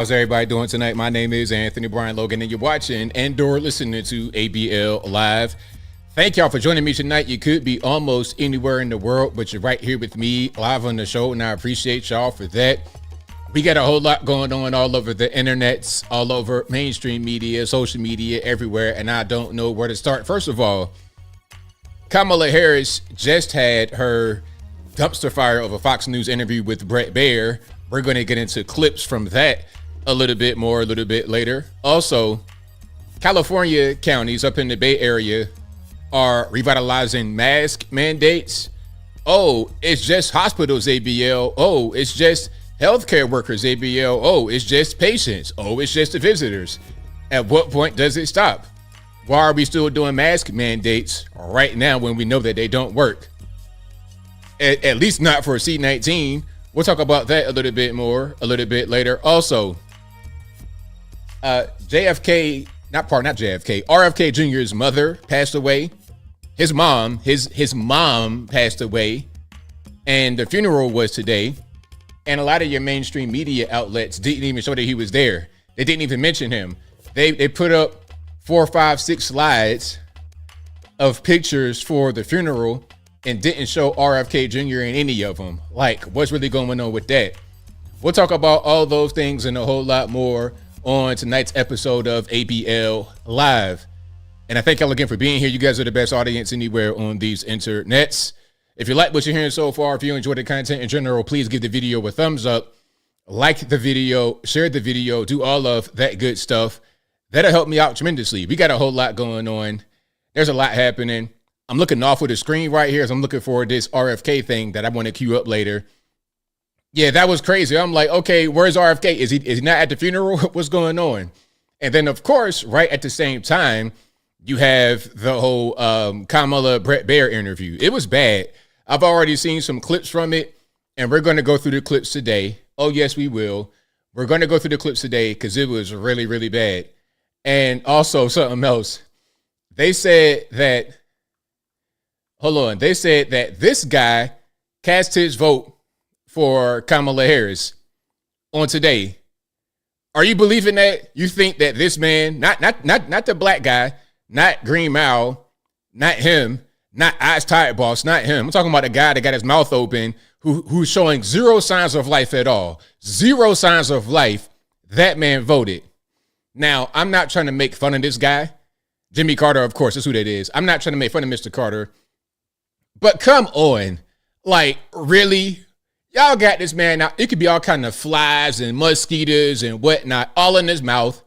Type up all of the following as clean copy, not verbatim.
How's everybody doing tonight? My name is Anthony Brian Logan, and you're watching and/or listening to ABL Live. Thank y'all for joining me tonight. You could be almost anywhere in the world, but you're right here with me live on the show, and I appreciate y'all for that. We got a whole lot going on all over the internets, all over mainstream media, social media, everywhere, and I don't know where to start. First of all, Kamala Harris just had her dumpster fire of a Fox News interview with Bret Baier. We're going to get into clips from that a little bit later. Also, California counties up in the Bay Area are revitalizing mask mandates. Oh, it's just hospitals, ABL. Oh, it's just healthcare workers, ABL. Oh, it's just patients. Oh, it's just the visitors. At what point does it stop? Why are we still doing mask mandates right now when we know that they don't work? At least not for C-19. We'll talk about that a little bit more a little bit later. Also, RFK Jr.'s mother passed away. His mom passed away, and the funeral was today. And a lot of your mainstream media outlets didn't even show that he was there. They didn't even mention him. They put up 4, 5, 6 slides of pictures for the funeral and didn't show RFK Jr. in any of them. Like, what's really going on with that? We'll talk about all those things and a whole lot more on tonight's episode of ABL Live. And I thank y'all again for being here. You guys are the best audience anywhere on these internets. If you like what you're hearing so far, if you enjoy the content in general, please give the video a thumbs up, like the video, share the video, do all of that good stuff. That'll help me out tremendously. We got a whole lot going on. There's a lot happening. I'm looking off of the screen right here as I'm looking for this RFK thing that I want to queue up later. Yeah, that was crazy. I'm like, okay, where's RFK? Is he not at the funeral? What's going on? And then, of course, right at the same time, you have the whole Kamala Bret Baier interview. It was bad. I've already seen some clips from it, and we're going to go through the clips today. Oh, yes, we will. We're going to go through the clips today because it was really, really bad. And also something else. They said that, they said that this guy cast his vote for Kamala Harris on today. Are you believing that? You think that this man, not the black guy, not Green Mile, not him, not Ice Tide Boss, not him. I'm talking about a guy that got his mouth open, who's showing zero signs of life at all. Zero signs of life. That man voted. Now, I'm not trying to make fun of this guy. Jimmy Carter, of course, that's who that is. I'm not trying to make fun of Mr. Carter. But come on. Like, really? Y'all got this man now. It could be all kind of flies and mosquitoes and whatnot, all in his mouth.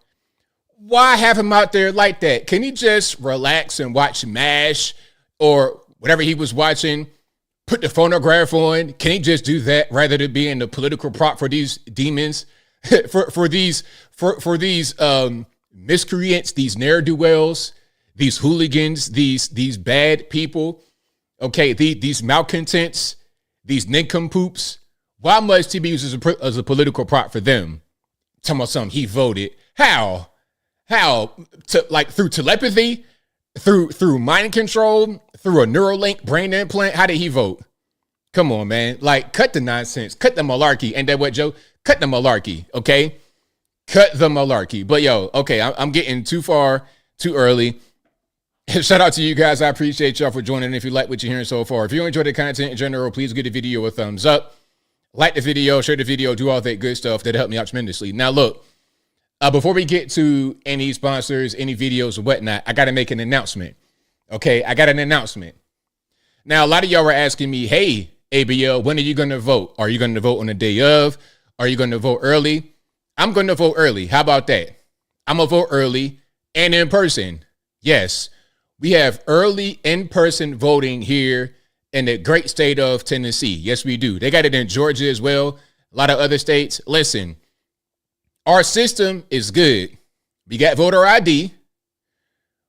Why have him out there like that? Can he just relax and watch MASH or whatever he was watching? Put the phonograph on. Can he just do that rather than being the political prop for these demons, for these miscreants, these ne'er-do-wells, these hooligans, these bad people? Okay, these malcontents, these nincompoops. Why must he be used as a political prop for them? Talking about something he voted. How? Through telepathy? Through mind control? Through a Neuralink brain implant? How did he vote? Come on, man. Like, cut the nonsense. Cut the malarkey. Ain't that what, Joe? Cut the malarkey, okay? Cut the malarkey. But, yo, okay, I'm getting too far, too early. Shout out to you guys. I appreciate y'all for joining. If you like what you're hearing so far, if you enjoy the content in general, please give the video a thumbs up. Like the video, share the video, do all that good stuff. That'll help me out tremendously. Now, look, before we get to any sponsors, any videos or whatnot, I got to make an announcement. Okay, I got an announcement. Now, a lot of y'all were asking me, hey, ABL, when are you going to vote? Are you going to vote on the day of? Are you going to vote early? I'm going to vote early. How about that? I'm going to vote early and in person. Yes. We have early in-person voting here in the great state of Tennessee. Yes, we do. They got it in Georgia as well. A lot of other states. Listen, our system is good. We got voter ID.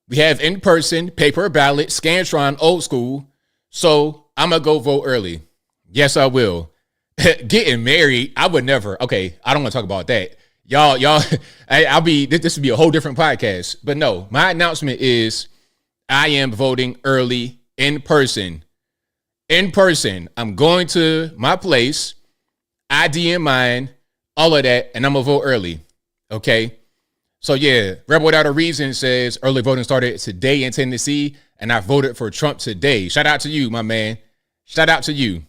We have in-person, paper ballot, Scantron, old school. So I'm going to go vote early. Yes, I will. Getting married, I would never. Okay, I don't want to talk about that. Y'all, this would be a whole different podcast. But no, my announcement is I am voting early in person. In person. I'm going to my place, ID in mind, all of that, and I'm going to vote early. Okay. So yeah, Rebel Without a Reason says early voting started today in Tennessee, and I voted for Trump today. Shout out to you, my man. Shout out to you.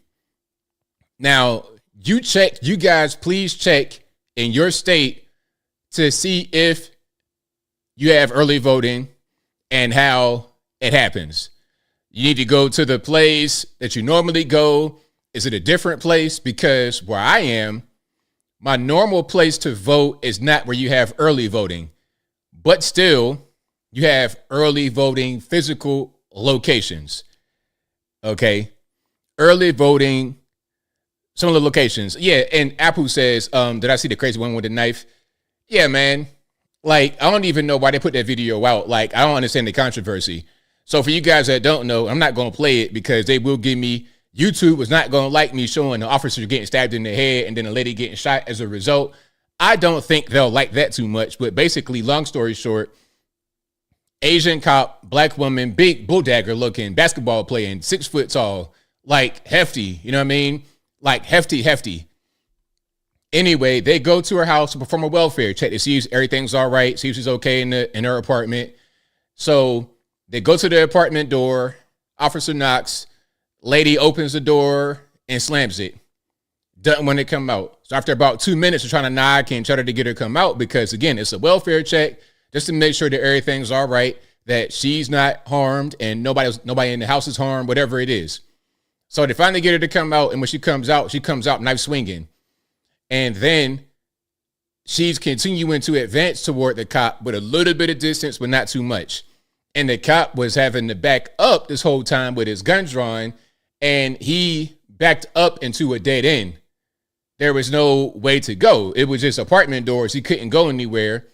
Now, you guys please check in your state to see if you have early voting and how it happens. You need to go to the place that you normally go. Is it a different place? Because where I am, my normal place to vote is not where you have early voting, but still you have early voting physical locations. Okay. Early voting, some of the locations. Yeah. And Apu says, did I see the crazy one with the knife? Yeah, man. Like, I don't even know why they put that video out. Like, I don't understand the controversy. So for you guys that don't know, I'm not going to play it because they will give me, YouTube was not going to like me showing the officer getting stabbed in the head and then a lady getting shot as a result. I don't think they'll like that too much. But basically, long story short, Asian cop, black woman, big bull dagger looking, basketball playing, 6 foot tall, like hefty, you know what I mean? Like hefty. Anyway, they go to her house to perform a welfare check to see if everything's all right, see if she's okay in her apartment. So they go to the apartment door, officer knocks, lady opens the door and slams it. Doesn't want to come out. So after about 2 minutes of trying to knock and try to get her to come out, because again, it's a welfare check just to make sure that everything's all right, that she's not harmed and nobody in the house is harmed, whatever it is. So they finally get her to come out, and when she comes out knife swinging. And then she's continuing to advance toward the cop with a little bit of distance, but not too much. And the cop was having to back up this whole time with his gun drawn, and he backed up into a dead end. There was no way to go. It was just apartment doors. He couldn't go anywhere.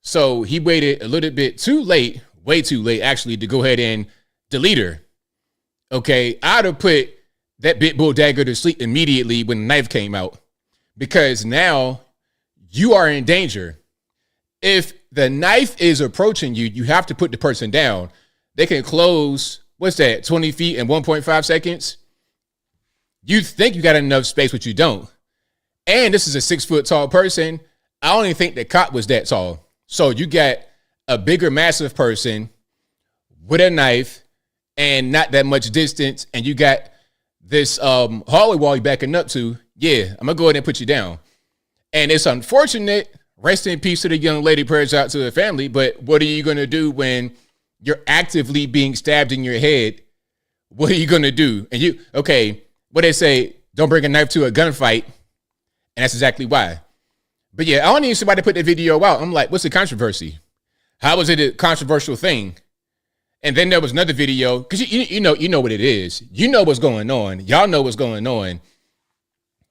So he waited a little bit too late, way too late, actually, to go ahead and delete her. Okay, I'd have put that big bull dagger to sleep immediately when the knife came out, because now you are in danger. If the knife is approaching you, you have to put the person down. They can close, 20 feet in 1.5 seconds? You think you got enough space, but you don't. And this is a 6 foot tall person. I don't even think the cop was that tall. So you got a bigger, massive person with a knife and not that much distance. And you got this hallway wall you're backing up to. Yeah, I'm going to go ahead and put you down. And it's unfortunate. Rest in peace to the young lady, prayers out to the family. But what are you going to do when you're actively being stabbed in your head? What are you going to do? And what they say, don't bring a knife to a gunfight. And that's exactly why. But yeah, I don't need somebody to put the video out. I'm like, what's the controversy? How was it a controversial thing? And then there was another video, because you know what it is. You know what's going on. Y'all know what's going on.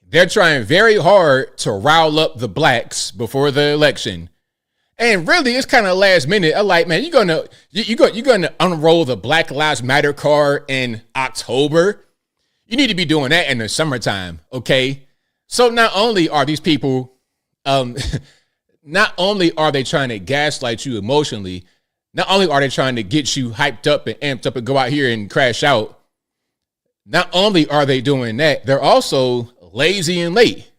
They're trying very hard to rile up the blacks before the election. And really, it's kind of last minute. I'm like, man, you're gonna unroll the Black Lives Matter card in October. You need to be doing that in the summertime, okay? So not only are these people, not only are they trying to gaslight you emotionally, not only are they trying to get you hyped up and amped up and go out here and crash out, not only are they doing that, they're also lazy and late.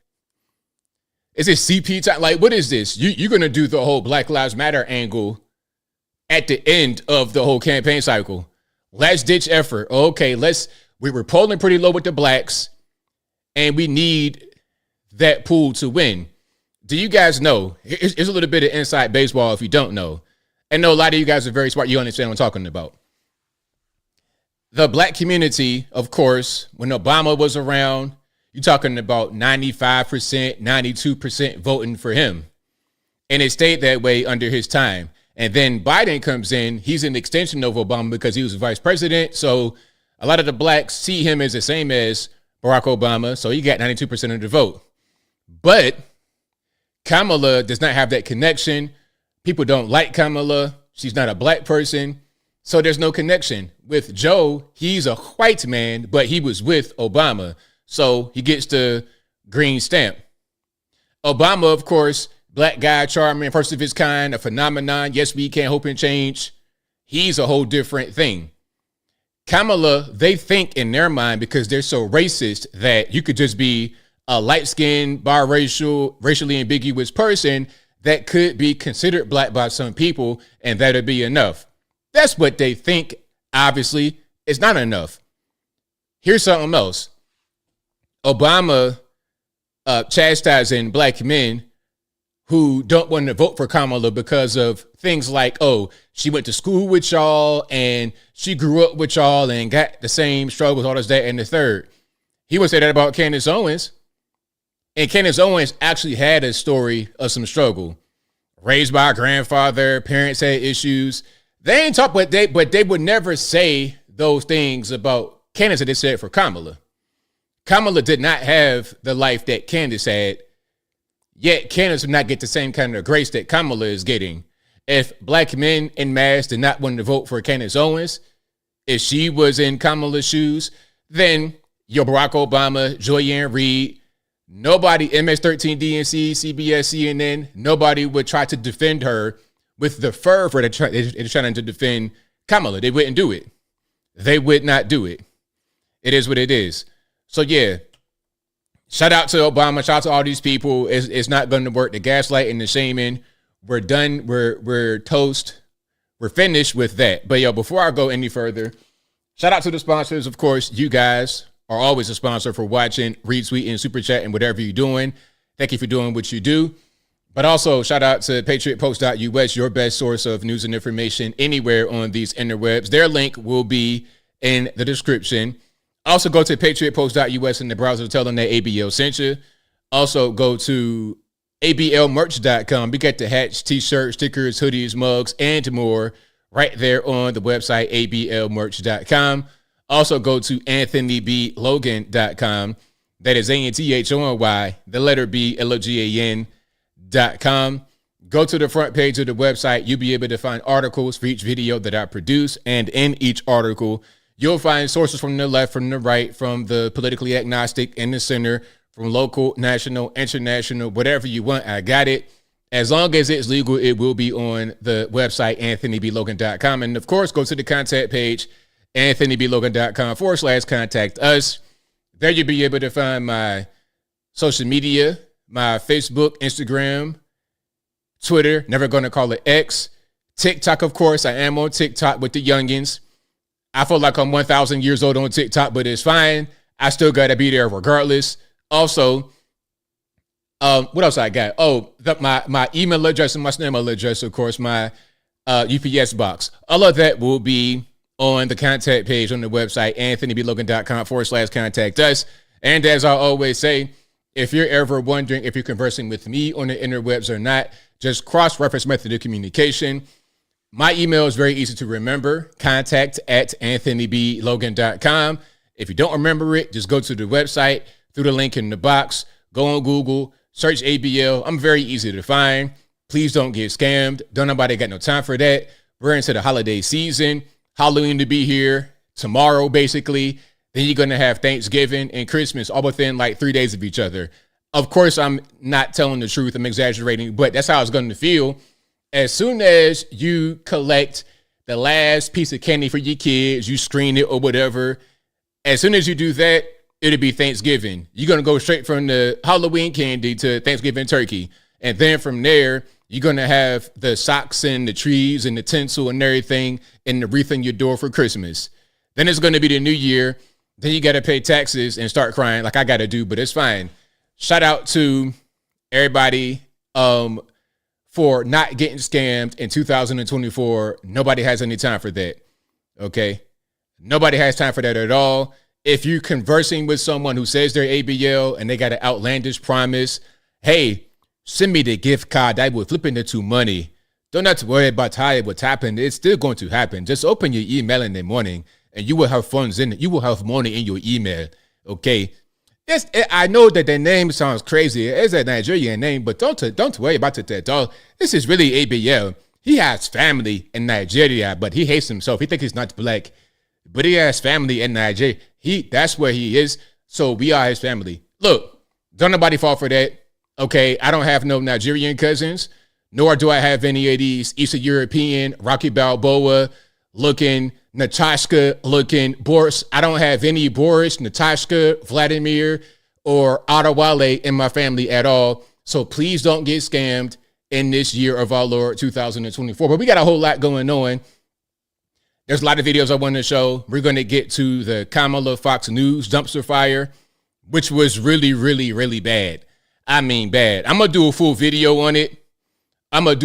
Is it CP time? Like, what is this? You're going to do the whole Black Lives Matter angle at the end of the whole campaign cycle. Last ditch effort. Okay, we were polling pretty low with the blacks, and we need that pool to win. Do you guys know? Here's a little bit of inside baseball if you don't know. And no, a lot of you guys are very smart. You understand what I'm talking about. The black community, of course, when Obama was around, you're talking about 95%, 92% voting for him. And it stayed that way under his time. And then Biden comes in. He's an extension of Obama because he was vice president. So a lot of the blacks see him as the same as Barack Obama. So he got 92% of the vote. But Kamala does not have that connection. People don't like Kamala. She's not a black person. So there's no connection. With Joe, he's a white man, but he was with Obama. So he gets the green stamp. Obama, of course, black guy, charming, first of his kind, a phenomenon. Yes, we can hope and change. He's a whole different thing. Kamala, they think in their mind, because they're so racist, that you could just be a light-skinned, biracial, racially ambiguous person that could be considered black by some people, and that'll be enough. That's what they think. Obviously, it's not enough. Here's something else. Obama chastising black men who don't want to vote for Kamala because of things like, oh, she went to school with y'all and she grew up with y'all and got the same struggles, all this, that, and the third. He would say that about Candace Owens. And Candace Owens actually had a story of some struggle. Raised by a grandfather, parents had issues. They ain't talk, but they would never say those things about Candace that they said for Kamala. Kamala did not have the life that Candace had, yet Candace would not get the same kind of grace that Kamala is getting. If black men en masse did not want to vote for Candace Owens, if she was in Kamala's shoes, then your Barack Obama, Joyanne Reed, nobody, MS-13 DNC, CBS, CNN, nobody would try to defend her with the fervor they're trying to defend Kamala. They wouldn't do it. They would not do it. It is what it is. So yeah, shout out to Obama. Shout out to all these people. It's not going to work. The gaslighting, the shaming. We're done. We're toast. We're finished with that. But yo, before I go any further, shout out to the sponsors. Of course, you guys are always a sponsor for watching, retweeting, super chatting, whatever you're doing. Thank you for doing what you do. But also shout out to patriotpost.us, your best source of news and information anywhere on these interwebs. Their link will be in the description. Also go to patriotpost.us in the browser, tell them that ABL sent you. Also go to ablmerch.com. We get the hats, t-shirts, stickers, hoodies, mugs, and more right there on the website, ablmerch.com. Also go to anthonyblogan.com. That is ANTHONY, the letter B, LOGAN.com. Go to the front page of the website. You'll be able to find articles for each video that I produce. And in each article, you'll find sources from the left, from the right, from the politically agnostic, in the center, from local, national, international, whatever you want. I got it. As long as it's legal, it will be on the website, anthonyblogan.com. And of course, go to the contact page, anthonyblogan.com/contact us. There you'll be able to find my social media, my Facebook, Instagram, Twitter, never going to call it X, TikTok, of course. I am on TikTok with the youngins. I feel like I'm 1,000 years old on TikTok, but it's fine. I still got to be there regardless. Also, what else I got? Oh, my email address and my email address, of course, my UPS box. All of that will be on the contact page on the website, anthonyblogan.com/contact us. And as I always say, if you're ever wondering if you're conversing with me on the interwebs or not, just cross-reference method of communication. My email is very easy to remember, contact@anthonyblogan.com. If you don't remember it, just go to the website through the link in the box, go on Google, search ABL. I'm very easy to find. Please don't get scammed. Don't nobody got no time for that. We're into the holiday season. Halloween to be here tomorrow, basically. Then you're going to have Thanksgiving and Christmas all within like 3 days of each other. Of course, I'm not telling the truth. I'm exaggerating, but that's how it's going to feel. As soon as you collect the last piece of candy for your kids, you screen it or whatever, as soon as you do that, it'll be Thanksgiving. You're going to go straight from the Halloween candy to Thanksgiving turkey. And then from there, you're going to have the socks and the trees and the tinsel and everything and the wreath on your door for Christmas. Then it's going to be the new year. Then you got to pay taxes and start crying like I got to do, but it's fine. Shout out to everybody for not getting scammed in 2024. Nobody has any time for that. Okay? Nobody has time for that at all. If you're conversing with someone who says they're ABL and they got an outlandish promise, hey, send me the gift card. I will flip it into money. Don't have to worry about how it would happen. It's still going to happen. Just open your email in the morning and you will have funds in it. You will have money in your email. Okay? I know that the name sounds crazy. It's a Nigerian name, but don't worry about it at all. This is really ABL. He has family in Nigeria, but he hates himself. He thinks he's not black, but he has family in Nigeria. That's where he is. So we are his family. Look, don't nobody fall for that. Okay, I don't have no Nigerian cousins, nor do I have any of these Eastern European, Rocky Balboa looking, Natasha looking Boris. I don't have any Boris, Natasha, Vladimir, or Adewale in my family at all. So please don't get scammed. in this year of our Lord 2024. But we got a whole lot going on. There's a lot of videos I want to show. We're going to get to the Kamala Fox News dumpster fire, which was really, really, really bad. I mean, bad. I'm going to do a full video on it. But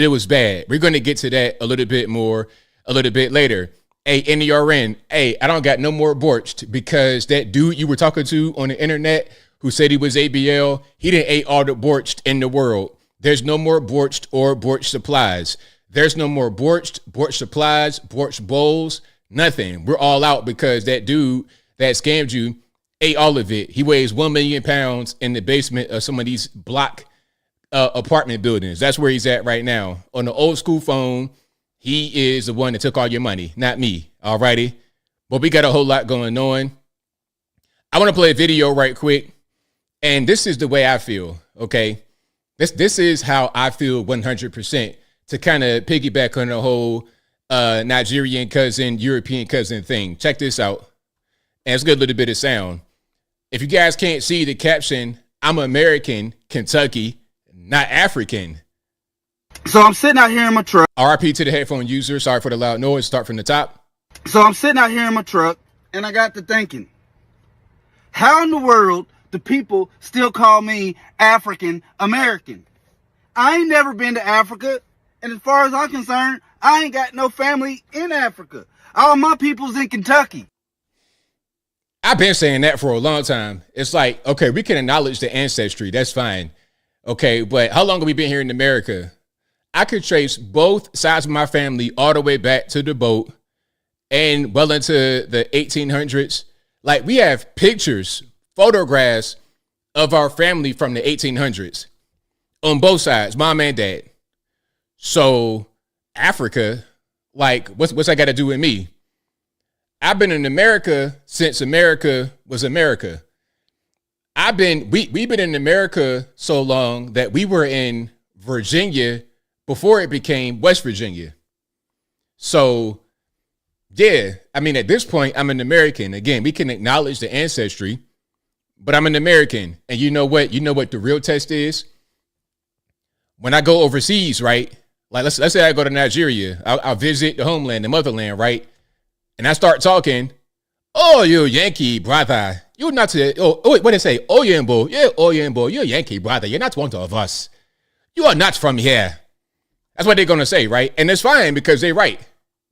it was bad. We're going to get to that a little bit more a little bit later. Hey, NERN, hey, I don't got no more borched because that dude you were talking to on the internet who said he was ABL, he didn't eat all the borched in the world. There's no more borched or borched supplies. There's no more borched supplies, borched bowls, nothing. We're all out because that dude that scammed you ate all of it. He weighs 1 million pounds in the basement of some of these block apartment buildings. That's where he's at right now. On the old school phone, he is the one that took all your money, not me. All righty. But we got a whole lot going on. I want to play a video right quick. And this is the way I feel. Okay. This is how I feel 100%, to kind of piggyback on the whole Nigerian cousin, European cousin thing. Check this out. And it's got a little bit of sound. If you guys can't see the caption, I'm American, Kentucky, not African. So I'm sitting out here in my truck. RIP to the headphone user. Sorry for the loud noise. Start from the top. So I'm sitting out here in my truck, and I got to thinking, how in the world do people still call me African American? I ain't never been to Africa, and as far as I'm concerned, I ain't got no family in Africa. All my people's in Kentucky. I've been saying that for a long time. It's like, okay, we can acknowledge the ancestry. That's fine. Okay, but how long have we been here in America? I could trace both sides of my family all the way back to the boat and well into the 1800s. Like, we have pictures, photographs of our family from the 1800s on both sides, mom and dad. So Africa, like, what's that got to do with me? I've been in America since America was America. We've been in America so long that we were in Virginia before it became West Virginia. So, yeah, I mean, at this point, I'm an American. Again, we can acknowledge the ancestry, but I'm an American. And you know what? You know what the real test is? When I go overseas, right? Like, let's say I go to Nigeria. I'll visit the homeland, the motherland, right? And I start talking, oh, you Yankee brother. You're not, what did they say? Oyembo. Yeah, Oyembo. You're a Yankee brother. You're not one of us. You are not from here. That's what they're going to say, right? And it's fine because they're right.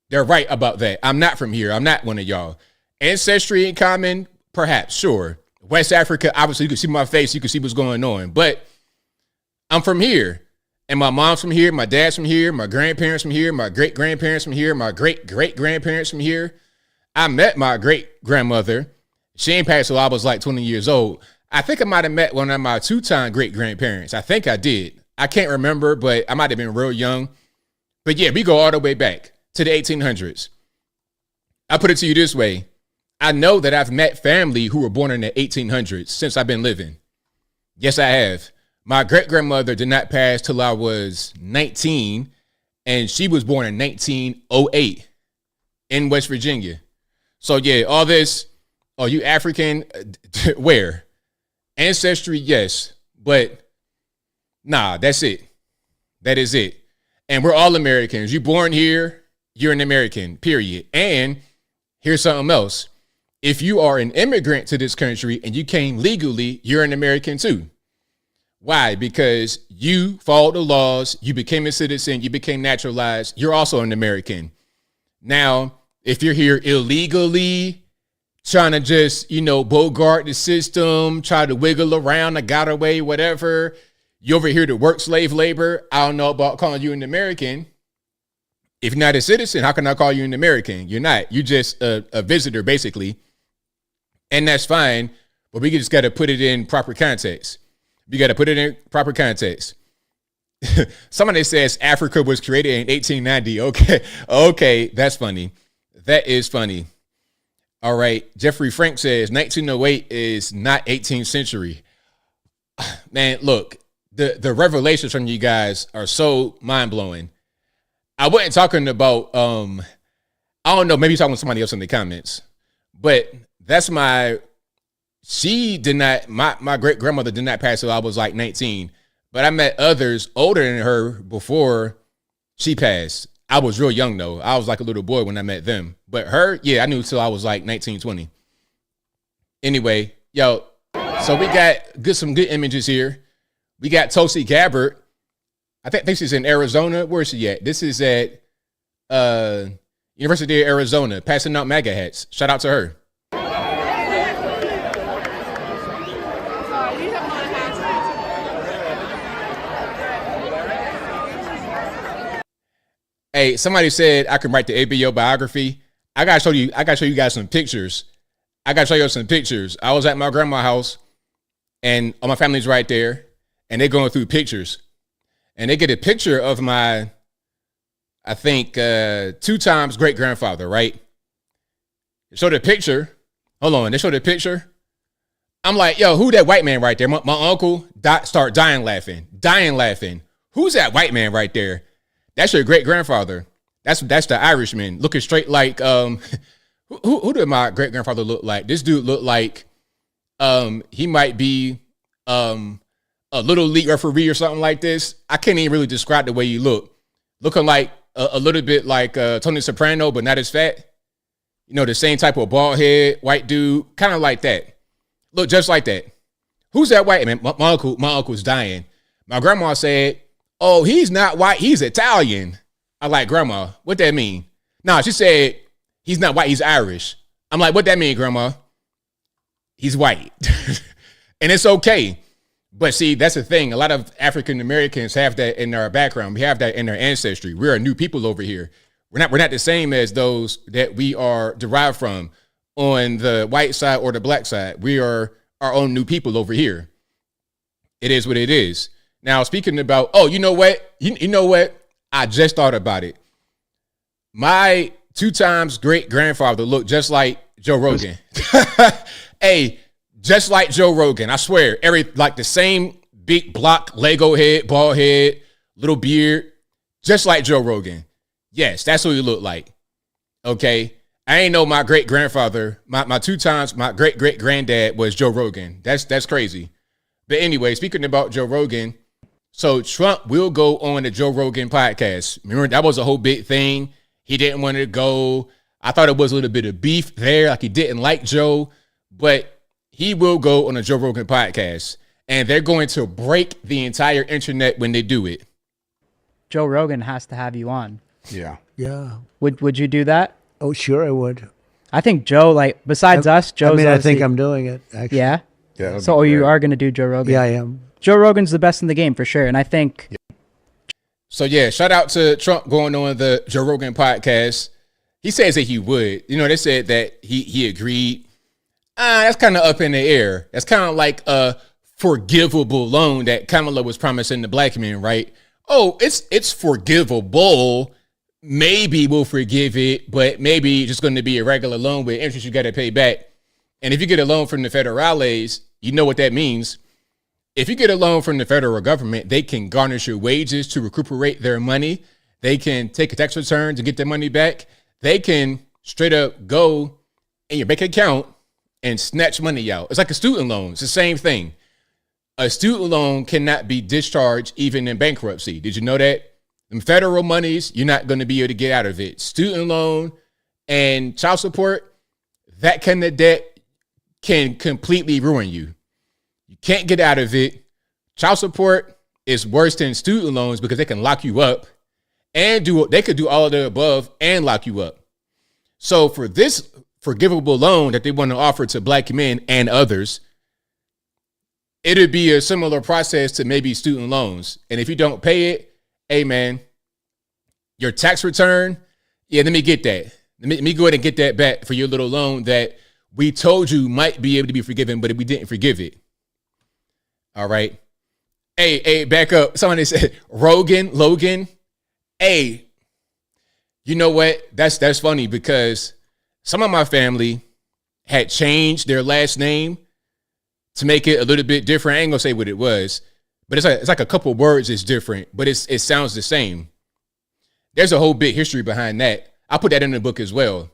They're right about that. I'm not from here. I'm not one of y'all. Ancestry in common, perhaps, sure. West Africa, obviously, you can see my face. You can see what's going on. But I'm from here. And my mom's from here. My dad's from here. My grandparents from here. My great-grandparents from here. My great-great-grandparents from here. I met my great-grandmother. She ain't passed till I was like 20 years old. I think I might have met one of my two-time great-grandparents. I think I did. I can't remember, but I might have been real young. But yeah, we go all the way back to the 1800s. I put it to you this way. I know that I've met family who were born in the 1800s since I've been living. Yes, I have. My great-grandmother did not pass till I was 19, and she was born in 1908 in West Virginia. So yeah, all this, are you African? Where? Ancestry, yes, but nah, that's it. That is it. And we're all Americans. You're born here, you're an American, period. And here's something else. If you are an immigrant to this country and you came legally, you're an American too. Why? Because you followed the laws, you became a citizen, you became naturalized, you're also an American. Now, if you're here illegally, trying to just, bogart the system, try to wiggle around, I got away, whatever, you over here to work slave labor, I don't know about calling you an American. If you're not a citizen, how can I call you an American? You're not. You're just a visitor, basically. And that's fine, but we just got to put it in proper context. You got to put it in proper context. Somebody says Africa was created in 1890. Okay, that's funny. That is funny. All right, Jeffrey Frank says 1908 is not 18th century. Man, look, the revelations from you guys are so mind-blowing. I wasn't talking about, I don't know, maybe talking to somebody else in the comments, but that's my great grandmother did not pass till I was like 19. But I met others older than her before she passed. I was real young though. I was like a little boy when I met them. But her, yeah, I knew till I was like 19, 20. Anyway, yo, so we got some good images here. We got Tulsi Gabbard. I think she's in Arizona. Where is she at? This is at University of Arizona, passing out MAGA hats. Shout out to her. Hey, somebody said I can write the ABL biography. I gotta show you guys some pictures. I was at my grandma's house, and all my family's right there, and they're going through pictures, and they get a picture of my, I think, 2 times great grandfather. Right? They show the picture. Hold on, they show the picture. I'm like, yo, who that white man right there? My uncle start dying laughing. Who's that white man right there? That's your great grandfather. That's the Irishman looking straight like who did my great grandfather look like? This dude looked like he might be a little league referee or something like this. I can't even really describe the way he looked. Looking like a little bit like Tony Soprano, but not as fat. You know, the same type of bald head, white dude, kind of like that. Look just like that. Who's that white man? My uncle's dying. My grandma said, oh, he's not white, he's Italian. I like, grandma, what that mean? Nah, she said, he's not white, he's Irish. I'm like, what that mean, grandma? He's white. And it's okay. But see, that's the thing. A lot of African Americans have that in our background. We have that in our ancestry. We're a new people over here. We're not the same as those that we are derived from on the white side or the black side. We are our own new people over here. It is what it is. Now, speaking about, oh, you know what? You know what? I just thought about it. My 2 times great grandfather looked just like Joe Rogan. Hey, just like Joe Rogan. I swear, like the same big block, Lego head, bald head, little beard, just like Joe Rogan. Yes, that's what he looked like. Okay. I ain't know my great grandfather, my 2 times, my great great granddad was Joe Rogan. That's crazy. But anyway, speaking about Joe Rogan, so Trump will go on the Joe Rogan podcast. Remember, that was a whole big thing. He didn't want to go. I thought it was a little bit of beef there, like he didn't like Joe, but he will go on a Joe Rogan podcast, and they're going to break the entire internet when they do it. Joe Rogan has to have you on. Yeah. Yeah. Would you do that? Oh, sure I would. I think Joe, like, besides us, Joe's I think I'm doing it, actually. Yeah? Yeah. So you are going to do Joe Rogan? Yeah, I am. Joe Rogan's the best in the game for sure. And I think. Yeah. So, yeah, shout out to Trump going on the Joe Rogan podcast. He says that he would. You know, they said that he agreed. That's kind of up in the air. That's kind of like a forgivable loan that Kamala was promising the black men, right? Oh, it's forgivable. Maybe we'll forgive it, but maybe it's just going to be a regular loan with interest you got to pay back. And if you get a loan from the federales, you know what that means. If you get a loan from the federal government, they can garnish your wages to recuperate their money. They can take a tax return to get their money back. They can straight up go in your bank account and snatch money out. It's like a student loan. It's the same thing. A student loan cannot be discharged even in bankruptcy. Did you know that? Them federal monies, you're not going to be able to get out of it. Student loan and child support, that kind of debt can completely ruin you. You can't get out of it. Child support is worse than student loans because they can lock you up and they could do all of the above and lock you up. So for this forgivable loan that they want to offer to black men and others, it'd be a similar process to maybe student loans. And if you don't pay it, hey man, your tax return, yeah, let me get that. Let me go ahead and get that back for your little loan that we told you might be able to be forgiven, but we didn't forgive it. All right. Hey, back up. Somebody said Logan. Hey, you know what? That's funny because some of my family had changed their last name to make it a little bit different. I ain't gonna say what it was, but it's like a couple words is different, but it sounds the same. There's a whole big history behind that. I put that in the book as well,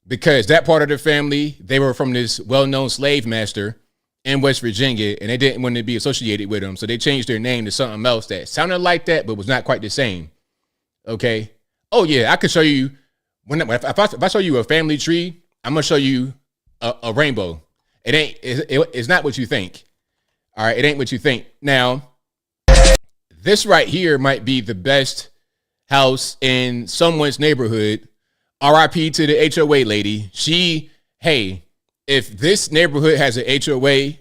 because that part of the family, they were from this well-known slave master in West Virginia, and they didn't want to be associated with them, so they changed their name to something else that sounded like that, but was not quite the same. Okay. Oh yeah, I could show you if I show you a family tree, I'm gonna show you a rainbow. It's not what you think. All right, it ain't what you think. Now, this right here might be the best house in someone's neighborhood. RIP to the HOA lady. If this neighborhood has an HOA,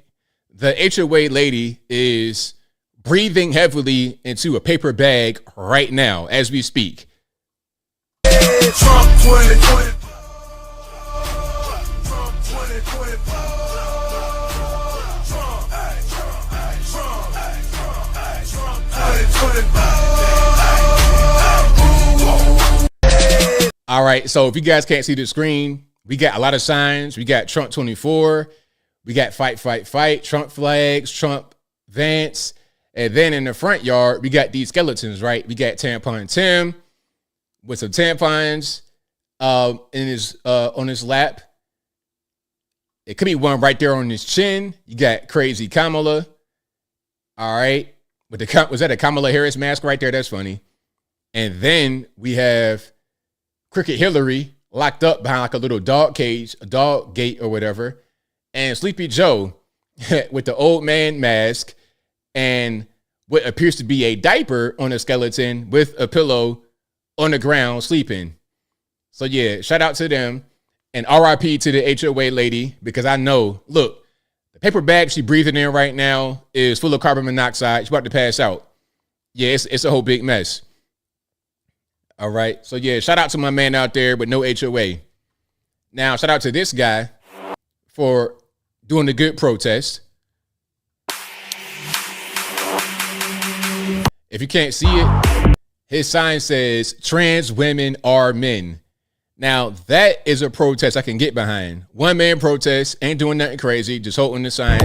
the HOA lady is breathing heavily into a paper bag right now as we speak. Trump 2020. Trump 2020. All right, so if you guys can't see the screen, we got a lot of signs. We got Trump 24. We got fight, fight, fight, Trump flags, Trump Vance. And then in the front yard, we got these skeletons, right? We got Tampon Tim with some tampons on his lap. It could be one right there on his chin. You got crazy Kamala. All right. Was that a Kamala Harris mask right there? That's funny. And then we have Cricket Hillary locked up behind like a little dog cage, a dog gate or whatever. And Sleepy Joe with the old man mask and what appears to be a diaper on a skeleton with a pillow on the ground sleeping. So yeah, shout out to them and RIP to the HOA lady, because I know, look, the paper bag she breathing in right now is full of carbon monoxide. She's about to pass out. Yeah, it's a whole big mess. All right. So yeah, shout out to my man out there with no HOA. Now, shout out to this guy for doing a good protest. If you can't see it, his sign says trans women are men. Now, that is a protest I can get behind. One man protest, ain't doing nothing crazy, just holding the sign.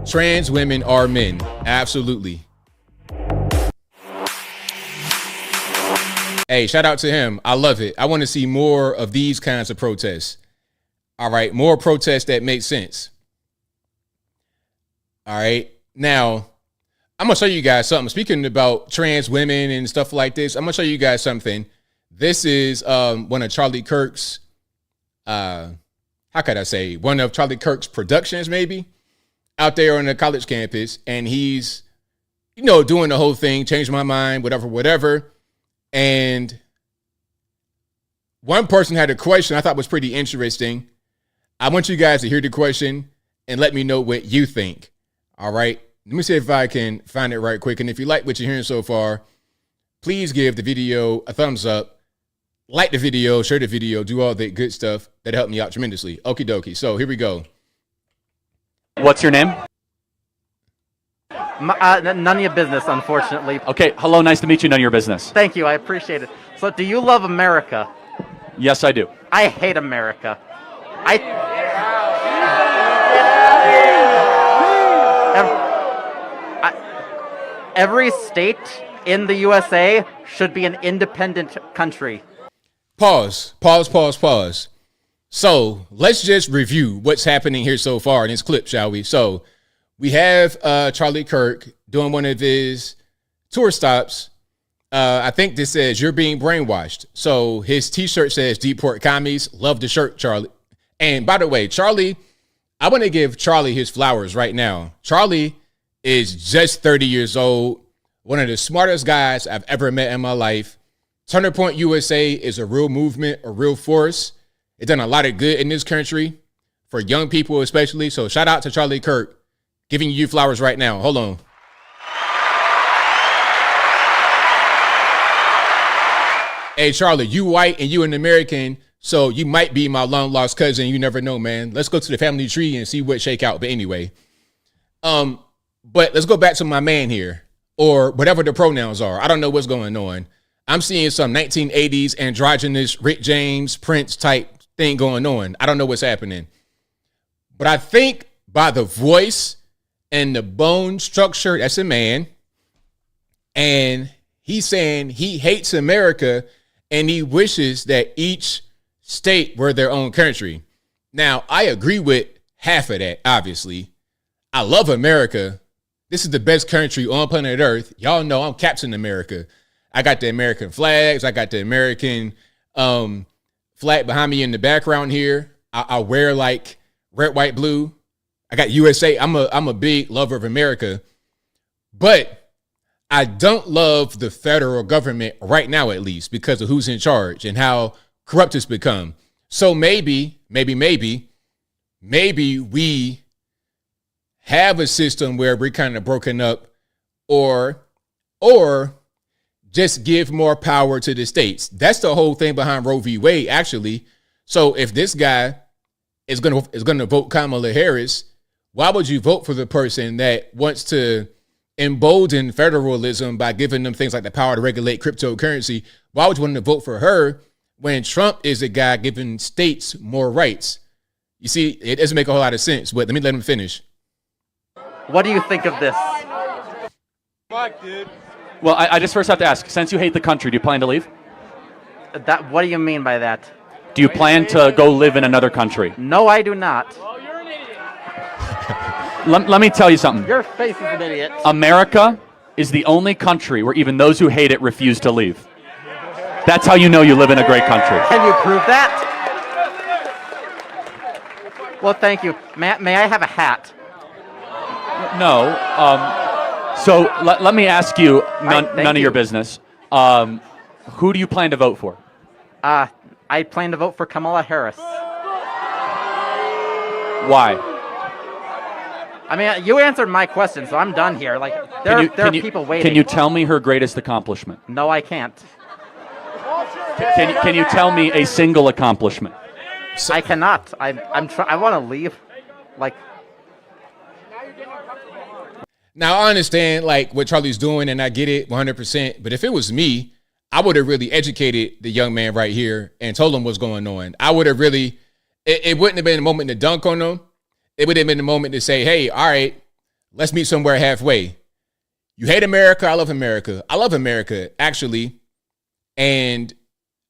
Trans women are men. Absolutely. Hey, shout out to him. I love it. I want to see more of these kinds of protests. All right, more protests that make sense. All right, now I'm gonna show you guys something. Speaking about trans women and stuff like this, I'm gonna show you guys something. This is one of Charlie Kirk's, one of Charlie Kirk's productions, maybe, out there on the college campus, and he's, doing the whole thing, changed my mind, whatever. And one person had a question I thought was pretty interesting. I want you guys to hear the question and let me know what you think. All right. Let me see if I can find it right quick. And if you like what you're hearing so far, please give the video a thumbs up, like the video, share the video, do all that good stuff. That helped me out tremendously. Okie dokie. So here we go. What's your name? None of your business, unfortunately. Okay, hello, nice to meet you, none of your business. Thank you, I appreciate it. So, do you love America? Yes, I do. I hate America. Every state in the USA should be an independent country. Pause. So let's just review what's happening here so far in this clip, shall we? So we have Charlie Kirk doing one of his tour stops. I think this says "You're being brainwashed." So his T-shirt says "Deport commies." Love the shirt, Charlie. And by the way, Charlie, I want to give Charlie his flowers right now. Charlie is just 30 years old, one of the smartest guys I've ever met in my life. Turning Point USA is a real movement, a real force. It's done a lot of good in this country for young people especially. So shout out to Charlie Kirk, giving you flowers right now. Hold on. Hey, Charlie, you white and you an American, so you might be my long lost cousin. You never know, man. Let's go to the family tree and see what shake out. But anyway, but let's go back to my man here, or whatever the pronouns are. I don't know what's going on. I'm seeing some 1980s androgynous Rick James Prince type thing going on. I don't know what's happening. But I think by the voice and the bone structure, that's a man. And he's saying he hates America and he wishes that each state were their own country. Now, I agree with half of that, obviously. I love America. This is the best country on planet Earth. Y'all know I'm Captain America. I got the American flags. I got the American flag behind me in the background here. I wear like red, white, blue. I got USA. I'm a big lover of America. But I don't love the federal government right now, at least, because of who's in charge and how corrupt it's become. So maybe we have a system where we're kind of broken up, or just give more power to the states. That's the whole thing behind Roe v. Wade, actually. So if this guy is gonna vote Kamala Harris, why would you vote for the person that wants to embolden federalism by giving them things like the power to regulate cryptocurrency? Why would you want to vote for her when Trump is a guy giving states more rights? You see, it doesn't make a whole lot of sense, but let him finish. What do you think of this? Well, I just first have to ask, since you hate the country, do you plan to leave? What do you mean by that? Do you plan to go live in another country? No, I do not. Let me tell you something. Your face is an idiot. America is the only country where even those who hate it refuse to leave. That's how you know you live in a great country. Can you prove that? Well, thank you. May I have a hat? No. So let me ask you, none of your business. Who do you plan to vote for? I plan to vote for Kamala Harris. Why? I mean, you answered my question, so I'm done here. Like, there are people waiting. Can you tell me her greatest accomplishment? No, I can't. Can you tell me a single accomplishment? I cannot. I want to leave. Like. Now, I understand like what Charlie's doing, and I get it 100%. But if it was me, I would have really educated the young man right here and told him what's going on. I would have really, it wouldn't have been a moment to dunk on him. It would have been a moment to say, hey, all right, let's meet somewhere halfway. You hate America. I love America. I love America, actually. And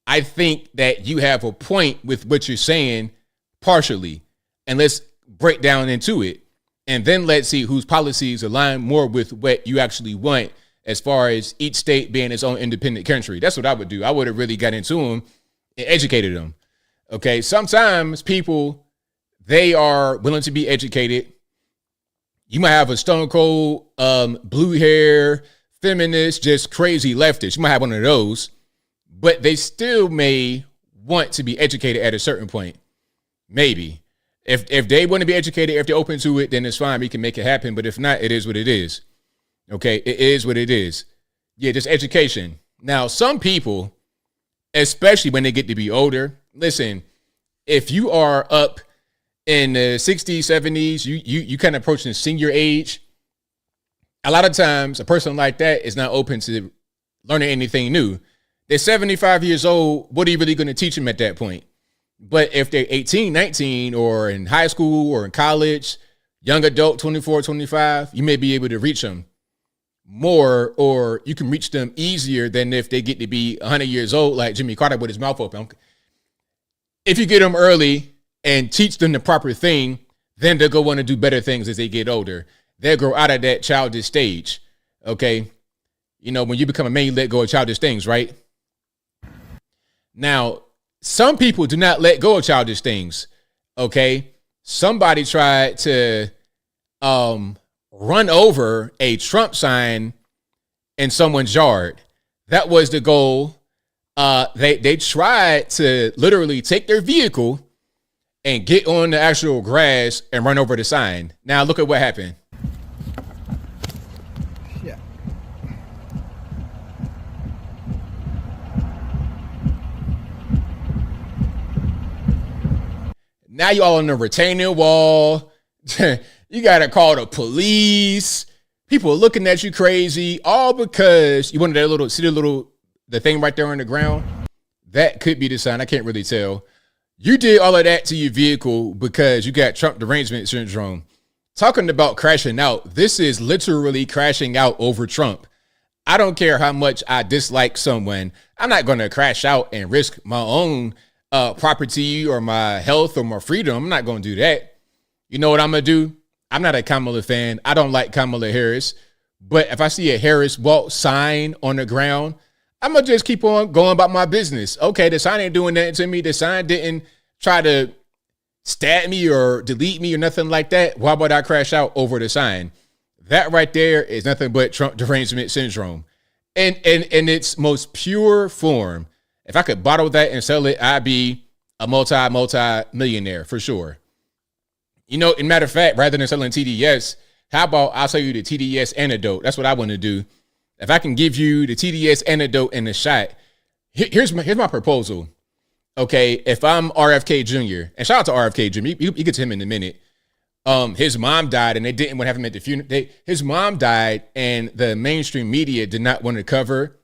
I think that you have a point with what you're saying partially. And let's break down into it. And then let's see whose policies align more with what you actually want as far as each state being its own independent country. That's what I would do. I would have really got into them and educated them. Okay, sometimes people, they are willing to be educated. You might have a stone cold, blue hair, feminist, just crazy leftist. You might have one of those, but they still may want to be educated at a certain point. Maybe. If they want to be educated, if they're open to it, then it's fine. We can make it happen. But if not, it is what it is. Okay, it is what it is. Yeah, just education. Now, some people, especially when they get to be older, listen, if you are up in the 60s, 70s, you kind of approaching senior age, a lot of times a person like that is not open to learning anything new. They're 75 years old. What are you really going to teach them at that point? But if they're 18, 19, or in high school or in college, young adult, 24, 25, you may be able to reach them more, or you can reach them easier than if they get to be 100 years old, like Jimmy Carter with his mouth open. If you get them early and teach them the proper thing, then they'll go on to do better things as they get older. They'll grow out of that childish stage. Okay. You know, when you become a man, you let go of childish things, right? Now, some people do not let go of childish things. Okay. Somebody tried to run over a Trump sign in someone's yard. That was the goal. They tried to literally take their vehicle and get on the actual grass and run over the sign. Now look at what happened. Yeah. Now you all on the retaining wall. You got to call the police. People are looking at you crazy, all because you wanted that little, see the thing right there on the ground? That could be the sign. I can't really tell. You did all of that to your vehicle because you got Trump derangement syndrome. Talking about crashing out, this is literally crashing out over Trump. I don't care how much I dislike someone. I'm not going to crash out and risk my own property or my health or my freedom. I'm not going to do that. You know what I'm going to do? I'm not a Kamala fan. I don't like Kamala Harris. But if I see a Harris walk sign on the ground, I'm going to just keep on going about my business. Okay, the sign ain't doing nothing to me. The sign didn't try to stab me or delete me or nothing like that. Why would I crash out over the sign? That right there is nothing but Trump derangement syndrome. And in its most pure form. If I could bottle that and sell it, I'd be a multi-millionaire for sure. You know, in matter of fact, rather than selling TDS, how about I'll sell you the TDS anecdote? That's what I want to do. If I can give you the TDS anecdote in the shot, here's my proposal. Okay, if I'm RFK Jr., and shout out to RFK Jr., you get to him in a minute. His mom died and they didn't want to have him at the funeral. His mom died and the mainstream media did not want to cover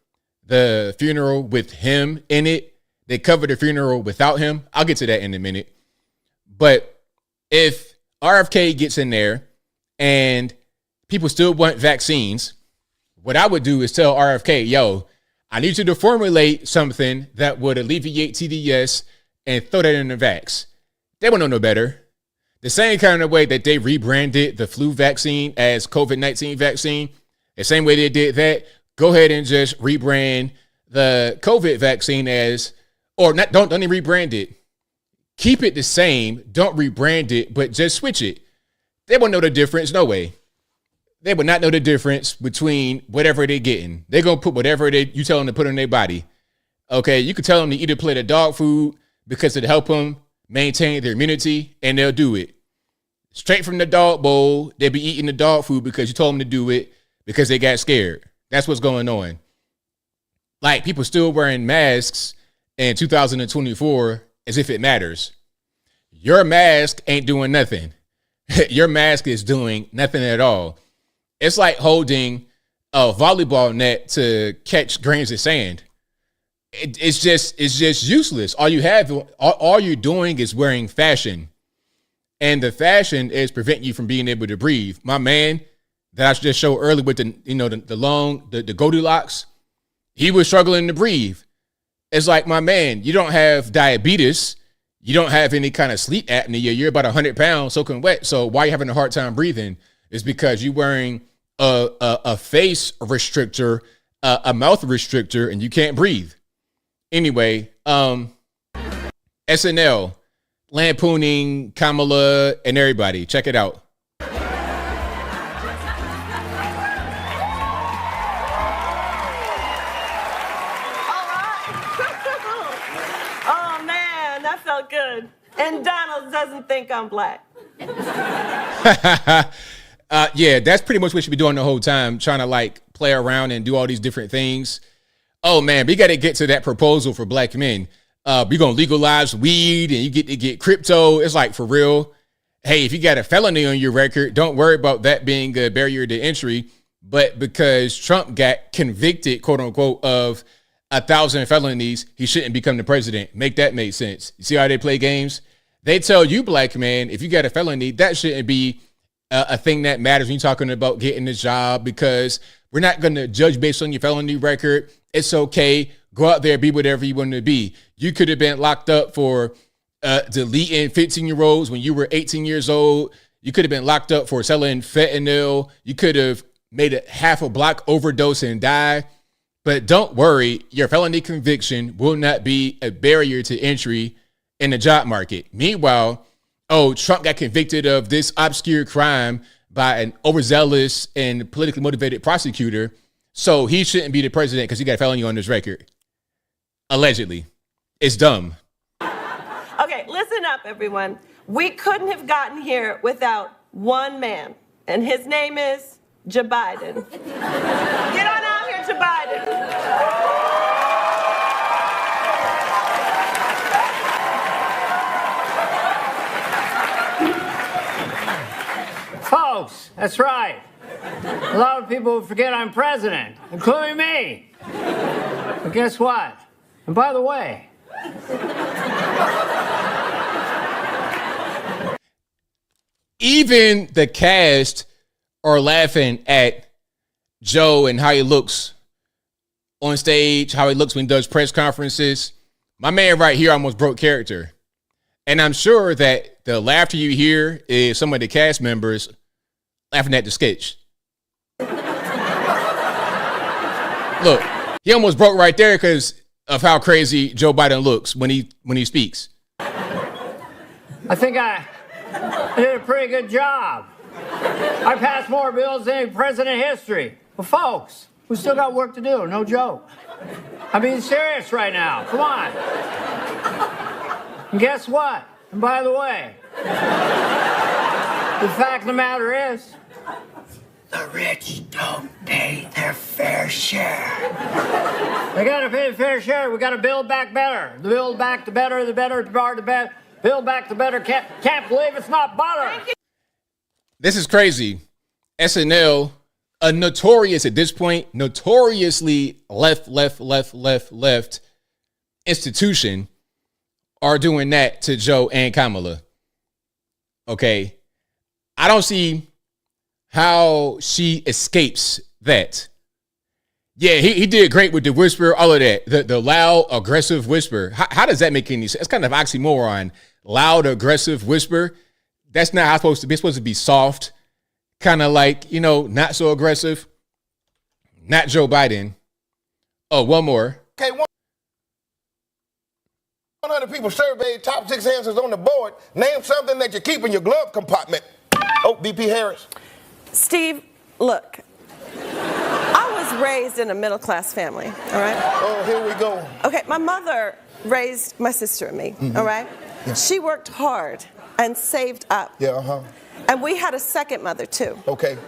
the funeral with him in it. They covered the funeral without him. I'll get to that in a minute. But if RFK gets in there and people still want vaccines, what I would do is tell RFK, yo, I need you to formulate something that would alleviate TDS and throw that in the vax. They won't know no better. The same kind of way that they rebranded the flu vaccine as COVID-19 vaccine, the same way they did that, go ahead and just rebrand the COVID vaccine as, or not, don't even rebrand it. Keep it the same. Don't rebrand it, but just switch it. They won't know the difference. No way. They would not know the difference between whatever they're getting. They're going to put whatever you tell them to put in their body. Okay, you could tell them to eat a plate of dog food because it'll help them maintain their immunity, and they'll do it. Straight from the dog bowl, they'll be eating the dog food because you told them to do it because they got scared. That's what's going on. Like, people still wearing masks in 2024 as if it matters. Your mask ain't doing nothing. Your mask is doing nothing at all. It's like holding a volleyball net to catch grains of sand. It's just useless. All you're doing is wearing fashion, and the fashion is preventing you from being able to breathe. My man that I just showed earlier with the Goldilocks, he was struggling to breathe. It's like, my man, you don't have diabetes, you don't have any kind of sleep apnea. You're about 100 pounds soaking wet. So why are you having a hard time breathing? Is because you're wearing a face restrictor, a mouth restrictor, and you can't breathe. Anyway, SNL lampooning Kamala and everybody. Check it out. Oh man, that felt good. And Donald doesn't think I'm black. Yeah, that's pretty much what you be doing the whole time, trying to like play around and do all these different things. Oh man, we got to get to that proposal for black men. We're going to legalize weed and you get to get crypto. It's like, for real. Hey, if you got a felony on your record, don't worry about that being a barrier to entry. But because Trump got convicted, quote unquote, of 1,000 felonies, he shouldn't become the president. Make that make sense. You see how they play games? They tell you, black man, if you got a felony, that shouldn't be a thing that matters when you're talking about getting a job, because we're not going to judge based on your felony record. It's okay. Go out there, be whatever you want to be. You could have been locked up for deleting 15-year-olds when you were 18 years old. You could have been locked up for selling fentanyl. You could have made a half a block overdose and die. But don't worry, your felony conviction will not be a barrier to entry in the job market. Meanwhile, Trump got convicted of this obscure crime by an overzealous and politically motivated prosecutor, so he shouldn't be the president because he got a felony on his record. Allegedly. It's dumb. Okay, listen up, everyone. We couldn't have gotten here without one man, and his name is Joe Biden. Get on out here, Joe Biden. Folks, that's right. A lot of people forget I'm president, including me. But guess what? And by the way, even the cast are laughing at Joe and how he looks on stage, how he looks when he does press conferences. My man right here almost broke character. And I'm sure that the laughter you hear is some of the cast members laughing at the sketch. Look, he almost broke right there because of how crazy Joe Biden looks when he speaks. I think I did a pretty good job. I passed more bills than any president in history. But folks, we still got work to do, no joke. I'm being serious right now, come on. And guess what? And by the way, the fact of the matter is, The rich don't pay their fair share. they gotta pay the fair share. We gotta build back better. The build back the better, the better, the better. Build back the better. Can't believe it's not butter. This is crazy. SNL, a notorious at this point, notoriously left institution, are doing that to Joe and Kamala. Okay. I don't see how she escapes that. Yeah, he did great with the whisper, all of that. The loud, aggressive whisper. How does that make any sense? It's kind of oxymoron. Loud, aggressive whisper. That's not how it's supposed to be. It's supposed to be soft, kind of like, not so aggressive. Not Joe Biden. Oh, one more. Okay, 100 people surveyed, top 6 answers on the board. Name something that you keep in your glove compartment. Oh, VP Harris. Steve, look, I was raised in a middle-class family, all right? Oh, here we go. Okay, my mother raised my sister and me, all right? Yeah. She worked hard and saved up. Yeah, uh-huh. And we had a second mother, too. Okay.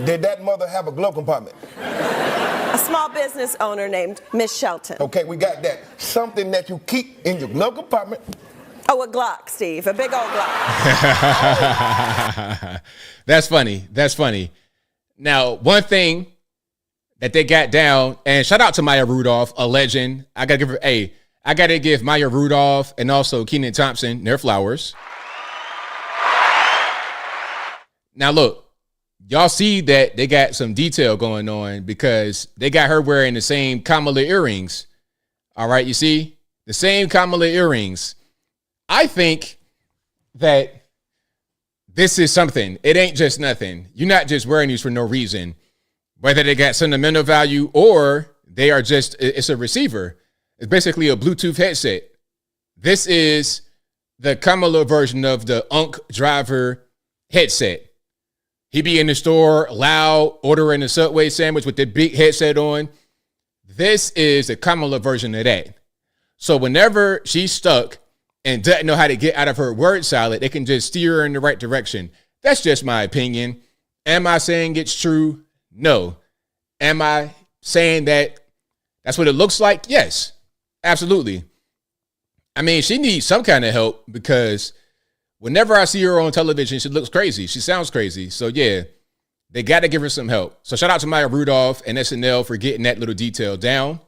Did that mother have a glove compartment? A small business owner named Miss Shelton. Okay, we got that. Something that you keep in your glove compartment. Oh, a Glock, Steve, a big old Glock. That's funny. That's funny. Now, one thing that they got down, and shout out to Maya Rudolph, a legend. I gotta give Maya Rudolph and also Kenan Thompson their flowers. Now, look, y'all see that they got some detail going on because they got her wearing the same Kamala earrings. All right, you see? The same Kamala earrings. I think that this is something. It ain't just nothing. You're not just wearing these for no reason. Whether they got sentimental value or they are just, it's a receiver. It's basically a Bluetooth headset. This is the Kamala version of the Unk Driver headset. He be in the store, loud, ordering a Subway sandwich with the big headset on. This is the Kamala version of that. So whenever she's stuck and doesn't know how to get out of her word salad, they can just steer her in the right direction. That's just my opinion. Am I saying it's true? No. Am I saying that that's what it looks like? Yes, absolutely. I mean, she needs some kind of help because whenever I see her on television, she looks crazy. She sounds crazy. So, yeah, they got to give her some help. So shout out to Maya Rudolph and SNL for getting that little detail down.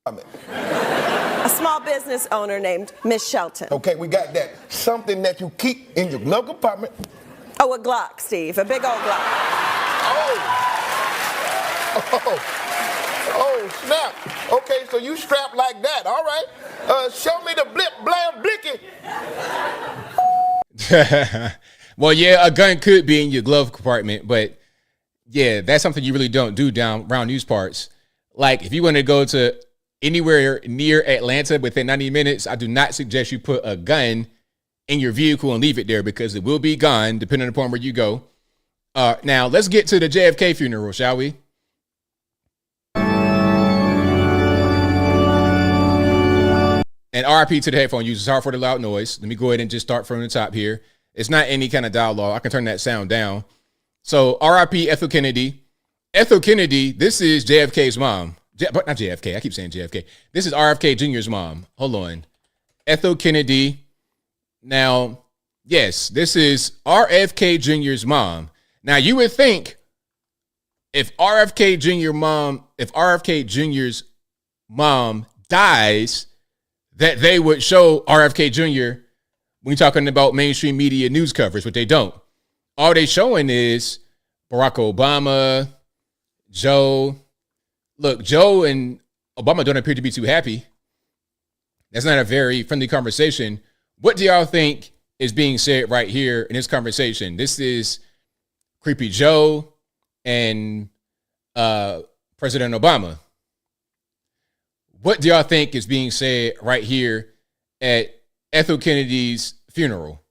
A small business owner named Miss Shelton. Okay, we got that. Something that you keep in your glove compartment. Oh, a Glock, Steve, a big old Glock. Oh, snap. Okay, so you strapped like that. All right. Show me the blip, blam, blicky. Well, yeah, a gun could be in your glove compartment, but yeah, that's something you really don't do down around these parts. Like if you want to go to anywhere near Atlanta within 90 minutes, I do not suggest you put a gun in your vehicle and leave it there because it will be gone depending upon where you go. Now let's get to the JFK funeral, shall we? And RIP to the headphone users. Sorry for the loud noise. Let me go ahead and just start from the top here. It's not any kind of dialogue. I can turn that sound down. So RIP Ethel Kennedy. Ethel Kennedy, this is JFK's mom. But not JFK. I keep saying JFK. This is RFK Jr.'s mom. Hold on. Ethel Kennedy. Now, yes, this is RFK Jr.'s mom. Now, you would think if RFK Jr.'s mom dies, that they would show RFK Jr. when you're talking about mainstream media news coverage, but they don't. All they showing is Barack Obama, Joe. Look, Joe and Obama don't appear to be too happy. That's not a very friendly conversation. What do y'all think is being said right here in this conversation? This is Creepy Joe and President Obama. What do y'all think is being said right here at Ethel Kennedy's funeral?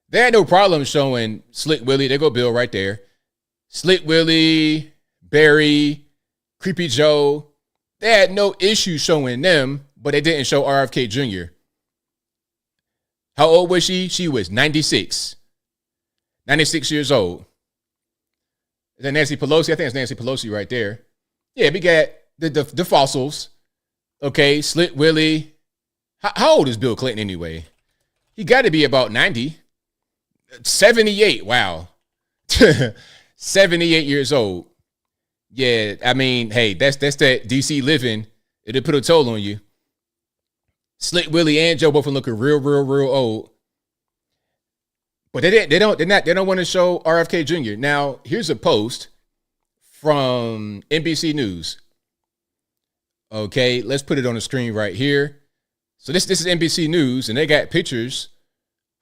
They had no problem showing Slick Willie. There go Bill right there. Slick Willie, Barry, Creepy Joe. They had no issue showing them, but they didn't show RFK Jr. How old was she? She was 96. 96 years old. Is that Nancy Pelosi? I think it's Nancy Pelosi right there. Yeah, we got the fossils. Okay, Slick Willie. How old is Bill Clinton anyway? He got to be about 90. 78. Wow. 78 years old. Yeah, I mean, hey, that's that DC living. It'll put a toll on you. Slick Willie and Joe both looking real old. But they don't want to show RFK Jr. Now, here's a post from NBC News. Okay, let's put it on the screen right here. So this is NBC News, and they got pictures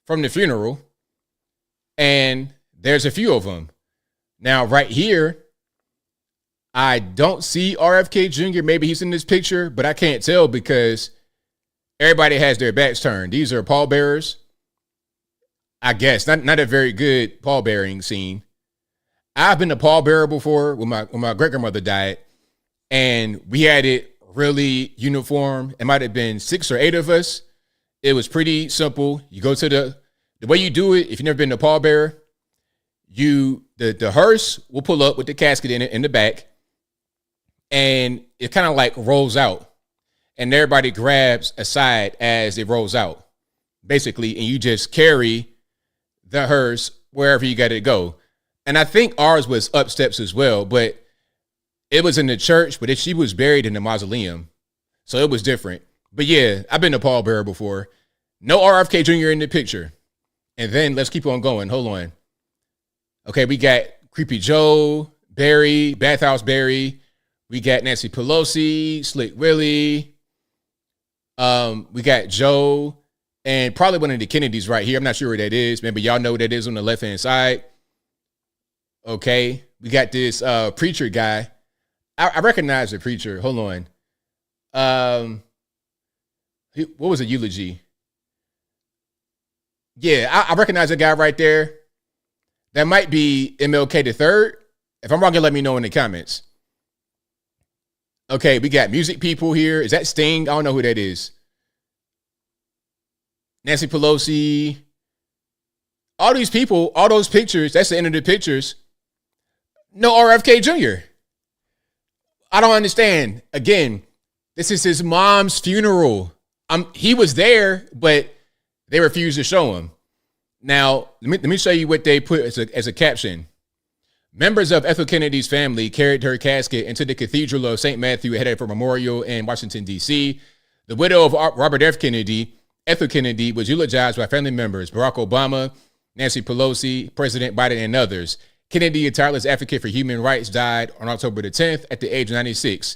from the funeral, and there's a few of them. Now, right here, I don't see RFK Jr. Maybe he's in this picture, but I can't tell because everybody has their backs turned. These are pallbearers. I guess not a very good pallbearing scene. I've been a pallbearer before when my great grandmother died, and we had it really uniform. It might have been 6 or 8 of us. It was pretty simple. You go to the way you do it. If you've never been a pallbearer, the hearse will pull up with the casket in it in the back, and it kind of like rolls out, and everybody grabs a side as it rolls out, basically, and you just carry the hearse wherever you got to go. And I think ours was up steps as well, but it was in the church, but she was buried in the mausoleum, so it was different. But yeah, I've been a pallbearer before. No RFK Jr. in the picture. And then let's keep on going. Hold on. Okay, we got Creepy Joe, Barry, Bathhouse Barry. We got Nancy Pelosi, Slick Willie. We got Joe, and probably one of the Kennedys right here. I'm not sure where that is. Maybe y'all know what that is on the left-hand side. Okay, we got this preacher guy. I recognize the preacher. Hold on. What was a eulogy? Yeah, I recognize that guy right there. That might be MLK the Third. If I'm wrong, let me know in the comments. Okay, we got music people here. Is that Sting? I don't know who that is. Nancy Pelosi. All these people, all those pictures, that's the end of the pictures. No RFK Jr. I don't understand. Again, this is his mom's funeral. He was there, but they refused to show him. Now, let me show you what they put as a caption. Members of Ethel Kennedy's family carried her casket into the Cathedral of St. Matthew ahead of her memorial in Washington, D.C. The widow of Robert F. Kennedy, Ethel Kennedy, was eulogized by family members Barack Obama, Nancy Pelosi, President Biden, and others. Kennedy, a tireless advocate for human rights, died on October the 10th at the age of 96.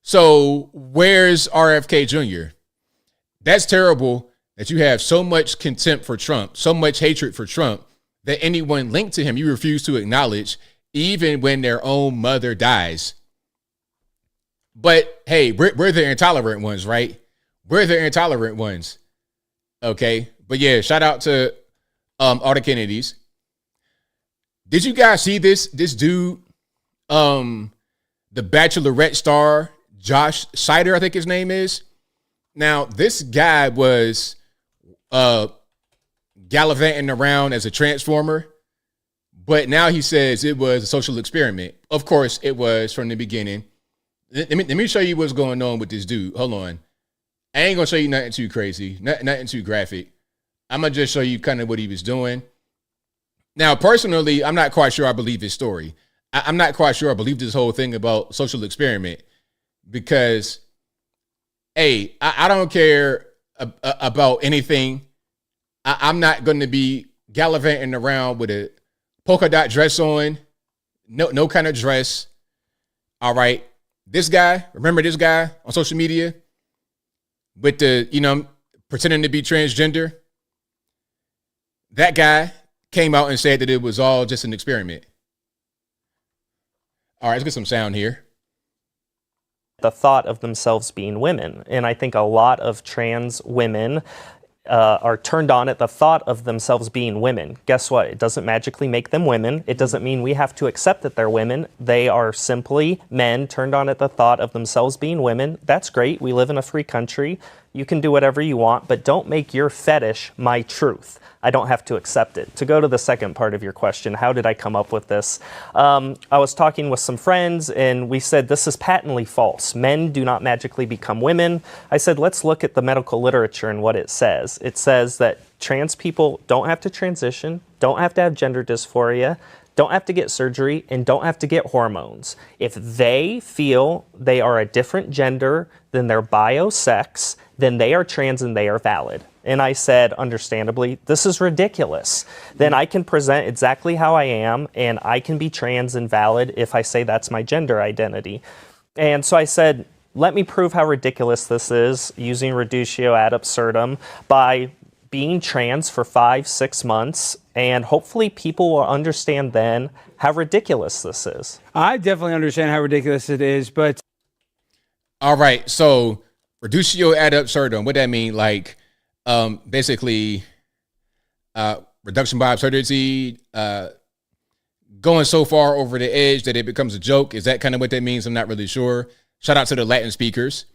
So where's RFK Jr.? That's terrible that you have so much contempt for Trump, so much hatred for Trump, that anyone linked to him you refuse to acknowledge, even when their own mother dies. But hey, we're the intolerant ones, right? We're the intolerant ones. Okay. But yeah, shout out to all the Kennedys. Did you guys see this dude, the Bachelorette star, Josh Sider, I think his name is? Now, this guy was gallivanting around as a transformer, but now he says it was a social experiment. Of course, it was from the beginning. Let me show you what's going on with this dude. Hold on. I ain't going to show you nothing too crazy, nothing too graphic. I'm going to just show you kind of what he was doing. Now, personally, I'm not quite sure I believe his story. I'm not quite sure I believe this whole thing about social experiment because, hey, I don't care about anything. I'm not going to be gallivanting around with a polka dot dress on. No kind of dress. All right. This guy, remember this guy on social media? with the, pretending to be transgender. That guy came out and said that it was all just an experiment. All right, let's get some sound here. The thought of themselves being women. And I think a lot of trans women are turned on at the thought of themselves being women. Guess what? It doesn't magically make them women. It doesn't mean we have to accept that they're women. They are simply men turned on at the thought of themselves being women. That's great. We live in a free country. You can do whatever you want, but don't make your fetish my truth. I don't have to accept it. To go to the second part of your question, how did I come up with this? I was talking with some friends and we said this is patently false. Men do not magically become women. I said, let's look at the medical literature and what it says. It says that trans people don't have to transition, don't have to have gender dysphoria, don't have to get surgery, and don't have to get hormones. If they feel they are a different gender than their bio-sex, then they are trans and they are valid. And I said, understandably, this is ridiculous. Then I can present exactly how I am, and I can be trans and valid if I say that's my gender identity. And so I said, let me prove how ridiculous this is using reductio ad absurdum by being trans for 5-6 months, and hopefully people will understand then how ridiculous this is. I definitely understand how ridiculous it is, but... All right, so reductio ad absurdum, what that mean? Like, basically, reduction by absurdity, going so far over the edge that it becomes a joke. Is that kind of what that means? I'm not really sure. Shout out to the Latin speakers.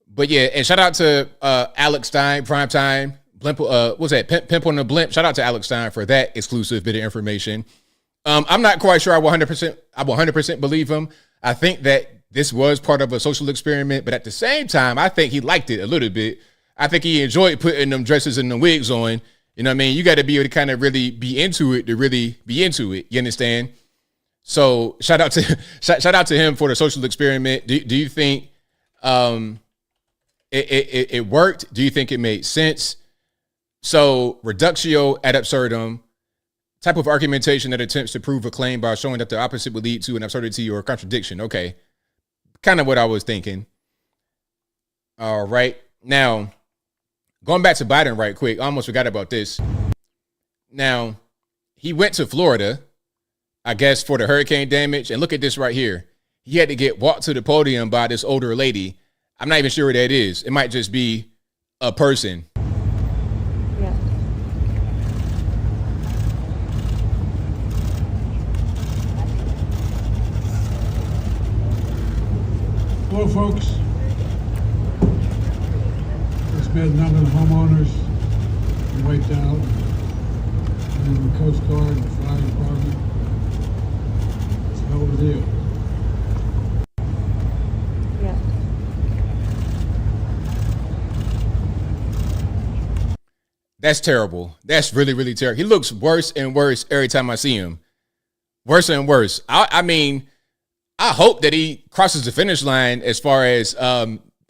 But yeah, and shout out to Alex Stein, Primetime. What's that? Pimp on the Blimp. Shout out to Alex Stein for that exclusive bit of information. I'm not quite sure I 100% believe him. I think that this was part of a social experiment, but at the same time, I think he liked it a little bit. I think he enjoyed putting them dresses and the wigs on. You know what I mean? You got to be able to kind of really be into it to really be into it. You understand? So shout out to him for the social experiment. Do you think it worked? Do you think it made sense? So reductio ad absurdum, type of argumentation that attempts to prove a claim by showing that the opposite would lead to an absurdity or a contradiction. Okay. Kind of what I was thinking. All right. Now, going back to Biden right quick, I almost forgot about this. Now, he went to Florida, I guess, for the hurricane damage. And look at this right here. He had to get walked to the podium by this older lady. I'm not even sure who that is. It might just be a person. Yeah. Hello, folks. There's been a number of homeowners wiped out, and the Coast Guard and the fire department. It's a hell of a deal. Yeah. That's terrible. That's really, really terrible. He looks worse and worse every time I see him. Worse and worse. I mean, I hope that he crosses the finish line as far as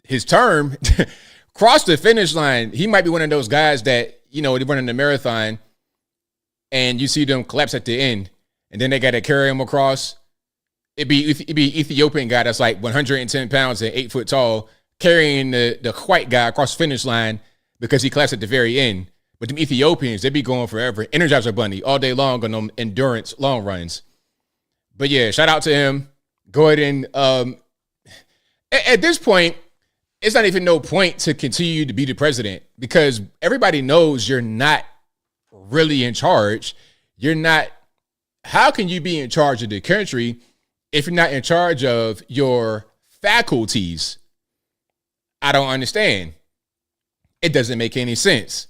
his term. Cross the finish line. He might be one of those guys that, they run in the marathon and you see them collapse at the end and then they got to carry him across. It'd be Ethiopian guy that's like 110 pounds and 8 foot tall carrying the white guy across the finish line because he collapsed at the very end. But them Ethiopians, they be going forever. Energizer Bunny all day long on them endurance long runs. But yeah, shout out to him. Go ahead and at this point, it's not even no point to continue to be the president because everybody knows you're not really in charge. You're not. How can you be in charge of the country if you're not in charge of your faculties? I don't understand. It doesn't make any sense.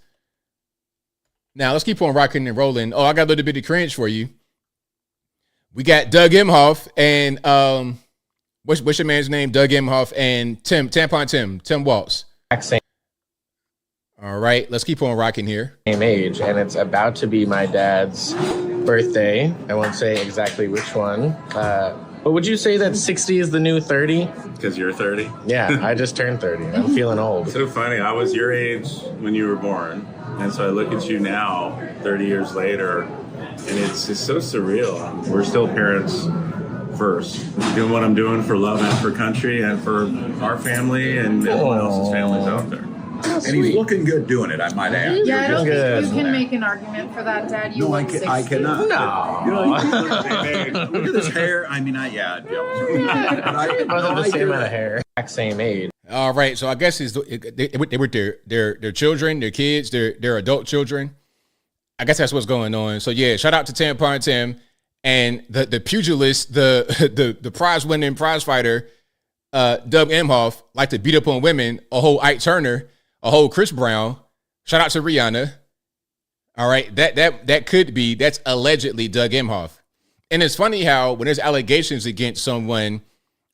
Now let's keep on rocking and rolling. Oh, I got a little bit of cringe for you. We got Doug Emhoff and what's your man's name? Doug Emhoff and Tim Waltz. All right, let's keep on rocking here. Same age, and it's about to be my dad's birthday. I won't say exactly which one. But would you say that 60 is the new 30? Because you're 30? Yeah, I just turned 30. I'm feeling old. So funny. I was your age when you were born. And so I look at you now, 30 years later, and it's just so surreal. We're still parents first. Doing what I'm doing for love and for country and for our family and everyone else's families out there. And he's looking good doing it, I might add. Yeah, I don't You're think you can make an argument for that, Dad. You No, won 60. I cannot. No. You know, look at this hair. I mean, yeah. Both have the same amount of hair. Exact same age. All right, so I guess they were their children, their kids, their adult children. I guess that's what's going on. So yeah, shout out to Tampon Tim and the pugilist, the prize winning prize fighter, Doug Emhoff, like to beat up on women, a whole Ike Turner, a whole Chris Brown. Shout out to Rihanna. All right, that's allegedly Doug Emhoff. And it's funny how when there's allegations against someone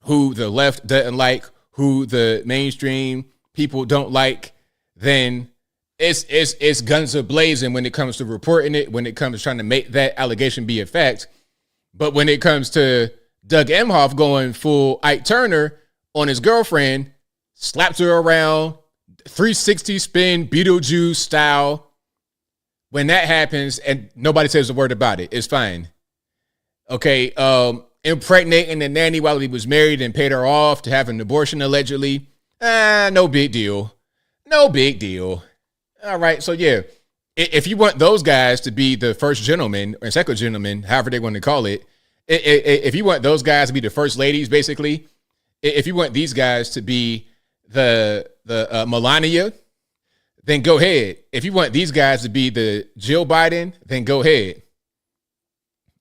who the left doesn't like, who the mainstream people don't like, then it's guns a-blazing when it comes to reporting it, when it comes to trying to make that allegation be a fact. But when it comes to Doug Emhoff going full Ike Turner on his girlfriend, slaps her around, 360 spin, Beetlejuice style, when that happens and nobody says a word about it, it's fine. Okay, impregnating the nanny while he was married and paid her off to have an abortion allegedly, no big deal. No big deal. All right, so yeah, if you want those guys to be the first gentleman or second gentleman, however they want to call it, if you want those guys to be the first ladies, basically, if you want these guys to be the Melania, then go ahead. If you want these guys to be the Jill Biden, then go ahead.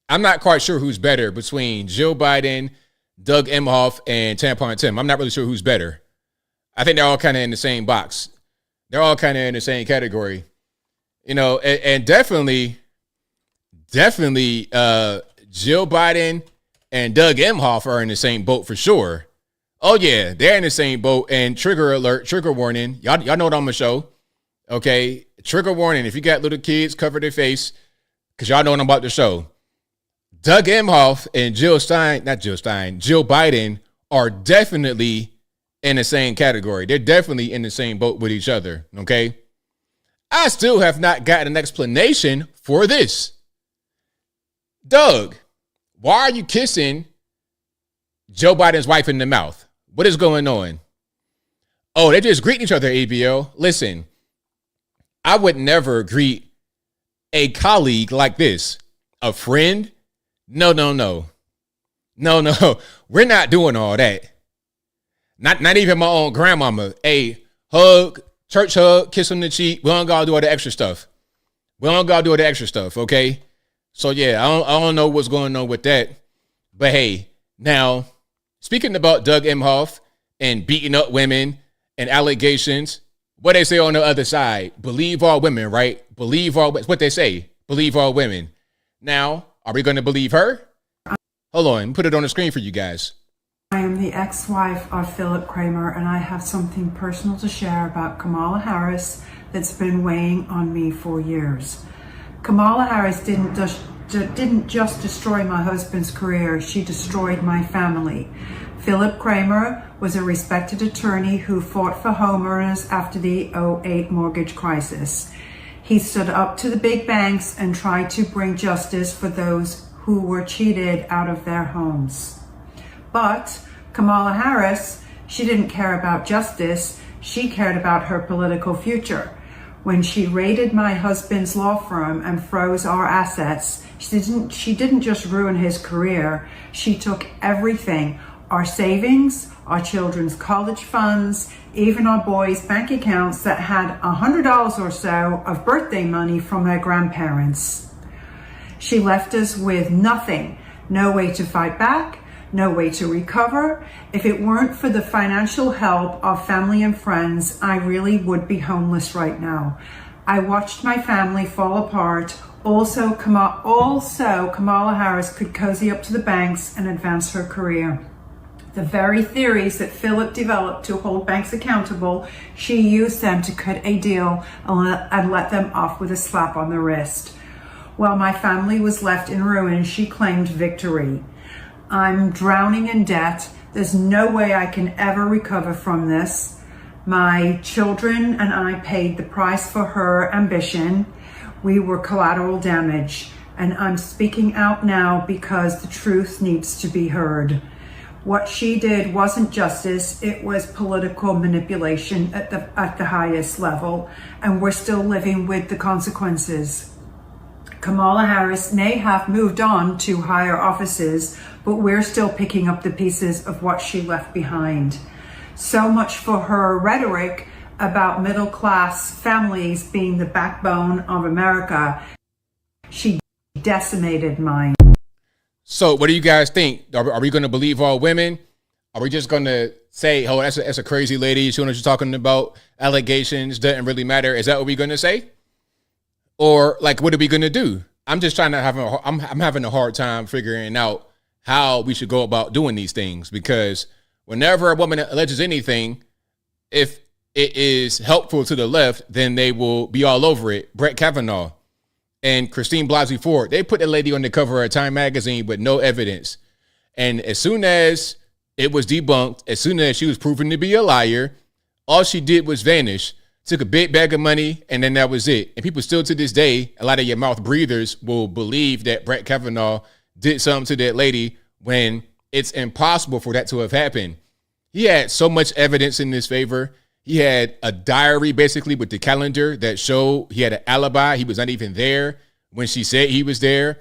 I'm not quite sure who's better between Jill Biden, Doug Emhoff, and Tampon Tim. I'm not really sure who's better. I think they're all kind of in the same box. They're all kind of in the same category, you know, and definitely Jill Biden and Doug Emhoff are in the same boat for sure. Oh yeah, they're in the same boat. And trigger alert, trigger warning. Y'all know what I'm gonna show. Okay, trigger warning. If you got little kids, cover their face, because y'all know what I'm about to show. Doug Emhoff and Jill Biden are definitely in the same category. They're definitely in the same boat with each other, okay? I still have not gotten an explanation for this. Doug, why are you kissing Joe Biden's wife in the mouth? What is going on? Oh, they just greet each other, ABL. Listen, I would never greet a colleague like this. A friend? No. We're not doing all that. Not even my own grandmama. Hey, hug, church hug, kiss on the cheek. We don't gotta do all the extra stuff. Okay? So yeah, I don't know what's going on with that. But hey, now, speaking about Doug Emhoff and beating up women and allegations, what they say on the other side, believe all women, right? It's what they say, believe all women. Now, are we going to believe her? Hold on, put it on the screen for you guys. I am the ex-wife of Philip Kramer, and I have something personal to share about Kamala Harris that's been weighing on me for years. Kamala Harris didn't just destroy my husband's career, she destroyed my family. Philip Kramer was a respected attorney who fought for homeowners after the 2008 mortgage crisis. He stood up to the big banks and tried to bring justice for those who were cheated out of their homes. But Kamala Harris, she didn't care about justice, she cared about her political future. When she raided my husband's law firm and froze our assets, she didn't just ruin his career, she took everything. Our savings, our children's college funds, even our boys' bank accounts that had $100 or so of birthday money from their grandparents. She left us with nothing, no way to fight back, no way to recover. If it weren't for the financial help of family and friends, I really would be homeless right now. I watched my family fall apart. Also, Kamala Harris could cozy up to the banks and advance her career. The very theories that Philip developed to hold banks accountable, she used them to cut a deal and let them off with a slap on the wrist. While my family was left in ruin, she claimed victory. I'm drowning in debt. There's no way I can ever recover from this. My children and I paid the price for her ambition. We were collateral damage, and I'm speaking out now because the truth needs to be heard. What she did wasn't justice, it was political manipulation at the highest level, and we're still living with the consequences. Kamala Harris may have moved on to higher offices, but we're still picking up the pieces of what she left behind. So much for her rhetoric about middle-class families being the backbone of America. She decimated mine. So what do you guys think? Are we going to believe all women? Are we just going to say, oh, that's a crazy lady. She knows what she's talking about. Allegations doesn't really matter. Is that what we're going to say? Or like, what are we going to do? I'm just trying to I'm having a hard time figuring out how we should go about doing these things, because whenever a woman alleges anything, if it is helpful to the left, then they will be all over it. Brett Kavanaugh and Christine Blasey Ford, they put the lady on the cover of Time magazine with no evidence. And as soon as it was debunked, as soon as she was proven to be a liar, all she did was vanish, took a big bag of money, and then that was it. And people still to this day, a lot of your mouth breathers will believe that Brett Kavanaugh did something to that lady when it's impossible for that to have happened. He had so much evidence in his favor. He had a diary basically with the calendar that showed he had an alibi. He was not even there when she said he was there.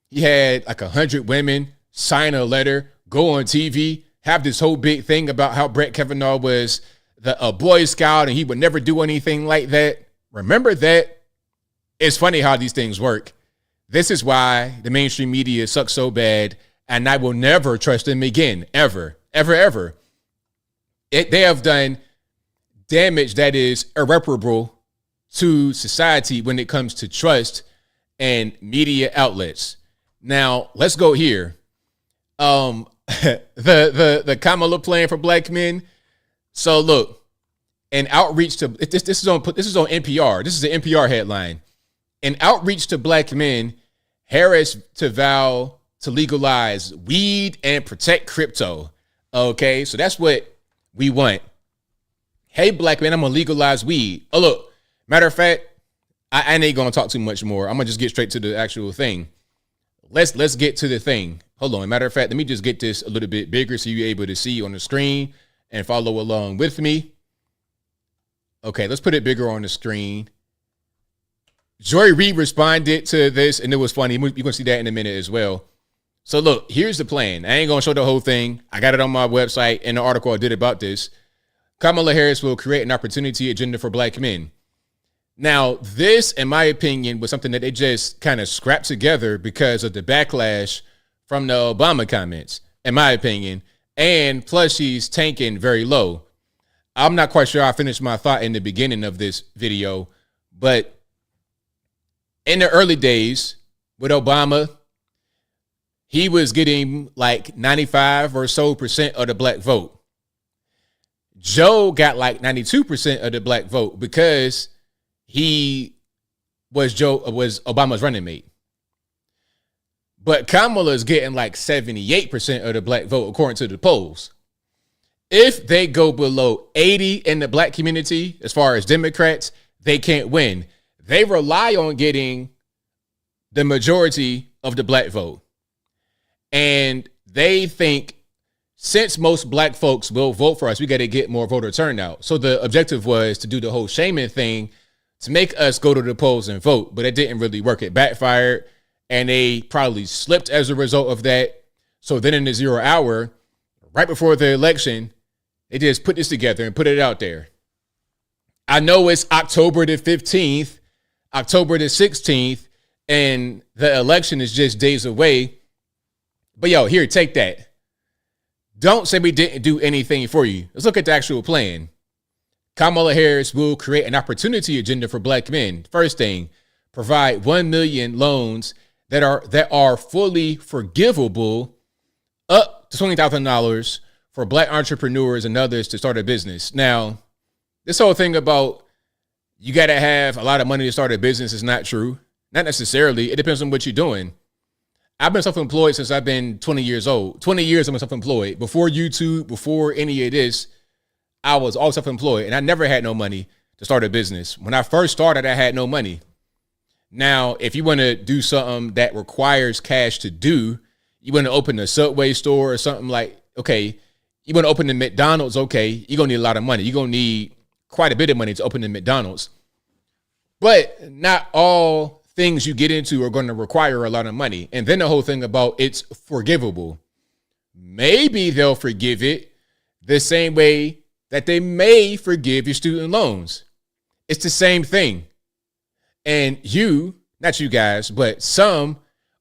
He had like 100 women sign a letter, go on TV, have this whole big thing about how Brett Kavanaugh was a Boy Scout and he would never do anything like that. Remember that? It's funny how these things work. This is why the mainstream media sucks so bad, and I will never trust them again, ever, ever, ever. They have done damage that is irreparable to society when it comes to trust and media outlets. Now, let's go here. The Kamala plan for black men. So look, an outreach to this is on NPR. This is an NPR headline. An outreach to black men, Harris to vow to legalize weed and protect crypto. Okay, so that's what we want. Hey, black man, I'm gonna legalize weed. Oh, look, matter of fact, I ain't gonna talk too much more. I'm gonna just get straight to the actual thing. Let's get to the thing. Hold on. Matter of fact, let me just get this a little bit bigger so you're able to see on the screen and follow along with me. Okay, let's put it bigger on the screen. Joy Reid responded to this, and it was funny. You're gonna see that in a minute as well. So look, here's the plan. I ain't gonna show the whole thing. I got it on my website in the article I did about this. Kamala Harris will create an opportunity agenda for black men. Now, this, in my opinion, was something that they just kind of scrapped together because of the backlash from the Obama comments, in my opinion. And plus, she's tanking very low. I'm not quite sure I finished my thought in the beginning of this video, but in the early days with Obama, he was getting like 95% or so of the black vote. Joe got like 92% of the black vote because he was Obama's running mate. But Kamala is getting like 78% of the black vote according to the polls. If they go below 80 in the black community, as far as Democrats, they can't win. They rely on getting the majority of the black vote. And they think since most black folks will vote for us, we got to get more voter turnout. So the objective was to do the whole shaming thing to make us go to the polls and vote, but it didn't really work. It backfired, and they probably slipped as a result of that. So then in the 0 hour, right before the election, they just put this together and put it out there. I know it's October the 15th, October the 16th, and the election is just days away. But yo, here, take that. Don't say we didn't do anything for you. Let's look at the actual plan. Kamala Harris will create an opportunity agenda for black men. First thing, provide 1 million loans that are fully forgivable up to $20,000 for black entrepreneurs and others to start a business. Now, this whole thing about you got to have a lot of money to start a business is not true. Not necessarily. It depends on what you're doing. I've been self-employed since I've been 20 years old. 20 years I've been self-employed. Before YouTube, before any of this, I was always self-employed, and I never had no money to start a business. When I first started, I had no money. Now, if you want to do something that requires cash to do, you want to open a Subway store or something like okay, you want to open the McDonald's, okay, you're going to need a lot of money. You're going to need quite a bit of money to open the McDonald's. But not all things you get into are going to require a lot of money. And then the whole thing about it's forgivable. Maybe they'll forgive it the same way that they may forgive your student loans. It's the same thing. And not you guys, but some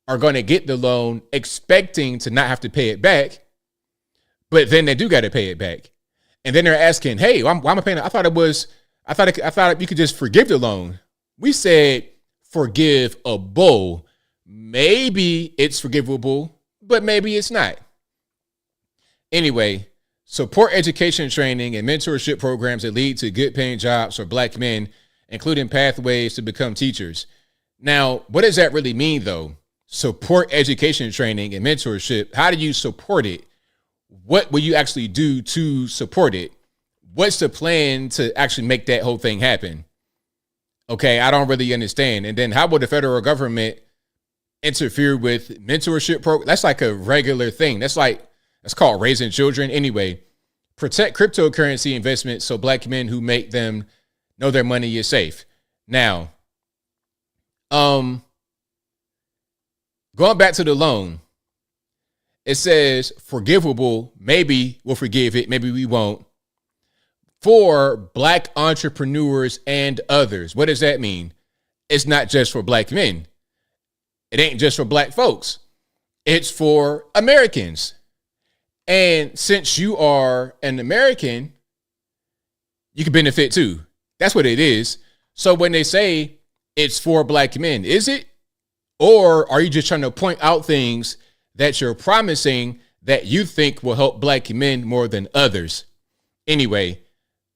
are going to get the loan expecting to not have to pay it back. But then they do got to pay it back. And then they're asking, hey, why am I paying? I thought you could just forgive the loan. We said forgivable. Maybe it's forgivable, but maybe it's not. Anyway, support education training and mentorship programs that lead to good paying jobs for Black men, including pathways to become teachers. Now, what does that really mean, though? Support education training and mentorship. How do you support it? What will you actually do to support it? What's the plan to actually make that whole thing happen? Okay, I don't really understand. And then how will the federal government interfere with mentorship program? That's like a regular thing. That's called raising children. Anyway, protect cryptocurrency investments so Black men who make them know their money is safe. Now, going back to the loan, it says forgivable. Maybe we'll forgive it. Maybe we won't. For Black entrepreneurs and others. What does that mean? It's not just for Black men. It ain't just for Black folks. It's for Americans. And since you are an American, you can benefit too. That's what it is. So when they say it's for Black men, is it? Or are you just trying to point out things that you're promising that you think will help Black men more than others? Anyway,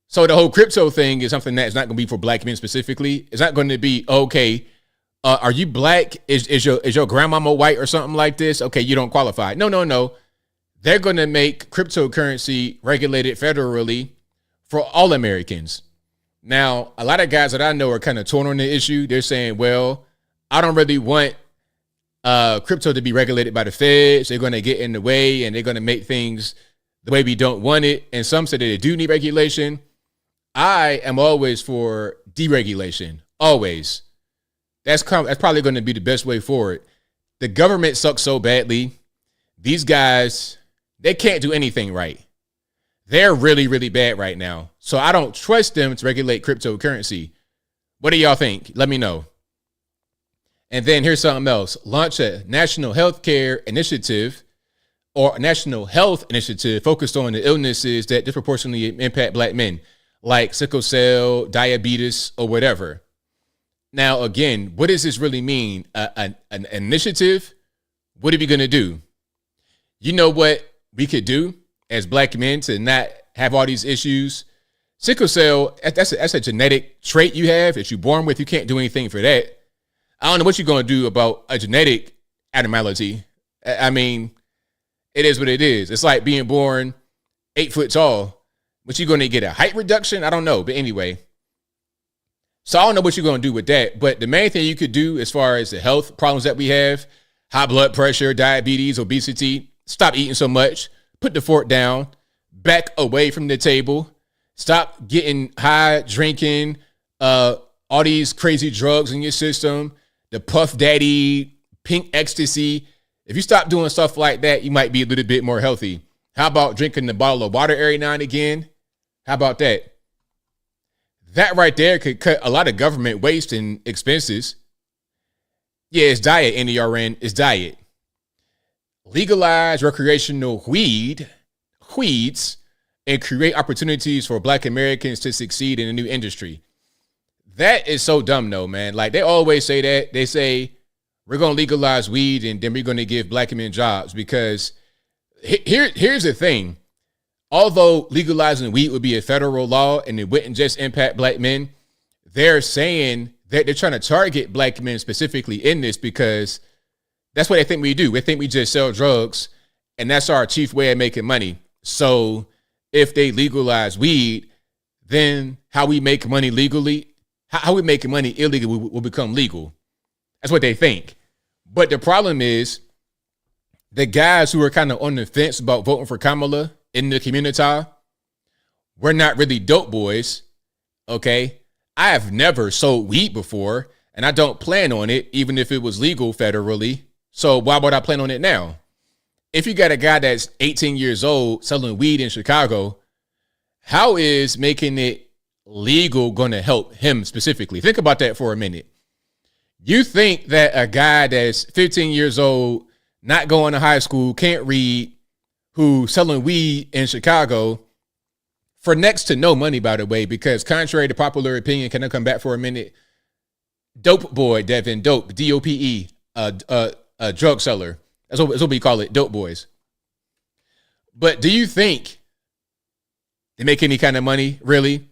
so the whole crypto thing is something that's not going to be for Black men specifically. It's not going to be, okay, are you Black? Is your grandmama white or something like this? Okay, you don't qualify. No. They're going to make cryptocurrency regulated federally for all Americans. Now, a lot of guys that I know are kind of torn on the issue. They're saying, well, I don't really want crypto to be regulated by the feds. They're going to get in the way and they're going to make things the way we don't want it. And some say that they do need regulation. I am always for deregulation. Always. That's probably going to be the best way forward. The government sucks so badly. These guys, they can't do anything right. They're really, really bad right now. So I don't trust them to regulate cryptocurrency. What do y'all think? Let me know. And then here's something else. Launch a national health initiative focused on the illnesses that disproportionately impact Black men, like sickle cell, diabetes, or whatever. Now, again, what does this really mean? An initiative? What are we going to do? You know what we could do as Black men to not have all these issues? Sickle cell, that's a genetic trait you have that you're born with. You can't do anything for that. I don't know what you're going to do about a genetic abnormality. I mean, it is what it is. It's like being born 8 foot tall. But you're going to get a height reduction? I don't know. But anyway. So I don't know what you're going to do with that. But the main thing you could do as far as the health problems that we have, high blood pressure, diabetes, obesity, stop eating so much. Put the fork down. Back away from the table. Stop getting high, drinking, all these crazy drugs in your system. The Puff Daddy, pink ecstasy. If you stop doing stuff like that, you might be a little bit more healthy. How about drinking the bottle of water every now and again? How about that? That right there could cut a lot of government waste and expenses. Yeah, it's diet, NERN. It's diet. Legalize recreational weeds and create opportunities for Black Americans to succeed in a new industry. That is so dumb, though, man. Like, they always say that. They say, we're going to legalize weed and then we're going to give Black men jobs. Because here's the thing. Although legalizing weed would be a federal law and it wouldn't just impact Black men, they're saying that they're trying to target Black men specifically in this because that's what they think we do. We think we just sell drugs and that's our chief way of making money. So if they legalize weed, then how we make money legally, how we make money illegally will become legal. That's what they think. But the problem is the guys who are kind of on the fence about voting for Kamala in the community, we're not really dope boys, okay? I have never sold weed before, and I don't plan on it, even if it was legal federally. So why would I plan on it now? If you got a guy that's 18 years old selling weed in Chicago, how is making it legal going to help him specifically? Think about that for a minute. You think that a guy that's 15 years old, not going to high school, can't read, who's selling weed in Chicago for next to no money, by the way, because contrary to popular opinion, can I come back for a minute? Dope boy, Devin, dope, D-O-P-E, a drug seller. That's what we call it, dope boys. But do you think they make any kind of money, really?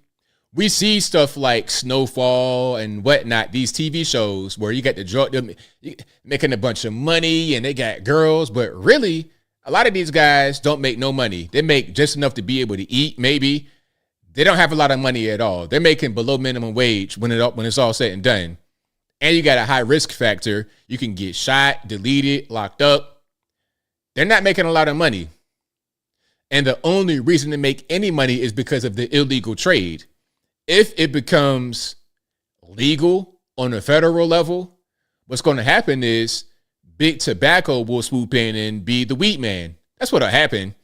We see stuff like Snowfall and whatnot, these TV shows where you got the drug, making a bunch of money and they got girls, but really, a lot of these guys don't make no money. They make just enough to be able to eat, maybe. They don't have a lot of money at all. They're making below minimum wage when it's all said and done. And you got a high risk factor. You can get shot, deleted, locked up. They're not making a lot of money. And the only reason to make any money is because of the illegal trade. If it becomes legal on a federal level, what's going to happen is big tobacco will swoop in and be the weed man. That's what'll happen.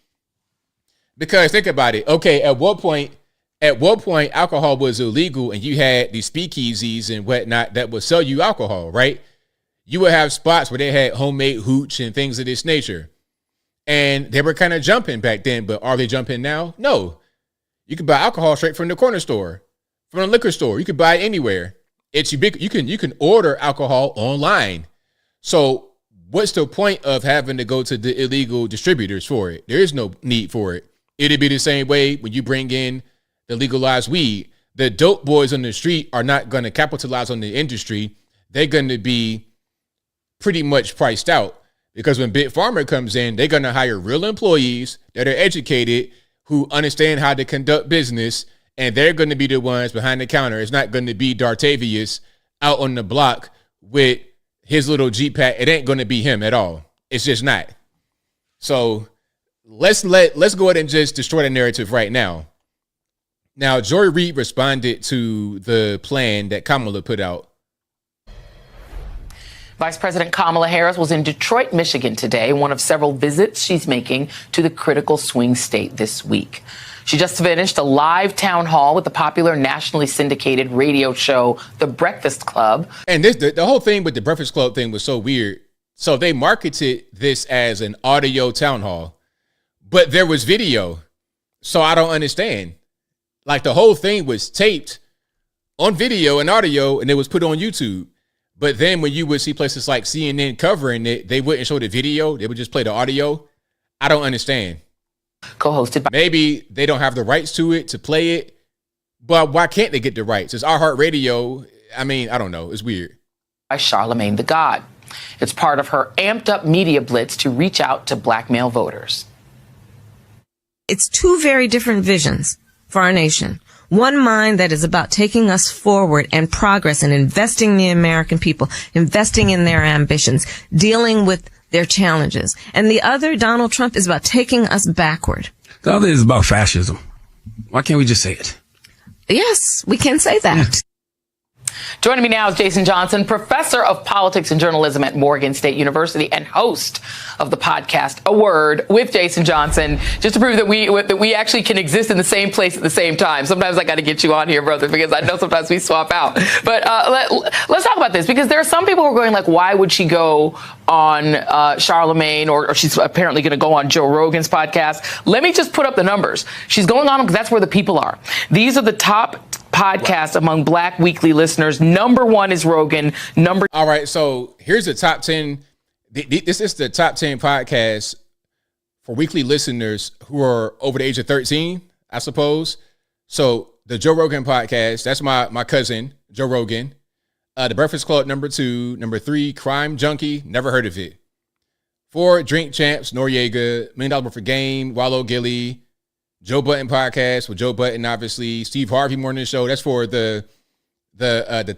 Because think about it. Okay, at what point alcohol was illegal and you had these speakeasies and whatnot that would sell you alcohol, right? You would have spots where they had homemade hooch and things of this nature. And they were kind of jumping back then, but are they jumping now? No. You can buy alcohol straight from the corner store, from the liquor store. You can buy it anywhere. It's ubiquitous. You can order alcohol online. So what's the point of having to go to the illegal distributors for it? There is no need for it. It'd be the same way when you bring in the legalized weed. The dope boys on the street are not going to capitalize on the industry. They're going to be pretty much priced out because when Big Pharma comes in, they're going to hire real employees that are educated, who understand how to conduct business, and they're going to be the ones behind the counter. It's not going to be Dartavius out on the block with his little Jeep pack. It ain't going to be him at all. It's just not. So let's go ahead and just destroy the narrative right now. Now, Joy Reid responded to the plan that Kamala put out. Vice President Kamala Harris was in Detroit, Michigan today, one of several visits she's making to the critical swing state this week. She just finished a live town hall with the popular nationally syndicated radio show, The Breakfast Club. And the whole thing with The Breakfast Club thing was so weird. So they marketed this as an audio town hall, but there was video. So I don't understand. Like the whole thing was taped on video and audio, and it was put on YouTube. But then when you would see places like CNN covering it, they wouldn't show the video. They would just play the audio. I don't understand. Co-hosted by... Maybe they don't have the rights to it, to play it. But why can't they get the rights? It's iHeartRadio. I mean, I don't know. It's weird. By Charlemagne the God. It's part of her amped up media blitz to reach out to black male voters. It's two very different visions for our nation. One mind that is about taking us forward and progress and investing in the American people, investing in their ambitions, dealing with their challenges. And the other, Donald Trump, is about taking us backward. The other is about fascism. Why can't we just say it? Yes, we can say that. Joining me now is Jason Johnson, professor of politics and journalism at Morgan State University and host of the podcast A Word with Jason Johnson, just to prove that we actually can exist in the same place at the same time. Sometimes I got to get you on here, brother, because I know sometimes we swap out. But let's talk about this, because there are some people who are going like, why would she go on Charlemagne, or she's apparently going to go on Joe Rogan's podcast. Let me just put up the numbers. She's going on them because that's where the people are. These are the top podcasts among Black weekly listeners. Number one is Rogan. All right, so here's the top 10. This is the top 10 podcasts for weekly listeners who are over the age of 13, I suppose. So the Joe Rogan podcast, that's my cousin, Joe Rogan. The Breakfast Club, number 2. Number 3, Crime Junkie. Never heard of it. 4, Drink Champs, Noriega. $1 Million Worth of Game, Wallow Gilly. Joe Budden podcast with Joe Budden, obviously. Steve Harvey Morning Show. That's for the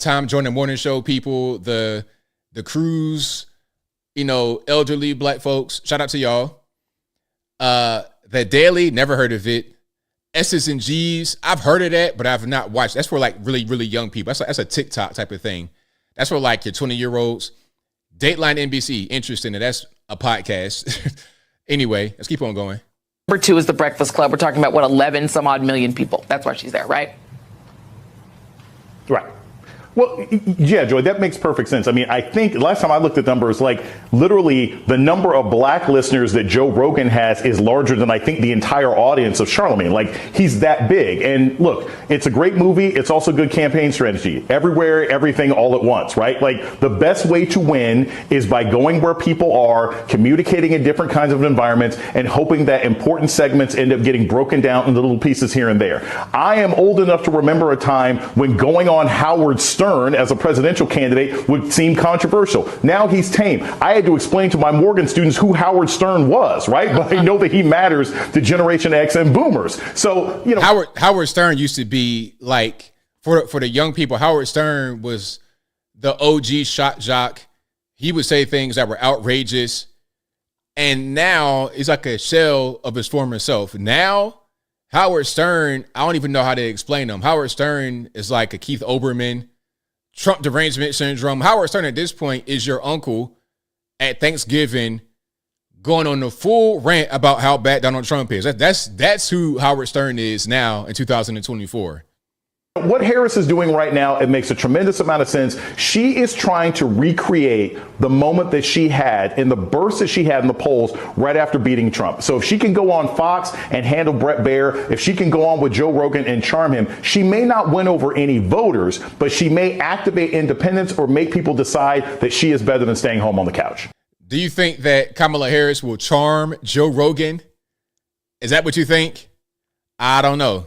Tom Joyner Morning Show people. The Cruise elderly black folks. Shout out to y'all. The Daily, never heard of it. S's and G's, I've heard of that, but I've not watched. That's for like really, really young people. That's a TikTok type of thing. That's for like your 20-year-olds. Dateline NBC, interesting. That's a podcast. Anyway, let's keep on going. Number 2 is The Breakfast Club. We're talking about, 11 some odd million people. That's why she's there, right? Right. Well, yeah, Joy, that makes perfect sense. I mean, I think last time I looked at numbers, like literally the number of black listeners that Joe Rogan has is larger than I think the entire audience of Charlemagne. Like, he's that big. And look, it's a great movie. It's also good campaign strategy. Everywhere, everything, all at once, right? Like, the best way to win is by going where people are, communicating in different kinds of environments, and hoping that important segments end up getting broken down into little pieces here and there. I am old enough to remember a time when going on Howard Stern as a presidential candidate would seem controversial. Now he's tame. I had to explain to my Morgan students who Howard Stern was, right? But I know that he matters to Generation X and boomers. So, Howard Stern used to be like, for the young people, Howard Stern was the OG shock jock. He would say things that were outrageous. And now he's like a shell of his former self. Now, Howard Stern, I don't even know how to explain him. Howard Stern is like a Keith Olbermann, Trump derangement syndrome. Howard Stern at this point is your uncle at Thanksgiving going on the full rant about how bad Donald Trump is. That's who Howard Stern is now in 2024. What Harris is doing right now, it makes a tremendous amount of sense. She is trying to recreate the moment that she had in the burst that she had in the polls right after beating Trump. So if she can go on Fox and handle Bret Baier, if she can go on with Joe Rogan and charm him, she may not win over any voters, but she may activate independents or make people decide that she is better than staying home on the couch. Do you think that Kamala Harris will charm Joe Rogan? Is that what you think? I don't know.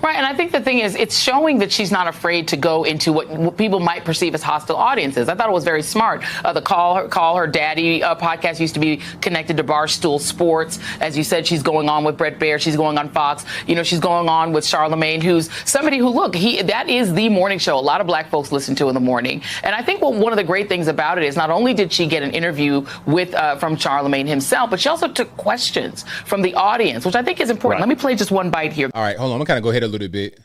Right, and I think the thing is, it's showing that she's not afraid to go into what people might perceive as hostile audiences. I thought it was very smart. The Call Her Daddy podcast used to be connected to Barstool Sports. As you said, she's going on with Bret Baier. She's going on Fox. She's going on with Charlemagne, who's somebody who, that is the morning show a lot of black folks listen to in the morning. And I think one of the great things about it is not only did she get an interview from Charlemagne himself, but she also took questions from the audience, which I think is important. Right. Let me play just one bite here. All right, hold on. I'm going to kind of go ahead a little bit.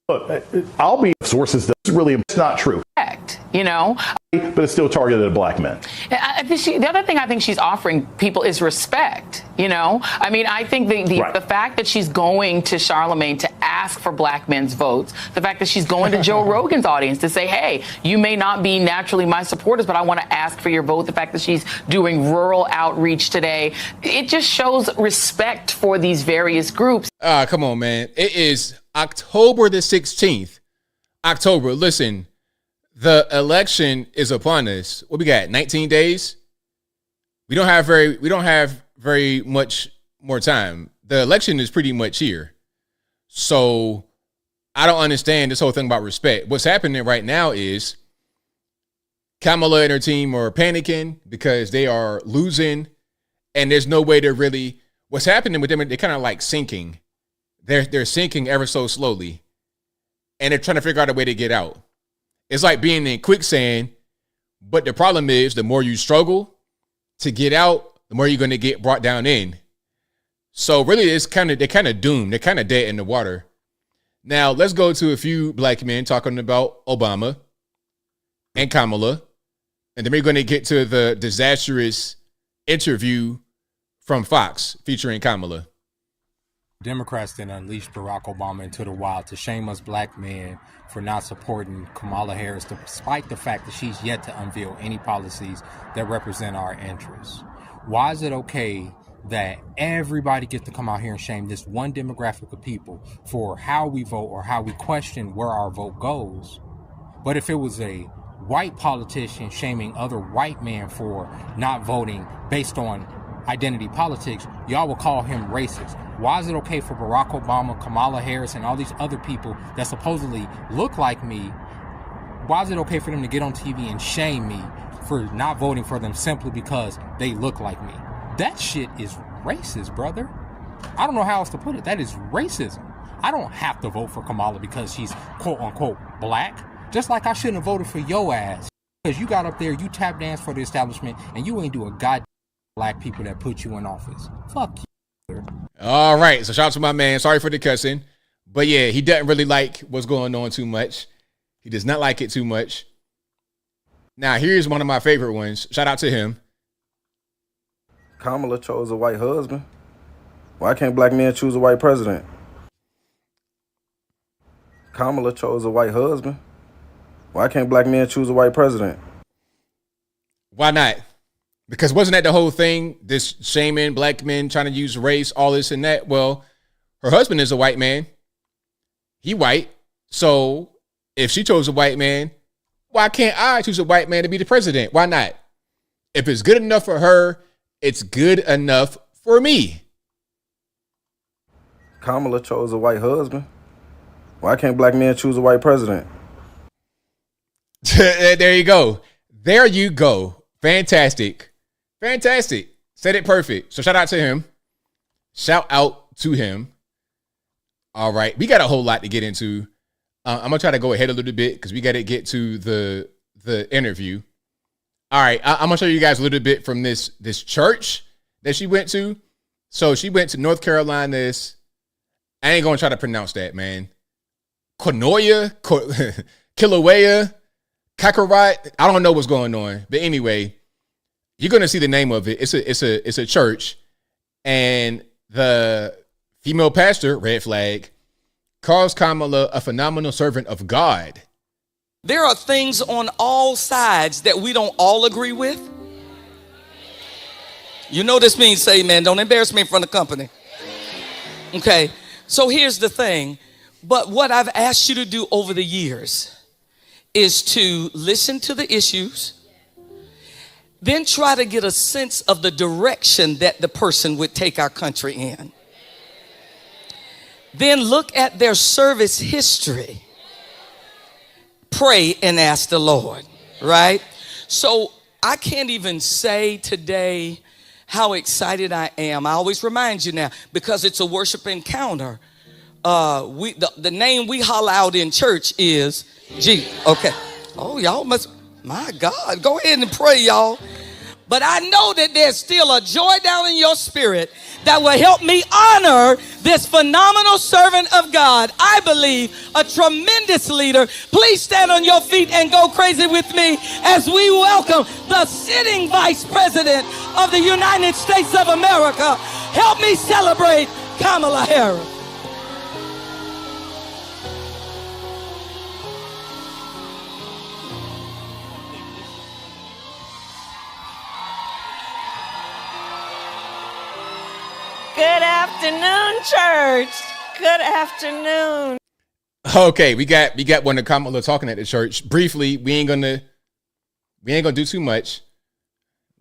Look, I'll be sources that's really it's not true. But it's still targeted at black men. The other thing I think she's offering people is respect. I mean, I think the fact that she's going to Charlemagne to ask for black men's votes, the fact that she's going to Joe Rogan's audience to say, hey, you may not be naturally my supporters, but I want to ask for your vote. The fact that she's doing rural outreach today, it just shows respect for these various groups. Come on, man. It is October the 16th. October. Listen, the election is upon us. What we got? 19 days. We don't have very much more time. The election is pretty much here. So I don't understand this whole thing about respect. What's happening right now is Kamala and her team are panicking because they are losing, and there's no way to really. What's happening with them? They're kind of like sinking. They're sinking ever so slowly, and they're trying to figure out a way to get out. It's like being in quicksand, but the problem is the more you struggle to get out, the more you're going to get brought down in. So really, they're kind of doomed. They're kind of dead in the water. Now let's go to a few black men talking about Obama and Kamala, and then we're going to get to the disastrous interview from Fox featuring Kamala. Democrats then unleashed Barack Obama into the wild to shame us black men for not supporting Kamala Harris, despite the fact that she's yet to unveil any policies that represent our interests. Why is it okay that everybody gets to come out here and shame this one demographic of people for how we vote or how we question where our vote goes? But if it was a white politician shaming other white men for not voting based on identity politics, y'all will call him racist. Why is it okay for Barack Obama, Kamala Harris, and all these other people that supposedly look like me, why is it okay for them to get on TV and shame me for not voting for them simply because they look like me? That shit is racist, brother. I don't know how else to put it. That is racism. I don't have to vote for Kamala because she's quote-unquote black, just like I shouldn't have voted for your ass Because you got up there, you tap dance for the establishment, and you ain't do a goddamn black people that put you in office. Fuck you. All right. So shout out to my man. Sorry for the cussing. But yeah, he doesn't really like what's going on too much. He does not like it too much. Now, here's one of my favorite ones. Shout out to him. Kamala chose a white husband. Why can't black men choose a white president? Kamala chose a white husband. Why can't black men choose a white president? Why not? Because wasn't that the whole thing? This shaming black men, trying to use race, all this and that. Well, her husband is a white man. He white. So if she chose a white man, why can't I choose a white man to be the president? Why not? If it's good enough for her, it's good enough for me. Kamala chose a white husband. Why can't black men choose a white president? There you go. There you go. Fantastic. Fantastic. Said it perfect. So shout out to him. Shout out to him. All right. We got a whole lot to get into. I'm going to try to go ahead a little bit because we got to get to the interview. All right. I'm going to show you guys a little bit from this church that she went to. So she went to North Carolina's, I ain't going to try to pronounce that, man. Kilauea, Kakarot. I don't know what's going on. But anyway, you're going to see the name of it. It's a church. And the female pastor, red flag, calls Kamala a phenomenal servant of God. There are things on all sides that we don't all agree with. You know this means, say, man, don't embarrass me in front of company. Okay, so here's the thing. But what I've asked you to do over the years is to listen to the issues, then try to get a sense of the direction that the person would take our country in. Then look at their service history. Pray and ask the Lord, right? So I can't even say today how excited I am. I always remind you now, because it's a worship encounter. The name we holler out in church is G. Okay. Oh, y'all must, my God, go ahead and pray, y'all. But I know that there's still a joy down in your spirit that will help me honor this phenomenal servant of God. I believe a tremendous leader. Please stand on your feet and go crazy with me as we welcome the sitting Vice President of the United States of America. Help me celebrate Kamala Harris. Good afternoon, church. Good afternoon. Okay, we got one of Kamala talking at the church. Briefly, we ain't gonna do too much.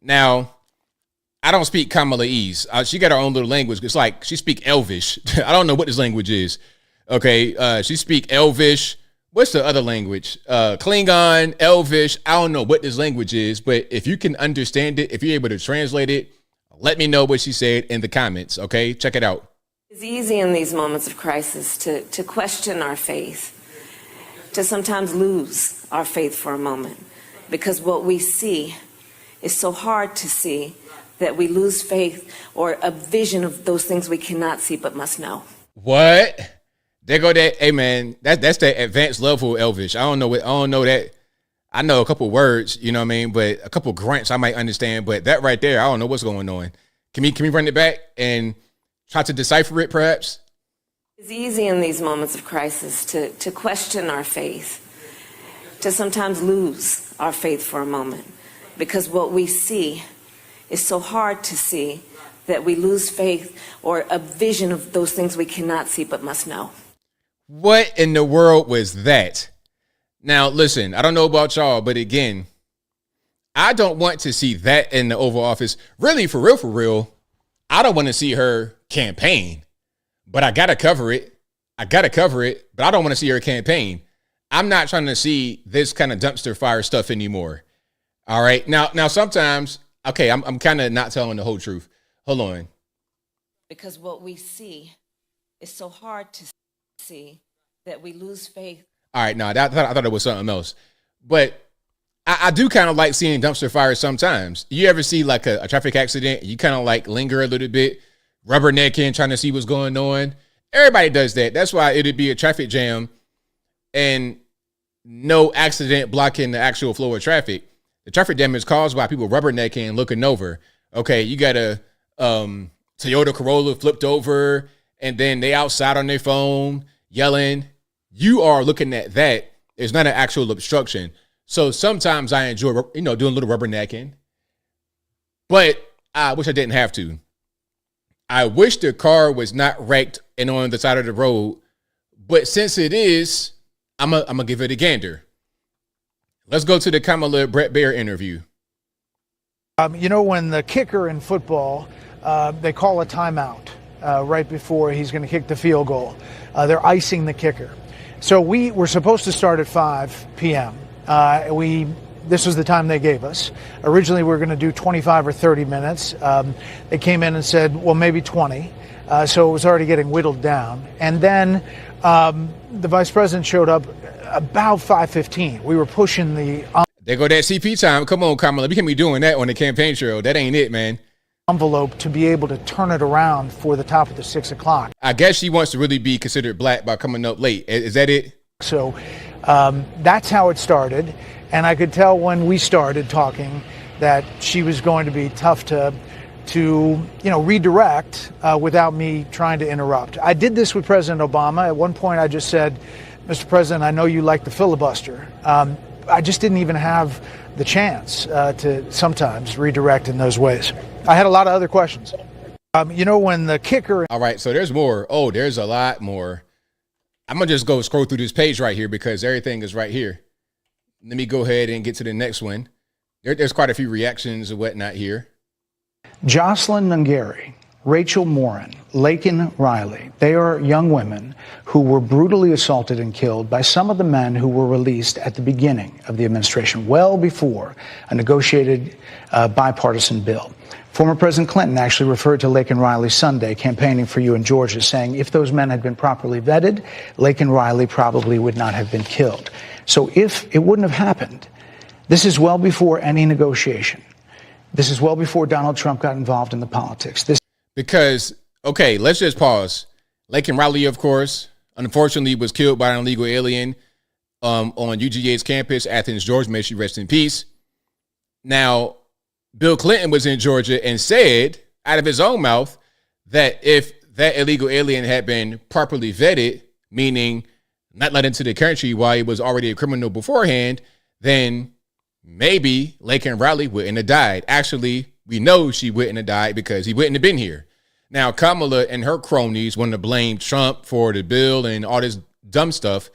Now, I don't speak Kamalaese. She got her own little language. It's like she speak Elvish. I don't know what this language is. Okay, she speak Elvish. What's the other language? Klingon, Elvish. I don't know what this language is, but if you can understand it, if you're able to translate it, let me know what she said in the comments, okay? Check it out. It's easy in these moments of crisis to question our faith, to sometimes lose our faith for a moment, because what we see is so hard to see that we lose faith or a vision of those things we cannot see but must know. What? There go that. Hey, man, that's that advanced level Elvish. I don't know that. I know a couple words, you know what I mean? But a couple grunts I might understand. But that right there, I don't know what's going on. Can we run it back and try to decipher it, perhaps? It's easy in these moments of crisis to question our faith, to sometimes lose our faith for a moment, because what we see is so hard to see that we lose faith or a vision of those things we cannot see but must know. What in the world was that? Now, listen, I don't know about y'all, but again, I don't want to see that in the Oval Office. Really, for real, I don't want to see her campaign, but I got to cover it. But I don't want to see her campaign. I'm not trying to see this kind of dumpster fire stuff anymore. All right. Now, sometimes, okay, I'm kind of not telling the whole truth. Hold on. Because what we see is so hard to see that we lose faith. All right, no, I thought it was something else. But I do kind of like seeing dumpster fires sometimes. You ever see like a traffic accident? You kind of like linger a little bit, rubbernecking, trying to see what's going on. Everybody does that. That's why it'd be a traffic jam and no accident blocking the actual flow of traffic. The traffic jam is caused by people rubbernecking and looking over. Okay, you got a Toyota Corolla flipped over and then they outside on their phone yelling. You are looking at that. It's not an actual obstruction. So sometimes I enjoy, doing a little rubbernecking, but I wish I didn't have to. I wish the car was not wrecked and on the side of the road, but since it is, I'm gonna give it a gander. Let's go to the Kamala Bret Baier interview. When the kicker in football, they call a timeout right before he's going to kick the field goal. They're icing the kicker. So we were supposed to start at 5 p.m. This was the time they gave us. Originally, we were going to do 25 or 30 minutes. They came in and said, well, maybe 20. So it was already getting whittled down. And then the vice president showed up about 5:15. We were pushing the... There go that CP time. Come on, Kamala. We can't be doing that on the campaign trail. That ain't it, man. Envelope to be able to turn it around for the top of the 6 o'clock. I guess she wants to really be considered black by coming up late. Is that it? So that's how it started. And I could tell when we started talking that she was going to be tough to redirect without me trying to interrupt. I did this with President Obama. At one point, I just said, Mr. President, I know you like the filibuster. I just didn't even have the chance to sometimes redirect in those ways. I had a lot of other questions. When the kicker... All right, so there's more. Oh, there's a lot more. I'm going to just go scroll through this page right here because everything is right here. Let me go ahead and get to the next one. There's quite a few reactions and whatnot here. Jocelyn Nungari, Rachel Morin, Laken Riley, they are young women who were brutally assaulted and killed by some of the men who were released at the beginning of the administration, well before a negotiated bipartisan bill. Former President Clinton actually referred to Laken Riley Sunday campaigning for you in Georgia, saying if those men had been properly vetted, Laken Riley probably would not have been killed. So if it wouldn't have happened, this is well before any negotiation. This is well before Donald Trump got involved in the politics. Because, okay, let's just pause. Laken Riley, of course, unfortunately was killed by an illegal alien on UGA's campus, Athens, Georgia. May she rest in peace. Now, Bill Clinton was in Georgia and said out of his own mouth that if that illegal alien had been properly vetted, meaning not let into the country while he was already a criminal beforehand, then maybe Laken Riley wouldn't have died. Actually, we know she wouldn't have died because he wouldn't have been here. Now, Kamala and her cronies want to blame Trump for the bill and all this dumb stuff.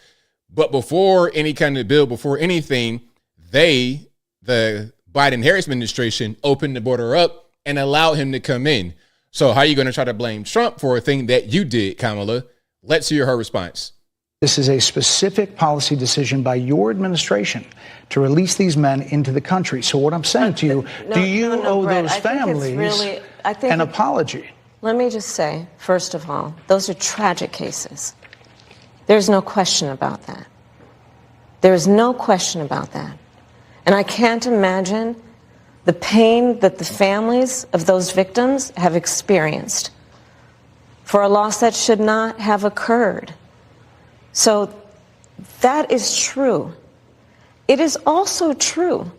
But before any kind of bill, before anything, the Biden-Harris administration opened the border up and allowed him to come in. So how are you going to try to blame Trump for a thing that you did, Kamala? Let's hear her response. This is a specific policy decision by your administration to release these men into the country. So what I'm saying to you, do you owe Bret, those families an apology? Let me just say, first of all, those are tragic cases. There's no question about that. There is no question about that. And I can't imagine the pain that the families of those victims have experienced for a loss that should not have occurred. So that is true. It is also true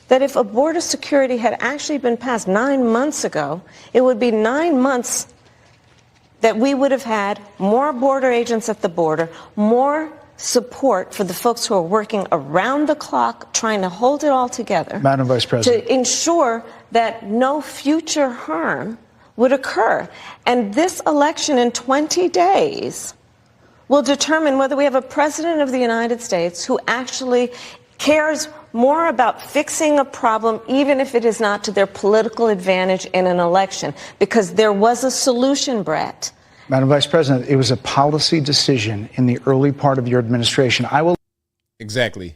that if a border security had actually been passed 9 months ago, it would be 9 months that we would have had more border agents at the border, more support for the folks who are working around the clock trying to hold it all together. Madam Vice President. To ensure that no future harm would occur. And this election in 20 days will determine whether we have a president of the United States who actually cares more about fixing a problem, even if it is not to their political advantage in an election, because there was a solution, Bret. Madam Vice President, it was a policy decision in the early part of your administration. I will. Exactly.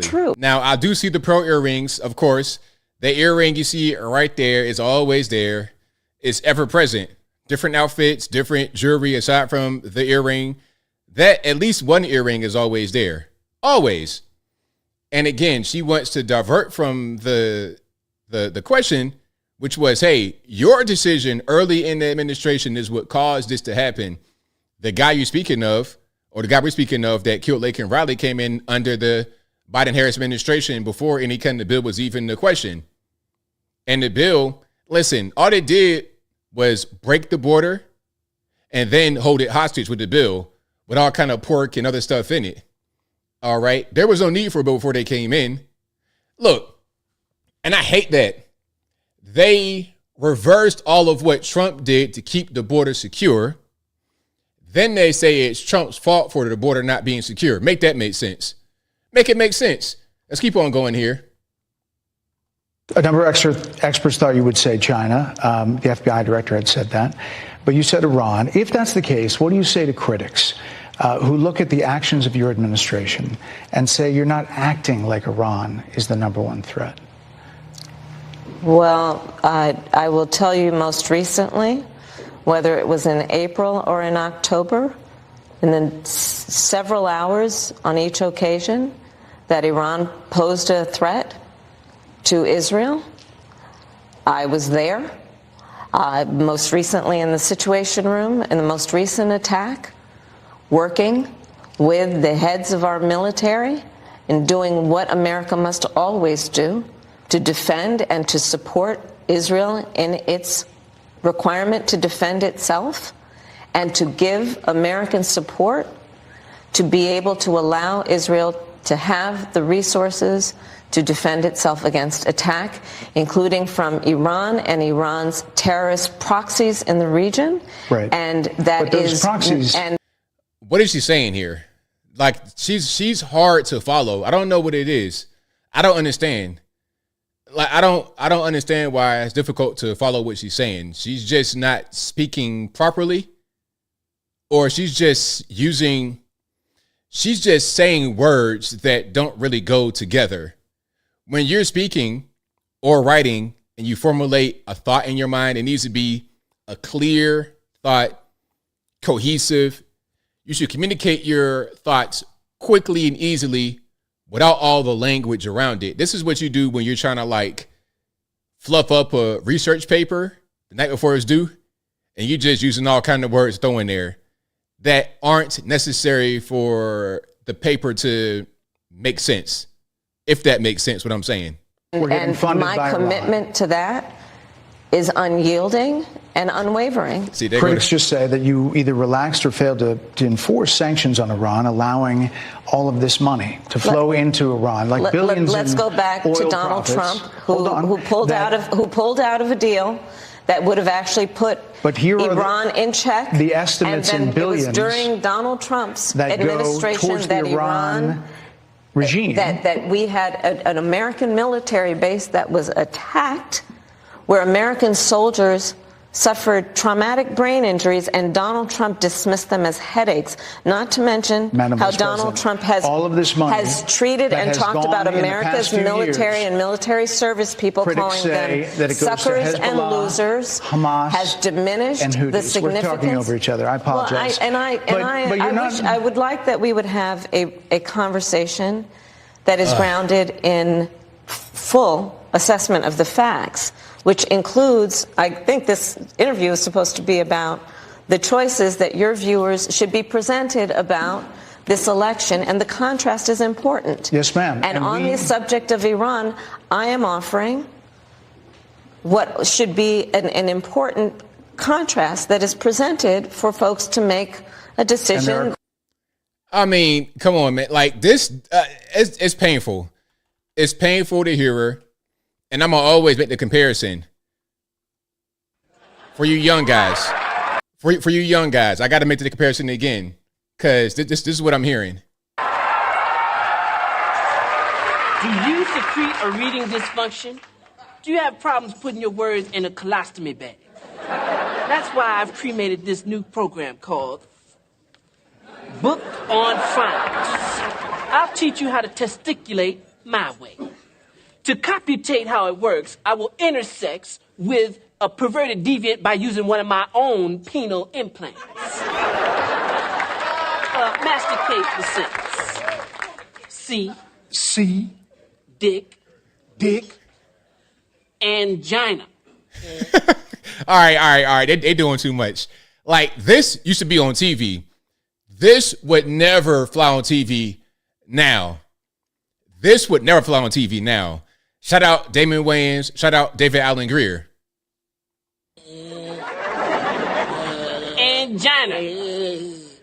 True. Now, I do see the pearl earrings, of course. The earring you see right there is always there. It's ever present. Different outfits, different jewelry aside from the earring. That at least one earring is always there. Always. And again, she wants to divert from the question, which was, hey, your decision early in the administration is what caused this to happen. The guy you're speaking of, or the guy we're speaking of that killed Laken Riley, came in under the Biden-Harris administration before any kind of bill was even the question. And the bill, listen, all they did was break the border and then hold it hostage with the bill with all kind of pork and other stuff in it. All right. There was no need for a bill before they came in. Look, and I hate that they reversed all of what Trump did to keep the border secure. Then they say it's Trump's fault for the border not being secure. Make that make sense. Make it make sense. Let's keep on going here. A number of experts thought you would say China. The FBI director had said that. But you said Iran. If that's the case, what do you say to critics who look at the actions of your administration and say you're not acting like Iran is the number one threat? Well, I will tell you most recently, whether it was in April or in October, and then several hours on each occasion, that Iran posed a threat to Israel. I was there. Most recently in the Situation Room, in the most recent attack, working with the heads of our military and doing what America must always do to defend and to support Israel in its requirement to defend itself, and to give American support to be able to allow Israel to have the resources to defend itself against attack, including from Iran and Iran's terrorist proxies in the region. Right. And that but those is proxies. And What is she saying here? Like, she's hard to follow. I don't know what it is. I don't understand. Like, I don't understand why it's difficult to follow what she's saying. She's just not speaking properly, or she's just saying words that don't really go together. When you're speaking or writing and you formulate a thought in your mind, it needs to be a clear thought, cohesive. You should communicate your thoughts quickly and easily without all the language around it. This is what you do when you're trying to like fluff up a research paper the night before it's due, and you're just using all kind of words thrown in there that aren't necessary for the paper to make sense, if that makes sense what I'm saying. And my commitment to that is unyielding and unwavering. See, critics just say that you either relaxed or failed to enforce sanctions on Iran, allowing all of this money to flow into Iran, like billions. Let's go back to Donald Trump, who pulled out of a deal that would have actually put Iran in check. The estimates and then in billions. It was during Donald Trump's that administration that Iran regime that we had an American military base that was attacked, where American soldiers suffered traumatic brain injuries, and Donald Trump dismissed them as headaches, not to mention how Donald Trump has treated and talked about America's military and military service people, calling them suckers and losers, Hamas, has diminished the significance. We're talking over each other. I apologize. I would like that we would have a conversation that is grounded in full assessment of the facts, which includes, I think this interview is supposed to be about the choices that your viewers should be presented about this election, and the contrast is important. Yes, ma'am. And on the subject of Iran, I am offering what should be an important contrast that is presented for folks to make a decision. I mean, come on, man. Like this, it's painful. It's painful to hear her. And I'm going to always make the comparison. For you young guys. For you young guys, I got to make the comparison again. Because this is what I'm hearing. Do you secrete a reading dysfunction? Do you have problems putting your words in a colostomy bag? That's why I've cremated this new program called Book on Phonics. I'll teach you how to testiculate my way. To computate how it works, I will intersex with a perverted deviant by using one of my own penile implants. Masticate the sentence. C dick, angina. All right. They doing too much. Like, this used to be on TV. This would never fly on TV now. This would never fly on TV now. Shout out Damon Wayans. Shout out David Allen Greer. Angina.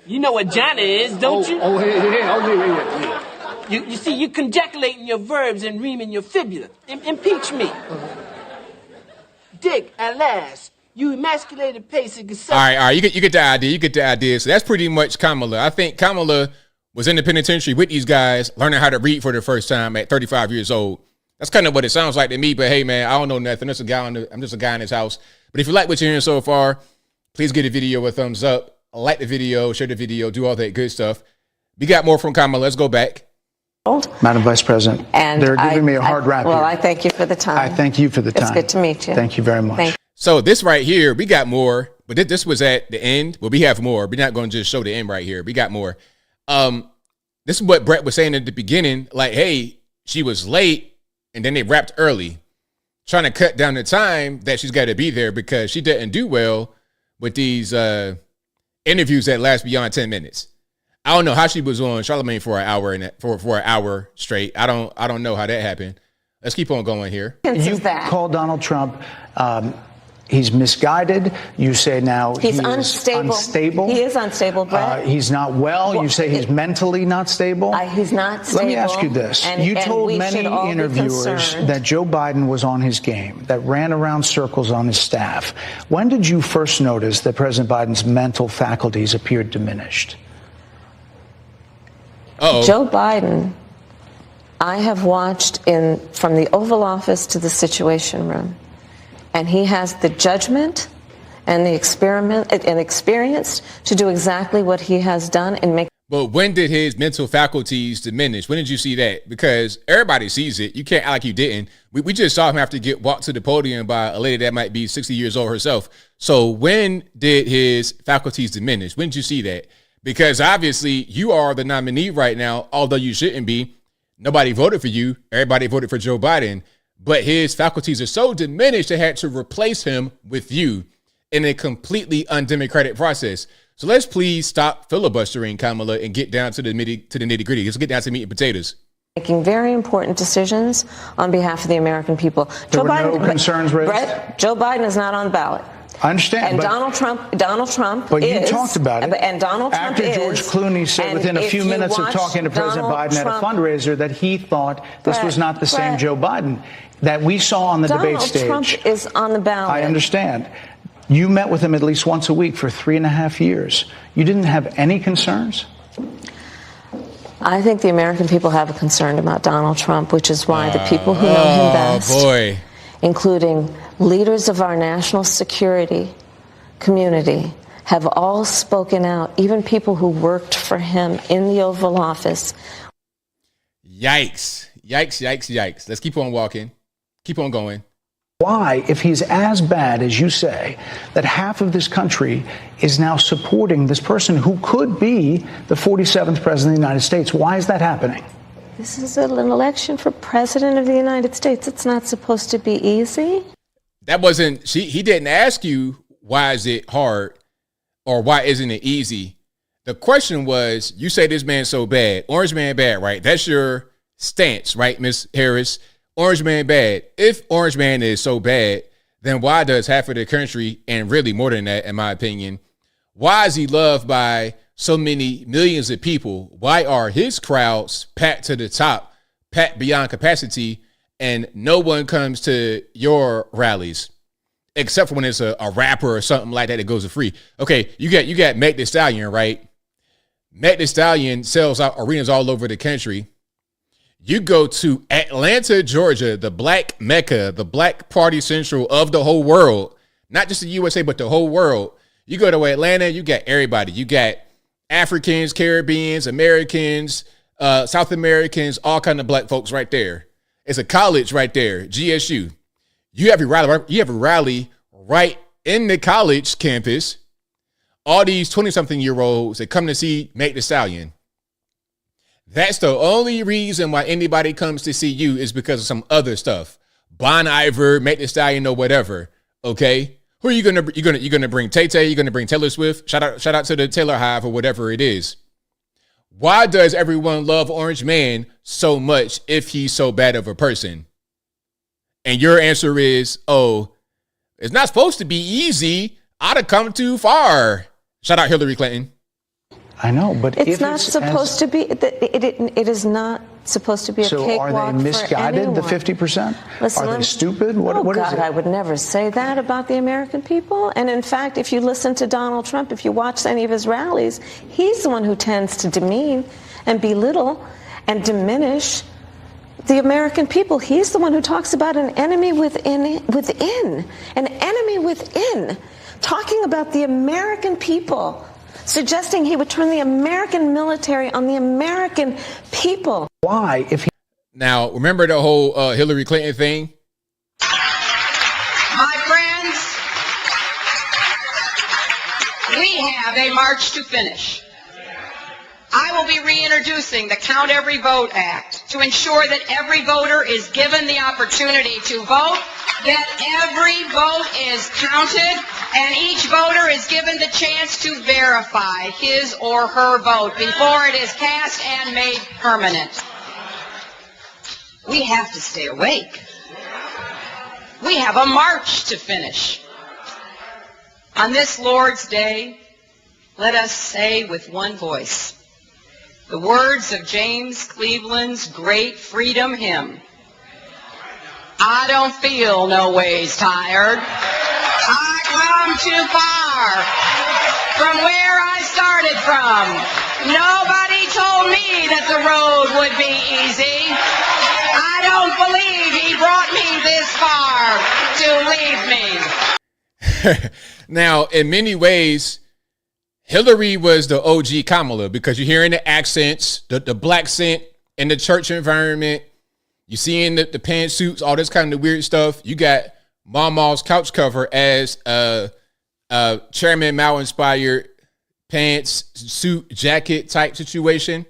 You know what Johnny is, don't you? Yeah. You see, you're conjectulating your verbs and reaming your fibula. Impeach me. Dick, at last, you emasculated pacing. All right. You get the idea. So that's pretty much Kamala. I think Kamala was in the penitentiary with these guys, learning how to read for the first time at 35 years old. That's kind of what it sounds like to me. But hey, man, I don't know nothing. I'm just a guy in this house. But if you like what you're hearing so far, please give the video a thumbs up. Like the video, share the video, do all that good stuff. We got more from Kamala. Let's go back. Madam Vice President, And they're giving me a hard rap Well, here. I thank you for the time. I thank you for the time. It's good to meet you. Thank you very much. So this right here, we got more, but this was at the end. Well, we have more. We're not going to just show the end right here. We got more. This is what Bret was saying at the beginning. Like, hey, she was late, and then they wrapped early, trying to cut down the time that she's got to be there because she didn't do well with these interviews that last beyond 10 minutes. I don't know how she was on Charlemagne for an hour and for an hour straight. I don't know how that happened. Let's keep on going here. You call Donald Trump, he's misguided. You say now He's he unstable. Is unstable. He is unstable, Brett. He's not well. You say he's mentally not stable. He's not stable. Let me ask you this. You told many interviewers that Joe Biden was on his game, that ran around circles on his staff. When did you first notice that President Biden's mental faculties appeared diminished? Joe Biden, I have watched from the Oval Office to the Situation Room, and he has the judgment and the experience to do exactly what he has done and make. But when did his mental faculties diminish? When did you see that? Because everybody sees it. You can't act like you didn't. We just saw him have to get walked to the podium by a lady that might be 60 years old herself. So when did his faculties diminish? When did you see that? Because obviously you are the nominee right now, although you shouldn't be. Nobody voted for you. Everybody voted for Joe Biden. But his faculties are so diminished they had to replace him with you in a completely undemocratic process. So let's please stop filibustering, Kamala, and get down to the nitty-gritty. Let's get down to meat and potatoes. Making very important decisions on behalf of the American people. There were no concerns raised? Brett, Joe Biden is not on the ballot. I understand. And Donald Trump But is, you talked about it. And Donald Trump After George Clooney said within a few minutes of talking to President Biden at a fundraiser that he thought this was not the same Joe Biden that we saw on the debate stage. Donald Trump is on the ballot. I understand. You met with him at least once a week for 3.5 years. You didn't have any concerns? I think the American people have a concern about Donald Trump, which is why the people who know him best, including leaders of our national security community, have all spoken out, even people who worked for him in the Oval Office. Yikes. Let's keep on walking. Keep on going. Why, if he's as bad as you say, that half of this country is now supporting this person who could be the 47th president of the United States? Why is that happening? This is an election for president of the United States. It's not supposed to be easy. That wasn't, he didn't ask you, why is it hard or why isn't it easy? The question was, you say this man's so bad. Orange man bad, right? That's your stance, right, Miss Harris? Orange man bad. If Orange man is so bad, then why does half of the country, and really more than that, in my opinion, why is he loved by so many millions of people? Why are his crowds packed to the top, packed beyond capacity, and no one comes to your rallies? Except for when it's a rapper or something like that that goes for free. Okay, you got Meg Thee Stallion, right? Meg Thee Stallion sells out arenas all over the country. You go to Atlanta, Georgia, the black mecca, the black party central of the whole world, not just the USA, but the whole world. You go to Atlanta, you got everybody. You got Africans, Caribbeans, Americans, South Americans, all kind of black folks right there. It's a college right there, GSU. You have a rally right in the college campus. All these 20-something-year-olds that come to see Meg Thee Stallion. That's the only reason why anybody comes to see you is because of some other stuff. Bon Iver, Make the Stallion, or whatever. Okay, who are you gonna bring? Tay-Tay? You gonna bring Taylor Swift? Shout out to the Taylor Hive or whatever it is. Why does everyone love Orange Man so much if he's so bad of a person? And your answer is, oh, it's not supposed to be easy. I'd have come too far. Shout out Hillary Clinton. I know, but it's not supposed to be. It is not supposed to be a cakewalk. So are they misguided? The 50%? Listen, are they stupid? What is God, it? I would never say that about the American people. And in fact, if you listen to Donald Trump, if you watch any of his rallies, he's the one who tends to demean and belittle and diminish the American people. He's the one who talks about an enemy within, an enemy within, talking about the American people, suggesting he would turn the American military on the American people. Why? Now, remember the whole Hillary Clinton thing? My friends, we have a march to finish. I will be reintroducing the Count Every Vote Act to ensure that every voter is given the opportunity to vote, that every vote is counted, and each voter is given the chance to verify his or her vote before it is cast and made permanent. We have to stay awake. We have a march to finish. On this Lord's Day, let us say with one voice the words of James Cleveland's great freedom hymn. I don't feel no ways tired. I come too far from where I started from. Nobody told me that the road would be easy. I don't believe he brought me this far to leave me. Now, in many ways, Hillary was the OG Kamala because you're hearing the accents, the black scent in the church environment. You seeing the pantsuits, all this kind of weird stuff. You got Mama's couch cover as Chairman Mao inspired pants, suit, jacket type situation.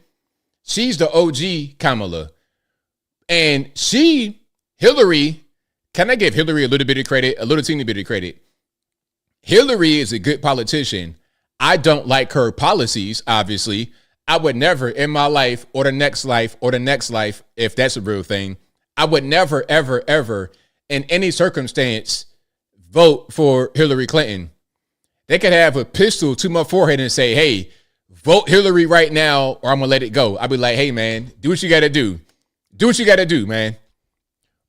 She's the OG Kamala. And Hillary, can I give Hillary a little bit of credit, a little teeny bit of credit? Hillary is a good politician. I don't like her policies, obviously. I would never in my life or the next life, if that's a real thing, I would never, ever, ever in any circumstance vote for Hillary Clinton. They could have a pistol to my forehead and say, hey, vote Hillary right now or I'm going to let it go. I'd be like, hey, man, do what you got to do. Do what you got to do, man.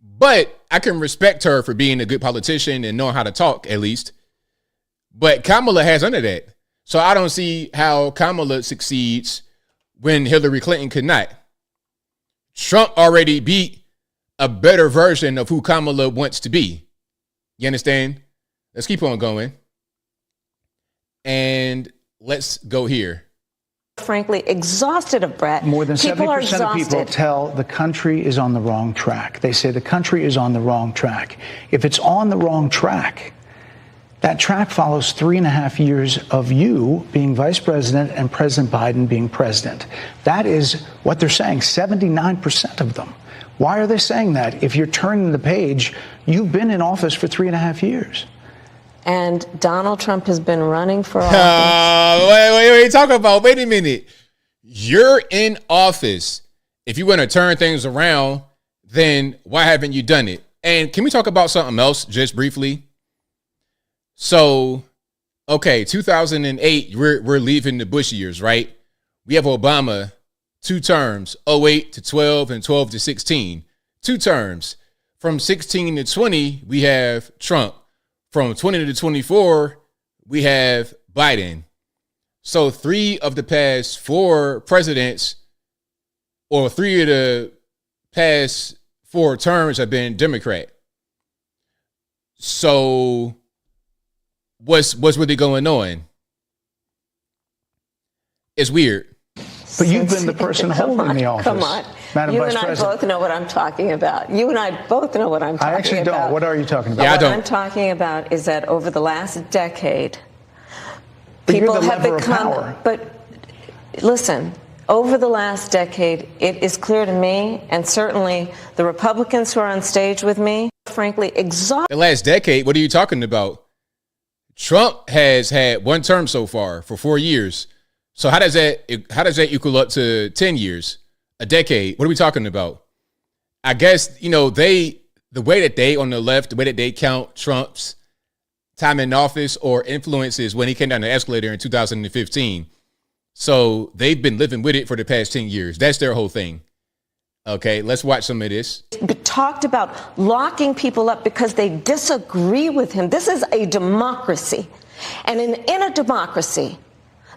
But I can respect her for being a good politician and knowing how to talk, at least. But Kamala has none of that. So I don't see how Kamala succeeds when Hillary Clinton could not. Trump already beat a better version of who Kamala wants to be. You understand? Let's keep on going. And let's go here. Frankly, exhausted of Bret. More than people 70% of people tell the country is on the wrong track. They say the country is on the wrong track. If it's on the wrong track, that track follows 3.5 years of you being vice president and President Biden being president. That is what they're saying, 79% of them. Why are they saying that? If you're turning the page, you've been in office for 3.5 years. And Donald Trump has been running for office. Wait, talk about, wait a minute. You're in office. If you want to turn things around, then why haven't you done it? And can we talk about something else just briefly? So, okay, 2008, we're leaving the Bush years, right? We have Obama, 2 terms, 08 to 12 and 12 to 16. 2 terms. From 16 to 20, we have Trump. From 20 to 24, we have Biden. So 3 of the past 4 presidents, or 3 of the past 4 terms have been Democrat. So what's really going on? It's weird. But you've been the person holding the office. Come on. Madam You Vice and I President. both know what I'm talking about. You and I both know what I'm talking about. I actually don't. What are you talking about? Yeah, I What don't. I'm talking about is that over the last decade, But you're people the have lever of become. power. But listen, over the last decade, it is clear to me, and certainly the Republicans who are on stage with me, frankly, exhausted. The last decade? What are you talking about? Trump has had one term so far for 4 years. So how does that equal up to 10 years? A decade? What are we talking about? I guess, the way that they on the left, the way that they count Trump's time in office or influences when he came down the escalator in 2015. So they've been living with it for the past 10 years. That's their whole thing. Okay, let's watch some of this. Talked about locking people up because they disagree with him. This is a democracy. And in a democracy,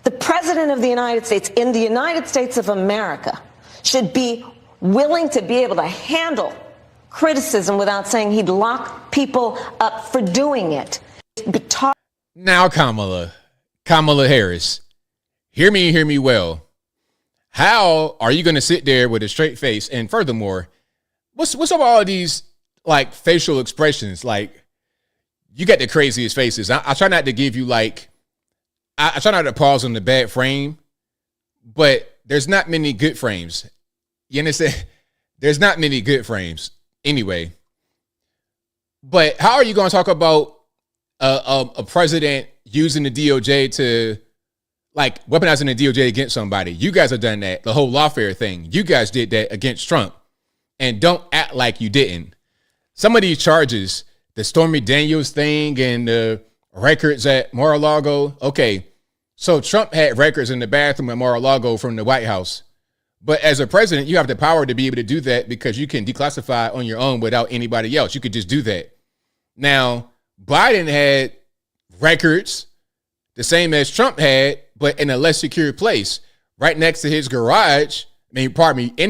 the president of the United States, in the United States of America, should be willing to be able to handle criticism without saying he'd lock people up for doing it. Now, Kamala Harris, hear me well. How are you going to sit there with a straight face? And furthermore, what's up with all these facial expressions? You got the craziest faces. I try not to give you I try not to pause on the bad frame, but there's not many good frames. You understand? There's not many good frames anyway. But how are you going to talk about a president using the DOJ to weaponizing the DOJ against somebody? You guys have done that. The whole lawfare thing. You guys did that against Trump. And don't act like you didn't. Some of these charges, the Stormy Daniels thing and the records at Mar-a-Lago. Okay, so Trump had records in the bathroom at Mar-a-Lago from the White House. But as a president, you have the power to be able to do that because you can declassify on your own without anybody else. You could just do that. Now, Biden had records the same as Trump had, but in a less secure place, right next to his garage. In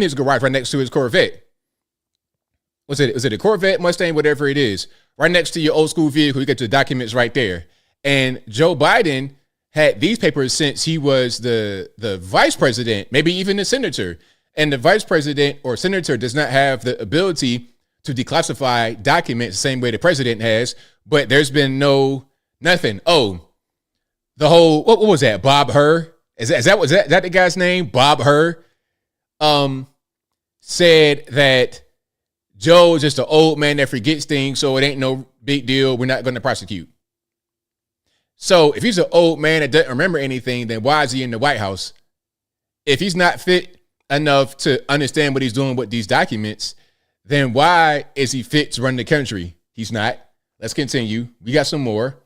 his garage, right next to his Corvette. Was it a Corvette, Mustang, whatever it is? Right next to your old school vehicle, you get your documents right there. And Joe Biden had these papers since he was the vice president, maybe even the senator. And the vice president or senator does not have the ability to declassify documents the same way the president has. But there's been nothing. Oh, the whole, what was that? Bob Hur? Is that the guy's name? Bob Hur said that Joe's just an old man that forgets things, so it ain't no big deal. We're not going to prosecute. So if he's an old man that doesn't remember anything, then why is he in the White House? If he's not fit enough to understand what he's doing with these documents, then why is he fit to run the country? He's not. Let's continue. We got some more.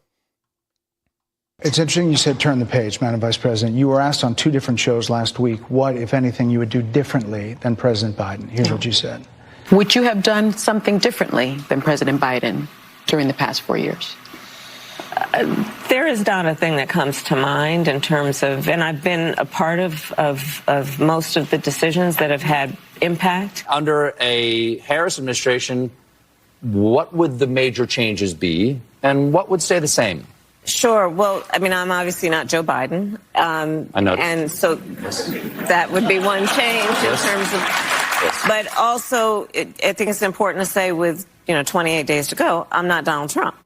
It's interesting you said turn the page, Madam Vice President. You were asked on 2 different shows last week what, if anything, you would do differently than President Biden. Here's what you said. Would you have done something differently than President Biden during the past 4 years? There is not a thing that comes to mind in terms of, and I've been a part of most of the decisions that have had impact. Under a Harris administration, what would the major changes be and what would stay the same? Sure. Well, I'm obviously not Joe Biden. I know. And so that would be one change in terms of, but also I think it's important to say with, 28 days to go, I'm not Donald Trump.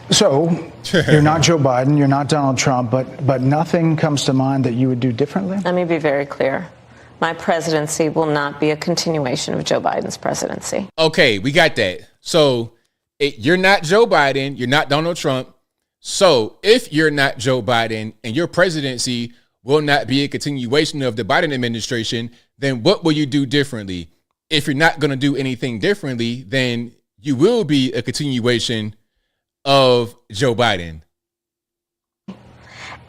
So you're not Joe Biden, you're not Donald Trump, but nothing comes to mind that you would do differently? Let me be very clear. My presidency will not be a continuation of Joe Biden's presidency. Okay, we got that. So you're not Joe Biden, you're not Donald Trump. So if you're not Joe Biden and your presidency will not be a continuation of the Biden administration, then what will you do differently? If you're not going to do anything differently, then you will be a continuation of Joe Biden.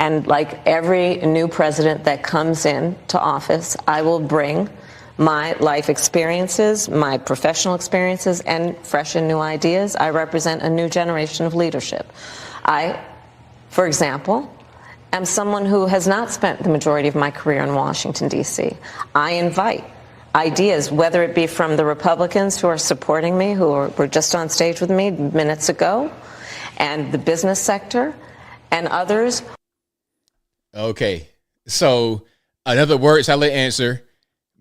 And like every new president that comes into office, I will bring my life experiences, my professional experiences, and fresh and new ideas. I represent a new generation of leadership. I, for example, am someone who has not spent the majority of my career in Washington, D.C. I invite ideas, whether it be from the Republicans who are supporting me, who were just on stage with me minutes ago, and the business sector, and others. Okay, so another word salad answer,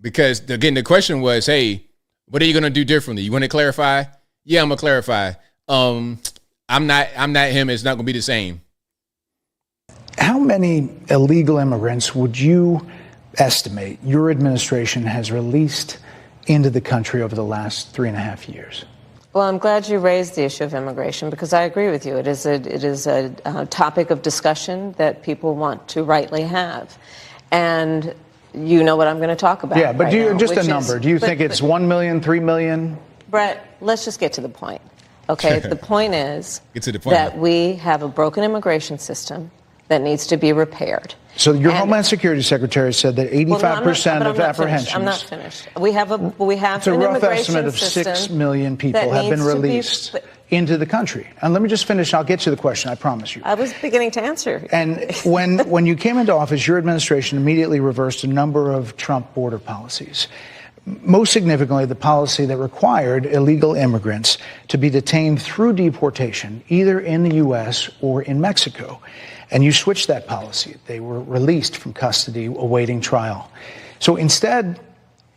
because again, the question was, hey, what are you going to do differently? You want to clarify? Yeah, I'm going to clarify. I'm not him. It's not going to be the same. How many illegal immigrants would you estimate your administration has released into the country over the last 3.5 years? Well, I'm glad you raised the issue of immigration because I agree with you. It is a topic of discussion that people want to rightly have. And you know what I'm going to talk about. Yeah, but right do you, now, just a number. Do you think it's 1 million, 3 million? Brett, let's just get to the point. Okay, the point is Get to the point. that we have a broken immigration system that needs to be repaired. So your Homeland Security Secretary said that 85% of apprehensions. I'm not finished. We have it's an a rough immigration estimate of system 6 million people that have been needs to be- released into the country. And let me just finish. I'll get to the question. I promise you. I was beginning to answer. And when you came into office, your administration immediately reversed a number of Trump border policies. Most significantly, the policy that required illegal immigrants to be detained through deportation, either in the U.S. or in Mexico. And you switched that policy. They were released from custody awaiting trial. So instead,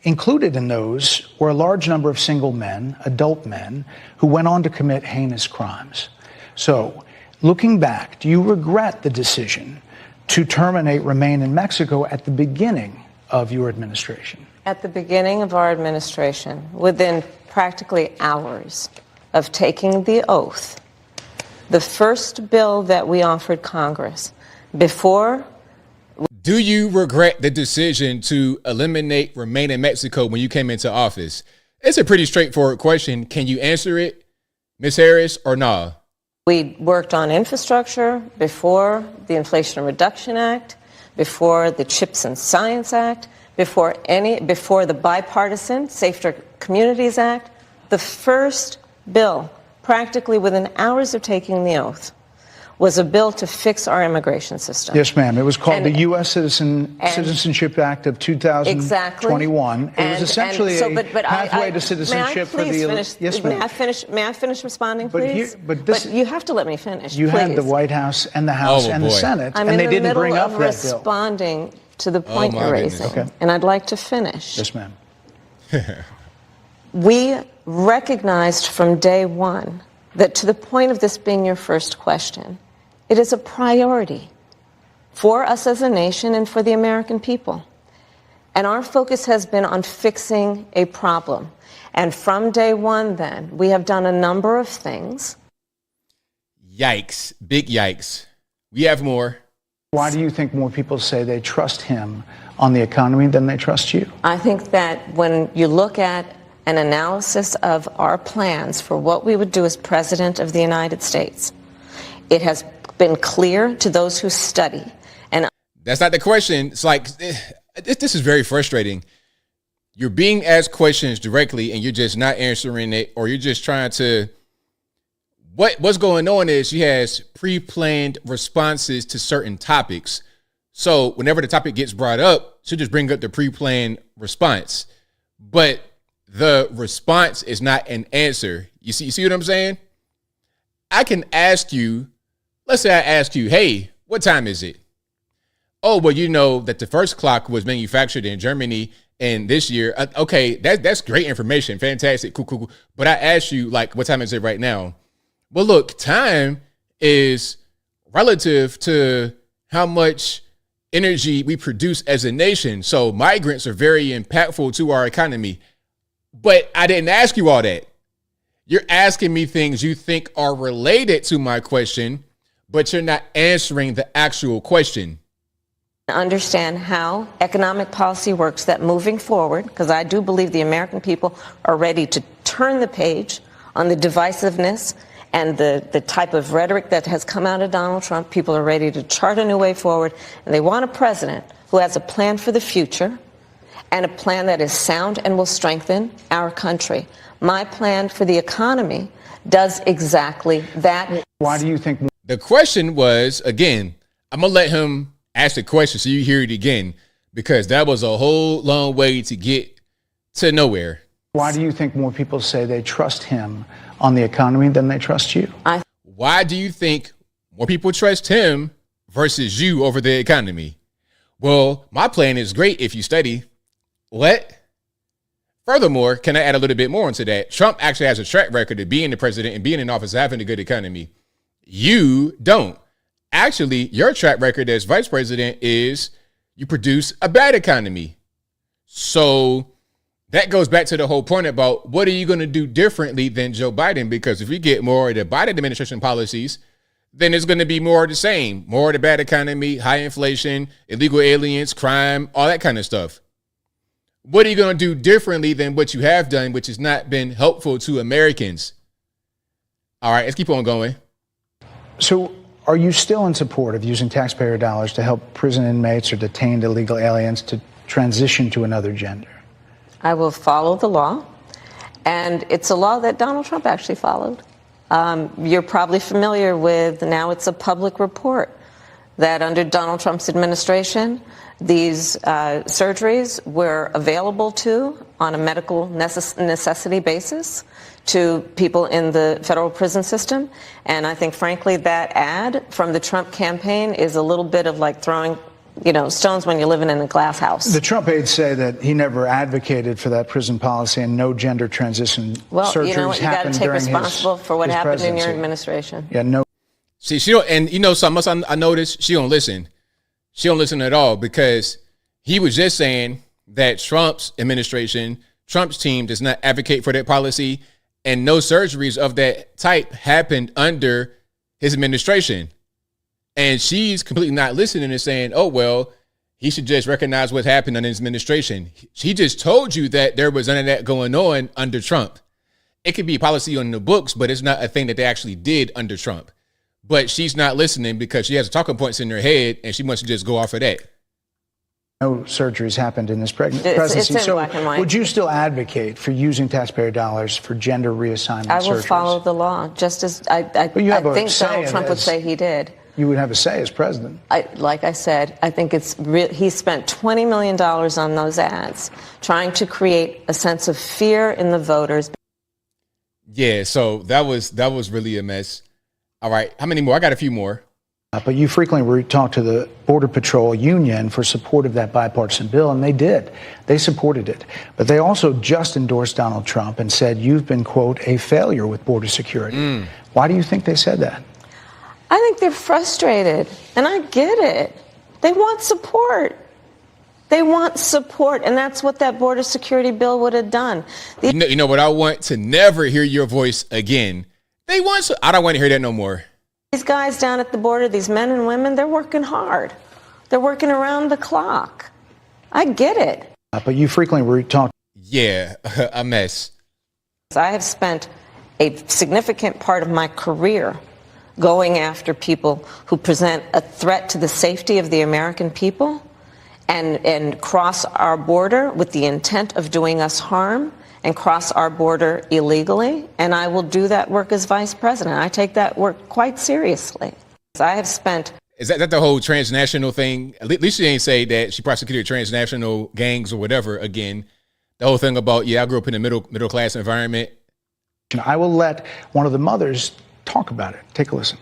included in those were a large number of single men, adult men, who went on to commit heinous crimes. So, looking back, do you regret the decision to terminate Remain in Mexico at the beginning of your administration? At the beginning of our administration, within practically hours of taking the oath, the first bill that we offered Congress before. Do you regret the decision to eliminate Remain in Mexico when you came into office? It's a pretty straightforward question. Can you answer it, Ms. Harris, or nah? We worked on infrastructure before the Inflation Reduction Act, before the Chips and Science Act, before the bipartisan Safer Communities Act. The first bill, practically within hours of taking the oath, was a bill to fix our immigration system. Yes, ma'am. It was called the U.S. Citizenship Act of 2021. Exactly. It was essentially a pathway to citizenship for the finish? Yes, ma'am. May I finish responding, please? But you have to let me finish. You please. had the White House and the House and the Senate, and they didn't bring up that bill. I'm in the middle of responding to the point you're raising, and I'd like to finish. Yes, ma'am. We recognized from day one that, to the point of this being your first question, it is a priority for us as a nation and for the American people. And our focus has been on fixing a problem. And from day one, then, we have done a number of things. Yikes. Big yikes. We have more. Why do you think more people say they trust him on the economy than they trust you? I think that when you look at an analysis of our plans for what we would do as President of the United States, it has been clear to those who study. And that's not the question. It's like, this is very frustrating. You're being asked questions directly and you're just not answering it, or you're just trying to. What's going on is she has pre-planned responses to certain topics. So whenever the topic gets brought up, she'll just bring up the pre-planned response. But the response is not an answer. You see what I'm saying? I can ask you, let's say I ask you, hey, what time is it? Oh, well, you know that the first clock was manufactured in Germany and this year. Okay, that's great information. Fantastic. Cool. But I asked you, like, what time is it right now? Well, look, time is relative to how much energy we produce as a nation. So migrants are very impactful to our economy. But I didn't ask you all that. You're asking me things you think are related to my question, but you're not answering the actual question. Understand how economic policy works, that moving forward, because I do believe the American people are ready to turn the page on the divisiveness and the type of rhetoric that has come out of Donald Trump. People are ready to chart a new way forward, and they want a president who has a plan for the future and a plan that is sound and will strengthen our country. My plan for the economy does exactly that. Why do you think? The question was, again, I'm going to let him ask the question so you hear it again, because that was a whole long way to get to nowhere. Why do you think more people say they trust him on the economy than they trust you? Why do you think more people trust him versus you over the economy? Well, my plan is great if you study. What? Furthermore, can I add a little bit more into that? Trump actually has a track record of being the president and being in office, having a good economy. You don't. Actually, your track record as vice president is you produce a bad economy. So that goes back to the whole point about what are you going to do differently than Joe Biden? Because if we get more of the Biden administration policies, then it's going to be more of the same, more of the bad economy, high inflation, illegal aliens, crime, all that kind of stuff. What are you going to do differently than what you have done, which has not been helpful to Americans? All right, let's keep on going. So are you still in support of using taxpayer dollars to help prison inmates or detained illegal aliens to transition to another gender? I will follow the law, and it's a law that Donald Trump actually followed. You're probably familiar with, now it's a public report, that under Donald Trump's administration, these surgeries were available on a medical necessity basis to people in the federal prison system. And I think, frankly, that ad from the Trump campaign is a little bit of like throwing stones when you're living in a glass house. The Trump aides say that he never advocated for that prison policy and no gender transition surgeries you know what? You got to take responsible for what happened presidency. in your administration. Yeah, no. See, she don't, and something else I noticed, she don't listen. She don't listen at all, because he was just saying that Trump's administration, Trump's team does not advocate for that policy, and no surgeries of that type happened under his administration. And she's completely not listening and saying, oh, well, he should just recognize what happened under his administration. She just told you that there was none of that going on under Trump. It could be policy on the books, but it's not a thing that they actually did under Trump. But she's not listening because she has talking points in her head, and she wants to just go off of that. No surgeries happened in this presidency. It's in black and white. Would you still advocate for using taxpayer dollars for gender reassignment surgeries? I will follow the law, just as I think Donald Trump would say he did. You would have a say as president. Like I said, I think he spent $20 million on those ads, trying to create a sense of fear in the voters. Yeah, so that was really a mess. All right, how many more? I got a few more. But you frequently talked to the Border Patrol Union for support of that bipartisan bill, and they did. They supported it. But they also just endorsed Donald Trump and said, you've been, quote, a failure with border security. Why do you think they said that? I think they're frustrated, and I get it. They want support. They want support, and that's what that border security bill would have done. You know what? I want to never hear your voice again. I don't want to hear that no more. These guys down at the border, these men and women, they're working hard. They're working around the clock. I get it. But you frequently talk. Yeah, a mess. I have spent a significant part of my career going after people who present a threat to the safety of the American people and cross our border with the intent of doing us harm and cross our border illegally. And I will do that work as vice president. I take that work quite seriously. I have spent... Is that the whole transnational thing? At least she ain't say that she prosecuted transnational gangs or whatever again. The whole thing about, I grew up in a middle class environment. I will let one of the mothers talk about it. Take a listen.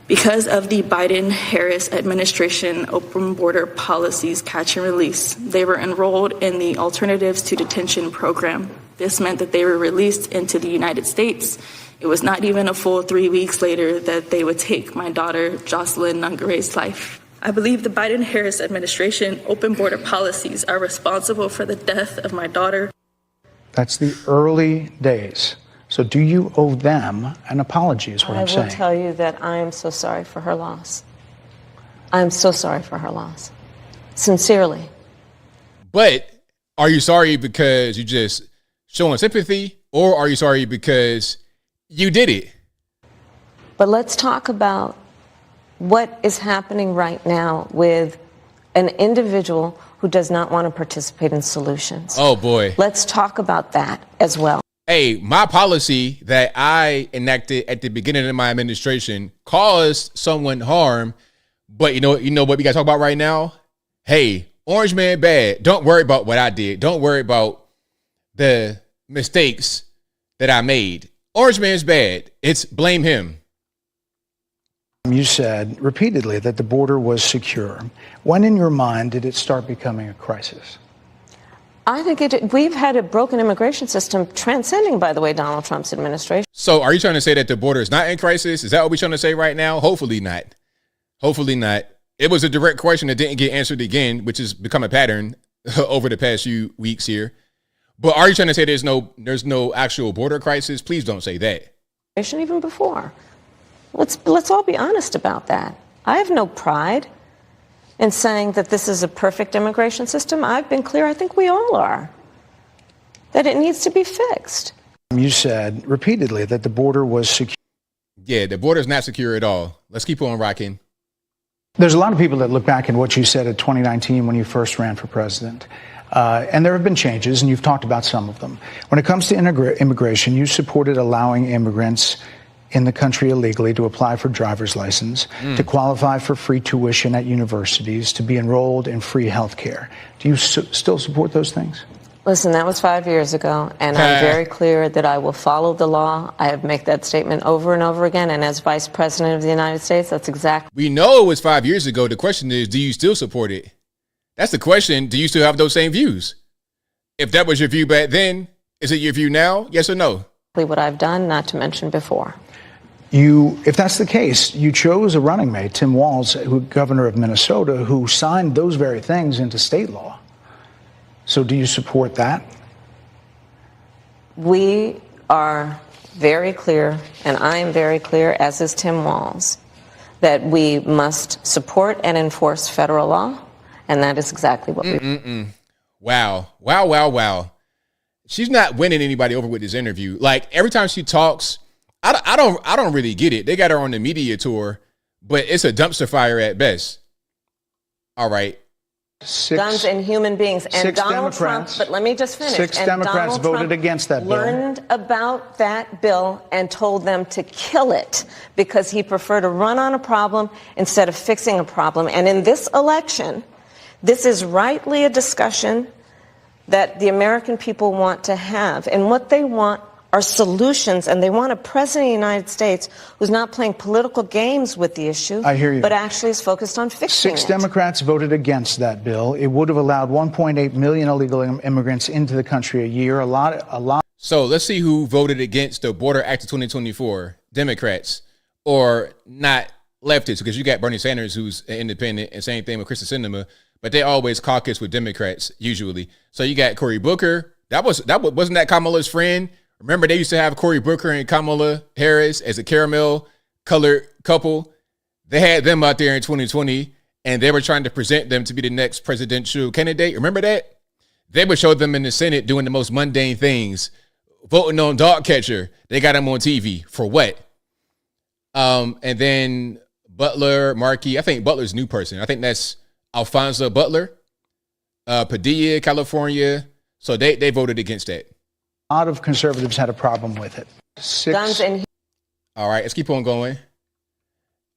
Because of the Biden-Harris administration open border policies catch and release, they were enrolled in the Alternatives to Detention program. This meant that they were released into the United States. It was not even a full 3 weeks later that they would take my daughter, Jocelyn Nungare's life. I believe the Biden-Harris administration open border policies are responsible for the death of my daughter. That's the early days. So do you owe them an apology is what I'm saying. I will tell you that I am so sorry for her loss. I am so sorry for her loss. Sincerely. But are you sorry because you just showing sympathy, or are you sorry because you did it? But let's talk about what is happening right now with an individual who does not want to participate in solutions. Oh, boy. Let's talk about that as well. Hey, my policy that I enacted at the beginning of my administration caused someone harm. But you know what we got to talk about right now? Hey, Orange Man bad. Don't worry about what I did. Don't worry about the mistakes that I made. Orange Man's bad. It's blame him. You said repeatedly that the border was secure. When in your mind did it start becoming a crisis? I think we've had a broken immigration system transcending, by the way, Donald Trump's administration. So are you trying to say that the border is not in crisis? Is that what we're trying to say right now? Hopefully not. Hopefully not. It was a direct question that didn't get answered again, which has become a pattern over the past few weeks here. But are you trying to say there's no actual border crisis? Please don't say that. Even before. Let's all be honest about that. I have no pride in saying that this is a perfect immigration system. I've been clear, I think we all are, that it needs to be fixed. You said repeatedly that the border was secure. Yeah, the border's not secure at all. Let's keep on rocking. There's a lot of people that look back at what you said in 2019 when you first ran for president. And there have been changes, and you've talked about some of them. When it comes to immigration, you supported allowing immigrants in the country illegally to apply for driver's license, to qualify for free tuition at universities, to be enrolled in free health care. Do you still support those things? Listen, that was 5 years ago, and I'm very clear that I will follow the law. I have made that statement over and over again, and as Vice President of the United States, that's exactly. We know it was 5 years ago. The question is, do you still support it? That's the question. Do you still have those same views? If that was your view back then, is it your view now? Yes or no? What I've done, not to mention before. If that's the case, you chose a running mate, Tim Walz, governor of Minnesota, who signed those very things into state law. So do you support that? We are very clear, and I am very clear, as is Tim Walz, that we must support and enforce federal law, and that is exactly what we. Wow. She's not winning anybody over with this interview. Like, every time she talks, I don't really get it. They got her on the media tour, but it's a dumpster fire at best. All right. Guns and human beings. And Donald Trump, but let me just finish. 6 Democrats voted against that bill. Learned about that bill and told them to kill it because he preferred to run on a problem instead of fixing a problem. And in this election, this is rightly a discussion that the American people want to have. And what they want are solutions, and they want a president of the United States who's not playing political games with the issue, I hear you, but actually is focused on fixing it. 6 Democrats voted against that bill. It would have allowed 1.8 million illegal immigrants into the country a year. A lot. So let's see who voted against the Border Act of 2024. Democrats or not leftists, because you got Bernie Sanders, who's an independent, and same thing with Kristen Sinema, but they always caucus with Democrats usually. So you got Cory Booker. Wasn't that Kamala's friend? Remember, they used to have Cory Booker and Kamala Harris as a caramel colored couple. They had them out there in 2020, and they were trying to present them to be the next presidential candidate. Remember that? They would show them in the Senate doing the most mundane things, voting on dog catcher. They got them on TV for what? And then Butler, Markey. I think Butler's a new person. I think that's Alfonso Butler, Padilla, California. So they voted against that. A lot of conservatives had a problem with it. 6. Guns and. All right, let's keep on going.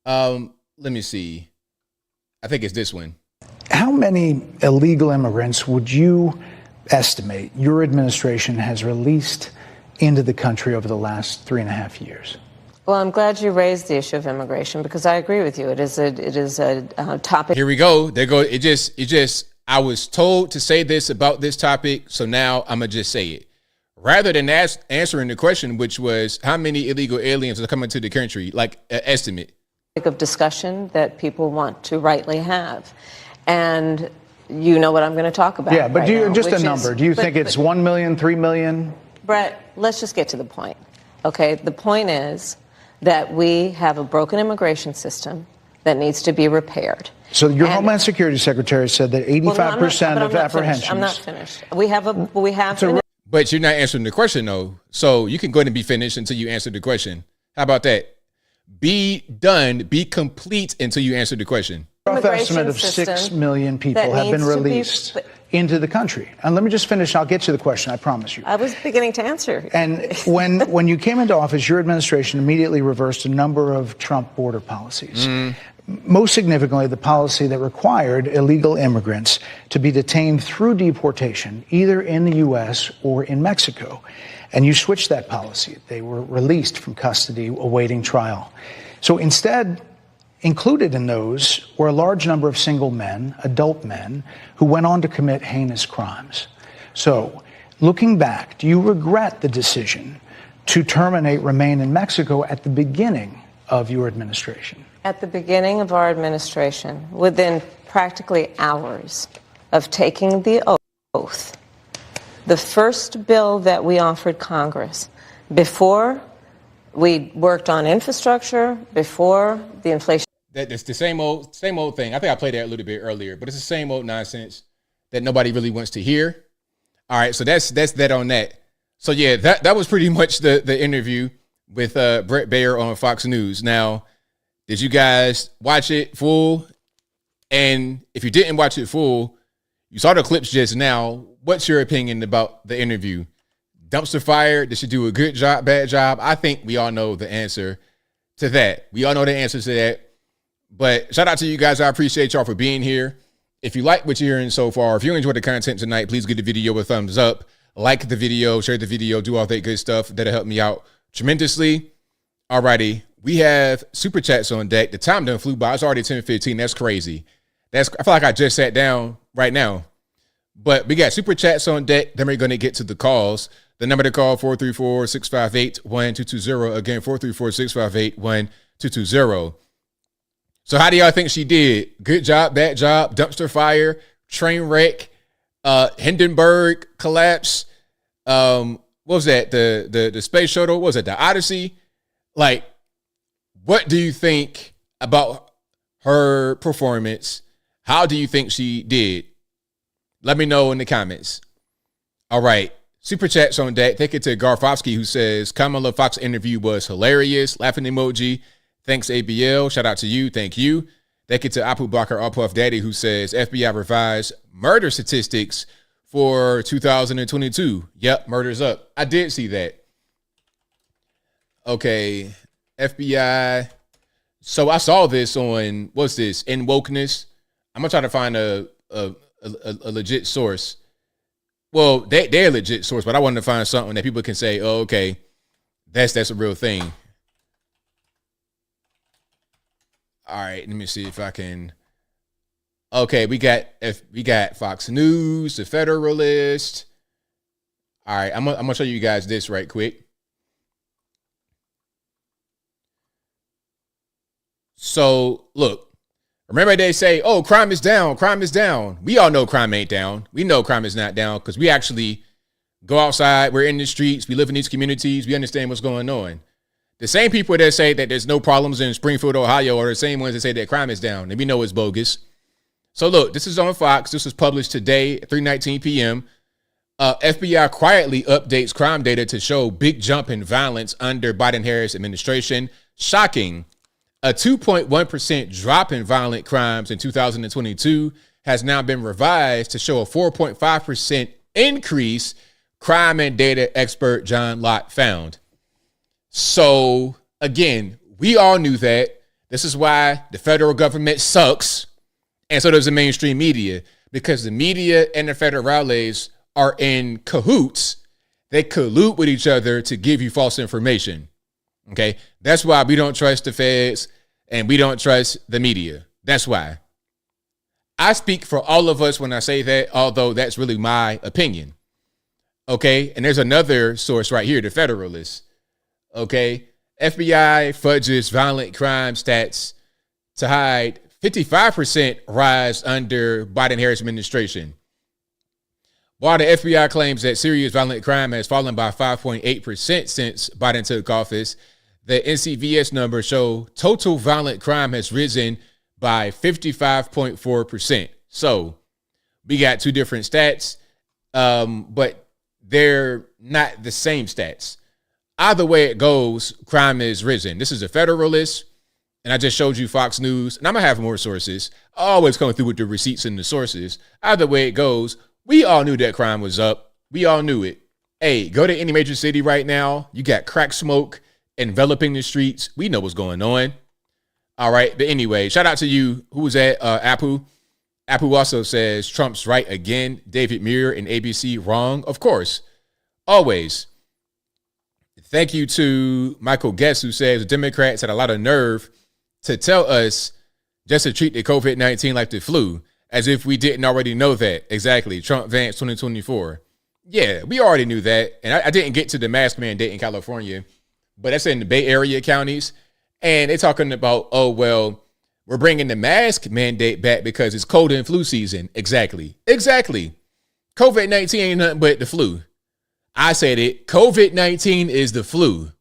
Let me see. I think it's this one. How many illegal immigrants would you estimate your administration has released into the country over the last 3.5 years? Well, I'm glad you raised the issue of immigration because I agree with you. It is a topic. Here we go. There go. It just. I was told to say this about this topic, so now I'm gonna just say it. Rather than answering the question, which was how many illegal aliens are coming to the country, like an estimate. Of discussion that people want to rightly have. And you know what I'm going to talk about. Yeah, but right do you, now, just a number. Do you think it's 1 million, 3 million? Brett, let's just get to the point. Okay, the point is that we have a broken immigration system that needs to be repaired. So your Homeland Security Secretary said that 85% of apprehensions. I'm not finished. We have. But you're not answering the question, though. So you can go ahead and be finished until you answer the question. How about that? Be done, be complete until you answer the question. A rough estimate of 6 million people have been released into the country. And let me just finish. I'll get to the question, I promise you. I was beginning to answer. And when you came into office, your administration immediately reversed a number of Trump border policies. Most significantly, the policy that required illegal immigrants to be detained through deportation, either in the U.S. or in Mexico. And you switched that policy. They were released from custody awaiting trial. So instead, included in those were a large number of single men, adult men, who went on to commit heinous crimes. So, looking back, do you regret the decision to terminate Remain in Mexico at the beginning of your administration? At the beginning of our administration, within practically hours of taking the oath, the first bill that we offered Congress, before we worked on infrastructure, before the inflation. It's the same old thing. I think I played that a little bit earlier, but it's the same old nonsense that nobody really wants to hear. All right, so that's that on that. So yeah, that was pretty much the interview with Bret Baier on Fox News. Now, did you guys watch it full? And if you didn't watch it full, you saw the clips just now. What's your opinion about the interview? Dumpster fire? Did she do a good job, bad job? I think we all know the answer to that. We all know the answer to that. But shout out to you guys. I appreciate y'all for being here. If you like what you're hearing so far, if you enjoyed the content tonight, please give the video a thumbs up. Like the video, share the video, do all that good stuff. That'll help me out tremendously. Alrighty, we have super chats on deck. The time done flew by. It's already 10:15. That's crazy. I feel like I just sat down right now. But we got super chats on deck. Then we're going to get to the calls. The number to call, 434-658-1220. Again, 434-658-1220. So how do y'all think she did? Good job, bad job, dumpster fire, train wreck, Hindenburg collapse. What was that? The space shuttle? What was it? The Odyssey? Like, what do you think about her performance? How do you think she did? Let me know in the comments. All right. Super chats on deck. Thank you to Garfofsky, who says Kamala Fox interview was hilarious. Laughing emoji. Thanks, ABL. Shout out to you. Thank you. Thank you to Apu Bakar Puff Daddy, who says FBI revised murder statistics for 2022. Yep, murder's up. I did see that. Okay, FBI. So I saw this on, what's this? In Wokeness. I'm going to try to find a legit source. Well, they're a legit source, but I wanted to find something that people can say, oh, okay, that's a real thing. All right, let me see if I can. Okay, we got Fox News, The Federalist. All right, I'm gonna show you guys this right quick. So look, remember they say, "Oh, crime is down, crime is down." We all know crime ain't down. We know crime is not down because we actually go outside. We're in the streets. We live in these communities. We understand what's going on. The same people that say that there's no problems in Springfield, Ohio, are the same ones that say that crime is down. And we know it's bogus. So look, this is on Fox. This was published today at 3:19 p.m. FBI quietly updates crime data to show big jump in violence under Biden-Harris administration. Shocking. A 2.1% drop in violent crimes in 2022 has now been revised to show a 4.5% increase, crime and data expert John Lott found. So, again, we all knew that. This is why the federal government sucks, and so does the mainstream media, because the media and the federales are in cahoots. They collude with each other to give you false information, okay? That's why we don't trust the feds and we don't trust the media. That's why. I speak for all of us when I say that, although that's really my opinion, okay? And there's another source right here, the Federalist. Okay, FBI fudges violent crime stats to hide 55% rise under Biden-Harris administration. While the FBI claims that serious violent crime has fallen by 5.8% since Biden took office, the NCVS numbers show total violent crime has risen by 55.4%. So we got two different stats, but they're not the same stats. Either way it goes, crime is risen. This is a Federalist, and I just showed you Fox News, and I'm going to have more sources. I always come through with the receipts and the sources. Either way it goes, we all knew that crime was up. We all knew it. Hey, go to any major city right now. You got crack smoke enveloping the streets. We know what's going on. All right, but anyway, shout out to you. Who was that? Apu. Apu also says, Trump's right again. David Muir and ABC wrong. Of course, always. Thank you to Michael Guest, who says the Democrats had a lot of nerve to tell us just to treat the COVID-19 like the flu, as if we didn't already know that. Exactly. Trump Vance 2024. Yeah, we already knew that. And I didn't get to the mask mandate in California, but that's in the Bay Area counties. And they're talking about, oh, well, we're bringing the mask mandate back because it's cold and flu season. Exactly. COVID-19 ain't nothing but the flu. I said it. COVID-19 is the flu.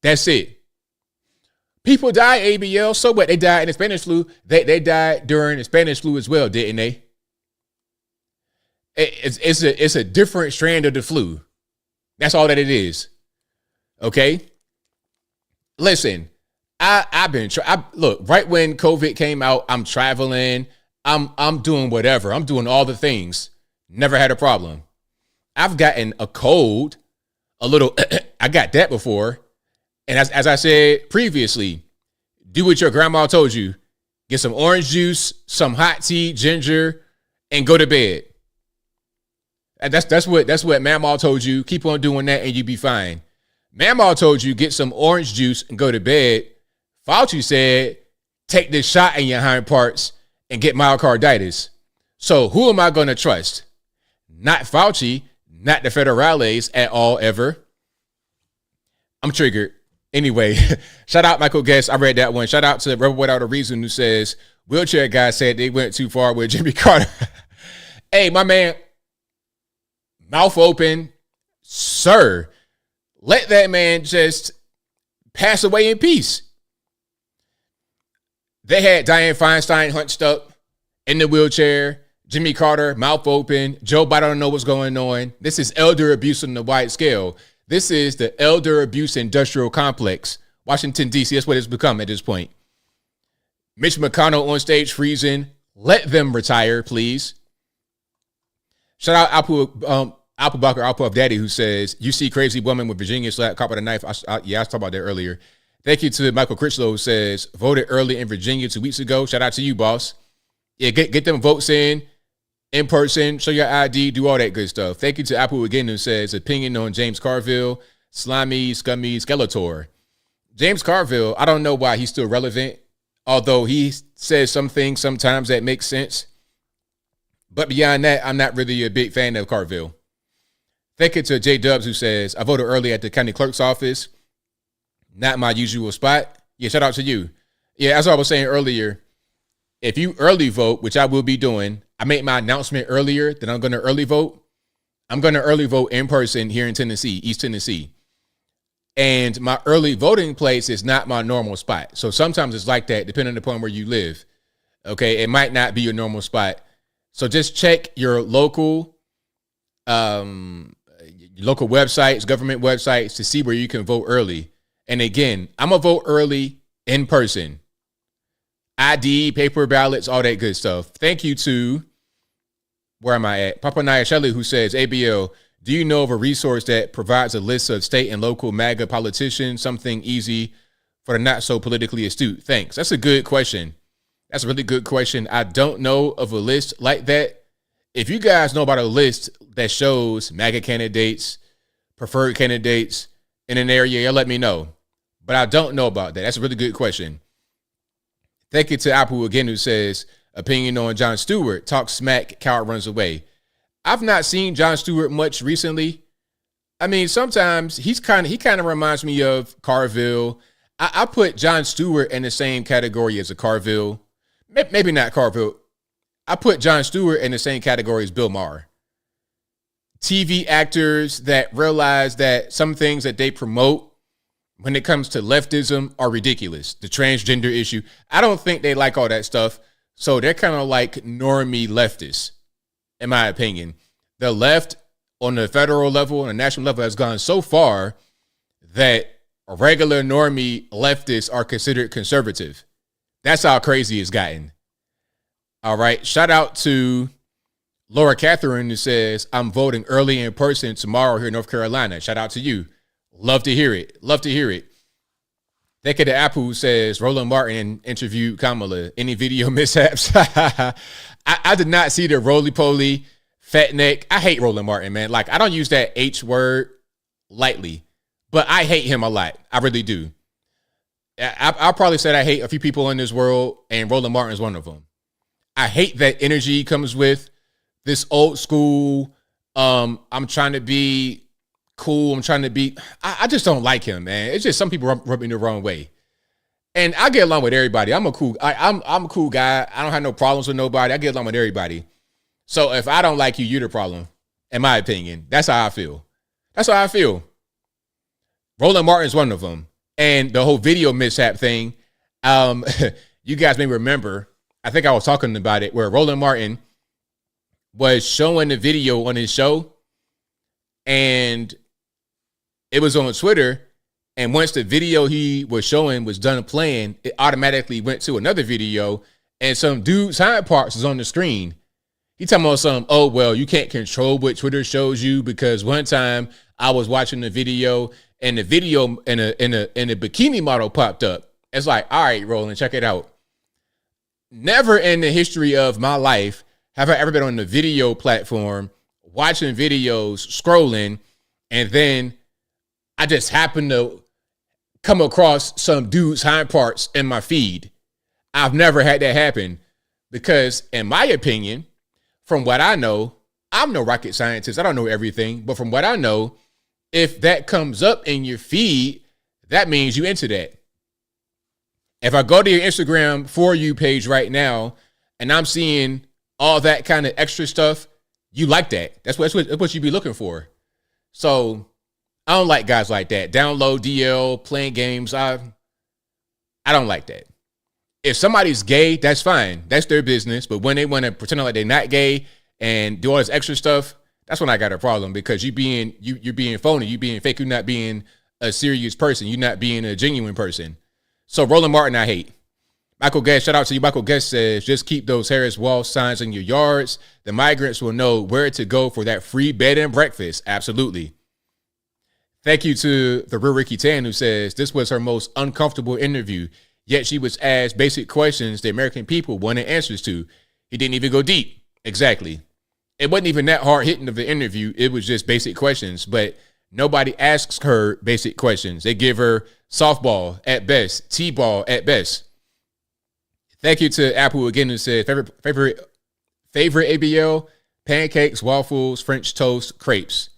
That's it. People die ABL. So what? They died in the Spanish flu. They died during the Spanish flu as well, didn't they? It's a different strand of the flu. That's all that it is. Okay. Listen, look, right when COVID came out, I'm traveling. I'm doing whatever. I'm doing all the things. Never had a problem. I've gotten a cold, a little, I got that before. And as I said previously, do what your grandma told you. Get some orange juice, some hot tea, ginger, and go to bed. And that's what Mamaw told you. Keep on doing that and you be fine. Mamaw told you get some orange juice and go to bed. Fauci said take this shot in your hind parts and get myocarditis. So who am I going to trust? Not Fauci, not the federales at all ever. I'm triggered. Anyway, shout out Michael Guest. I read that one. Shout out to Rebel Without a Reason who says wheelchair guy said they went too far with Jimmy Carter. Hey, my man, mouth open, sir. Let that man just pass away in peace. They had Dianne Feinstein hunched up in the wheelchair. Jimmy Carter, mouth open. Joe Biden don't know what's going on. This is elder abuse on the wide scale. This is the elder abuse industrial complex. Washington, D.C., that's what it's become at this point. Mitch McConnell on stage freezing. Let them retire, please. Shout out Apple of Daddy, who says, you see crazy woman with Virginia slap caught by the knife. I was talking about that earlier. Thank you to Michael Critchlow, who says, voted early in Virginia 2 weeks ago. Shout out to you, boss. Yeah, get them votes in person, show your ID, do all that good stuff. Thank you to Apple again, who says, opinion on James Carville, slimy, scummy, Skeletor. James Carville, I don't know why he's still relevant, although he says some things sometimes that make sense. But beyond that, I'm not really a big fan of Carville. Thank you to J Dubs, who says, I voted early at the county clerk's office. Not my usual spot. Yeah, shout out to you. Yeah, as I was saying earlier, if you early vote, which I will be doing, I made my announcement earlier that I'm going to early vote. I'm going to early vote in person here in Tennessee, East Tennessee. And my early voting place is not my normal spot. So sometimes it's like that, depending upon where you live. Okay, it might not be your normal spot. So just check your local websites, government websites, to see where you can vote early. And again, I'm going to vote early in person. ID, paper ballots, all that good stuff. Thank you to, where am I at? Papa Naya Shelley, who says, ABL, do you know of a resource that provides a list of state and local MAGA politicians, something easy for the not so politically astute? Thanks. That's a good question. That's a really good question. I don't know of a list like that. If you guys know about a list that shows MAGA candidates, preferred candidates in an area, you'll let me know. But I don't know about that. That's a really good question. Thank you to Apple again, who says, opinion on Jon Stewart, talk smack, coward runs away. I've not seen Jon Stewart much recently. I mean, sometimes he kind of reminds me of Carville. I put Jon Stewart in the same category as a Carville. Maybe not Carville. I put Jon Stewart in the same category as Bill Maher. TV actors that realize that some things that they promote when it comes to leftism are ridiculous. The transgender issue, I don't think they like all that stuff. So they're kind of like normie leftists, in my opinion. The left on the federal level and the national level has gone so far that regular normie leftists are considered conservative. That's how crazy it's gotten. All right. Shout out to Laura Catherine, who says, I'm voting early in person tomorrow here in North Carolina. Shout out to you. Love to hear it. Love to hear it. Thank you to Apple, who says, Roland Martin interviewed Kamala. Any video mishaps? I did not see the roly-poly fat neck. I hate Roland Martin, man. Like, I don't use that H word lightly, but I hate him a lot. I really do. I'll probably say I hate a few people in this world, and Roland Martin is one of them. I hate that energy he comes with, this old school, I'm trying to be cool. I just don't like him, man. It's just some people rub me the wrong way. And I get along with everybody. I'm a cool guy. I don't have no problems with nobody. I get along with everybody. So if I don't like you, you're the problem, in my opinion. That's how I feel. That's how I feel. Roland Martin's one of them. And the whole video mishap thing, you guys may remember, I think I was talking about it, where Roland Martin was showing the video on his show, and it was on Twitter. And once the video he was showing was done playing, it automatically went to another video, and some dude's hind parts was on the screen. He talking about some, oh, well, you can't control what Twitter shows you, because one time I was watching the video and the video in a bikini model popped up. It's like, all right, Roland, check it out. Never in the history of my life have I ever been on the video platform watching videos, scrolling, and then I just happened to come across some dude's hind parts in my feed. I've never had that happen because, in my opinion, from what I know, I'm no rocket scientist. I don't know everything, but from what I know, if that comes up in your feed, that means you into that. If I go to your Instagram For You page right now and I'm seeing all that kind of extra stuff, you like that. That's what you be looking for. So I don't like guys like that. Download DL, playing games. I don't like that. If somebody's gay, that's fine. That's their business. But when they want to pretend like they're not gay and do all this extra stuff, that's when I got a problem, because you're being phony, you being fake, you're not being a serious person, you're not being a genuine person. So Roland Martin, I hate. Michael Guest, shout out to you. Michael Guest says, just keep those Harris wall signs in your yards. The migrants will know where to go for that free bed and breakfast. Absolutely. Thank you to the real Ricky Tan, who says this was her most uncomfortable interview, yet she was asked basic questions the American people wanted answers to. He didn't even go deep. Exactly. It wasn't even that hard hitting of the interview. It was just basic questions, but nobody asks her basic questions. They give her softball at best, T-ball at best. Thank you to Apple again, who said favorite ABL, pancakes, waffles, French toast, crepes.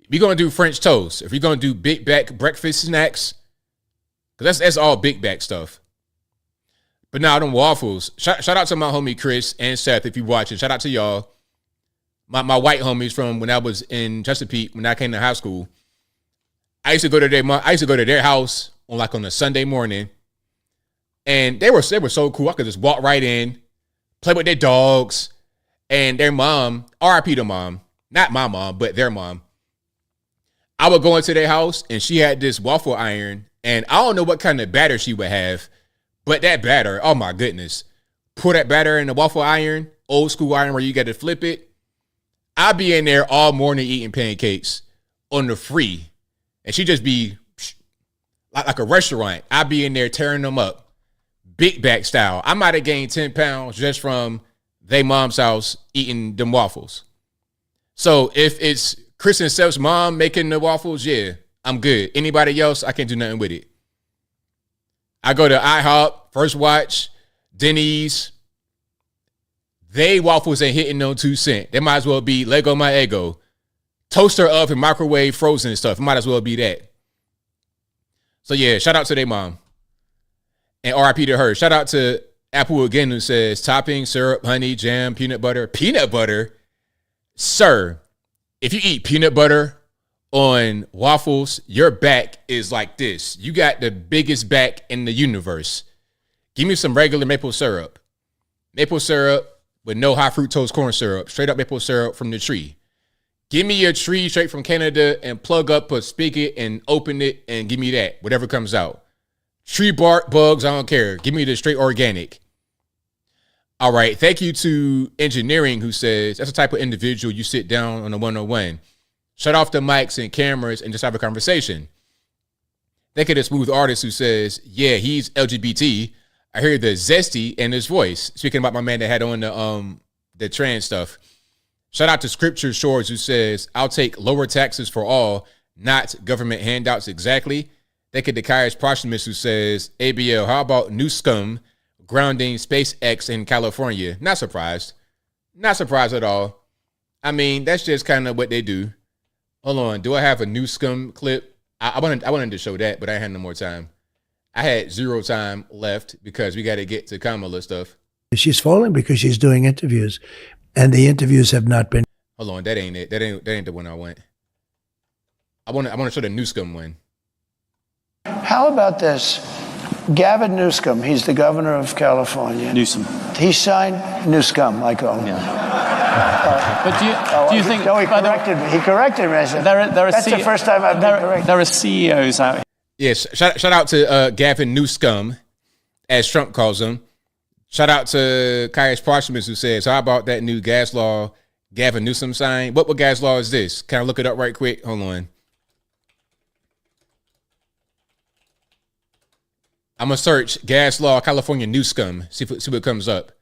We're going to do French toast. If you're going to do big back breakfast snacks, because that's all big back stuff. But now them waffles. Shout out to my homie Chris and Seth if you're watching. Shout out to y'all. My white homies from when I was in Chesapeake, when I came to high school. I used to go to their house on a Sunday morning, and they were so cool. I could just walk right in, play with their dogs, and their mom, RIP to mom, not my mom, but their mom. I would go into their house, and she had this waffle iron, and I don't know what kind of batter she would have, but that batter, oh my goodness. Pour that batter in the waffle iron, old school iron where you got to flip it. I'd be in there all morning eating pancakes on the free. And she just be like a restaurant. I'd be in there tearing them up. Big back style. I might have gained 10 pounds just from they mom's house eating them waffles. So if it's Chris and Seth's mom making the waffles, yeah, I'm good. Anybody else, I can't do nothing with it. I go to IHOP, First Watch, Denny's. They waffles ain't hitting no 2 cents. They might as well be Lego My Ego. Toaster oven, microwave, frozen stuff. It might as well be that. So yeah, shout out to their mom. And RIP to her. Shout out to Apple again, who says topping, syrup, honey, jam, peanut butter. Peanut butter? Sir, if you eat peanut butter on waffles, your back is like this. You got the biggest back in the universe. Give me some regular maple syrup. Maple syrup with no high fructose corn syrup. Straight up maple syrup from the tree. Give me a tree straight from Canada and plug up a spigot and open it and give me that. Whatever comes out. Tree bark, bugs, I don't care. Give me the straight organic. All right. Thank you to Engineering, who says that's the type of individual you sit down on a one-on-one. Shut off the mics and cameras and just have a conversation. Thank you to Smooth Artist, who says, yeah, he's LGBT. I hear the zesty in his voice. Speaking about my man that had on the trans stuff. Shout out to Scripture Shores, who says, I'll take lower taxes for all, not government handouts exactly. Thank you to Kaius Proximus, who says, ABL, how about new scum grounding SpaceX in California? Not surprised. Not surprised at all. I mean, that's just kind of what they do. Hold on. Do I have a new scum clip? I wanted to show that, but I had no more time. I had 0 time left because we got to get to Kamala stuff. She's falling because she's doing interviews, and the interviews have not been. Hold on, that ain't it. That ain't the one I want. I want to show the Newsome one. How about this? Gavin Newsom, he's the governor of California. Newsom. He signed Newsom, I call him. Yeah. But do you think? No, he corrected me. He corrected me. I said, that's the first time I've been corrected. There are CEOs out here. Yes, shout out to Gavin Newsom, as Trump calls him. Shout out to Caius Parchment, who says, how about that new gas law Gavin Newsom signed? What gas law is this? Can I look it up right quick? Hold on. I'm going to search gas law California Newsom, see what comes up.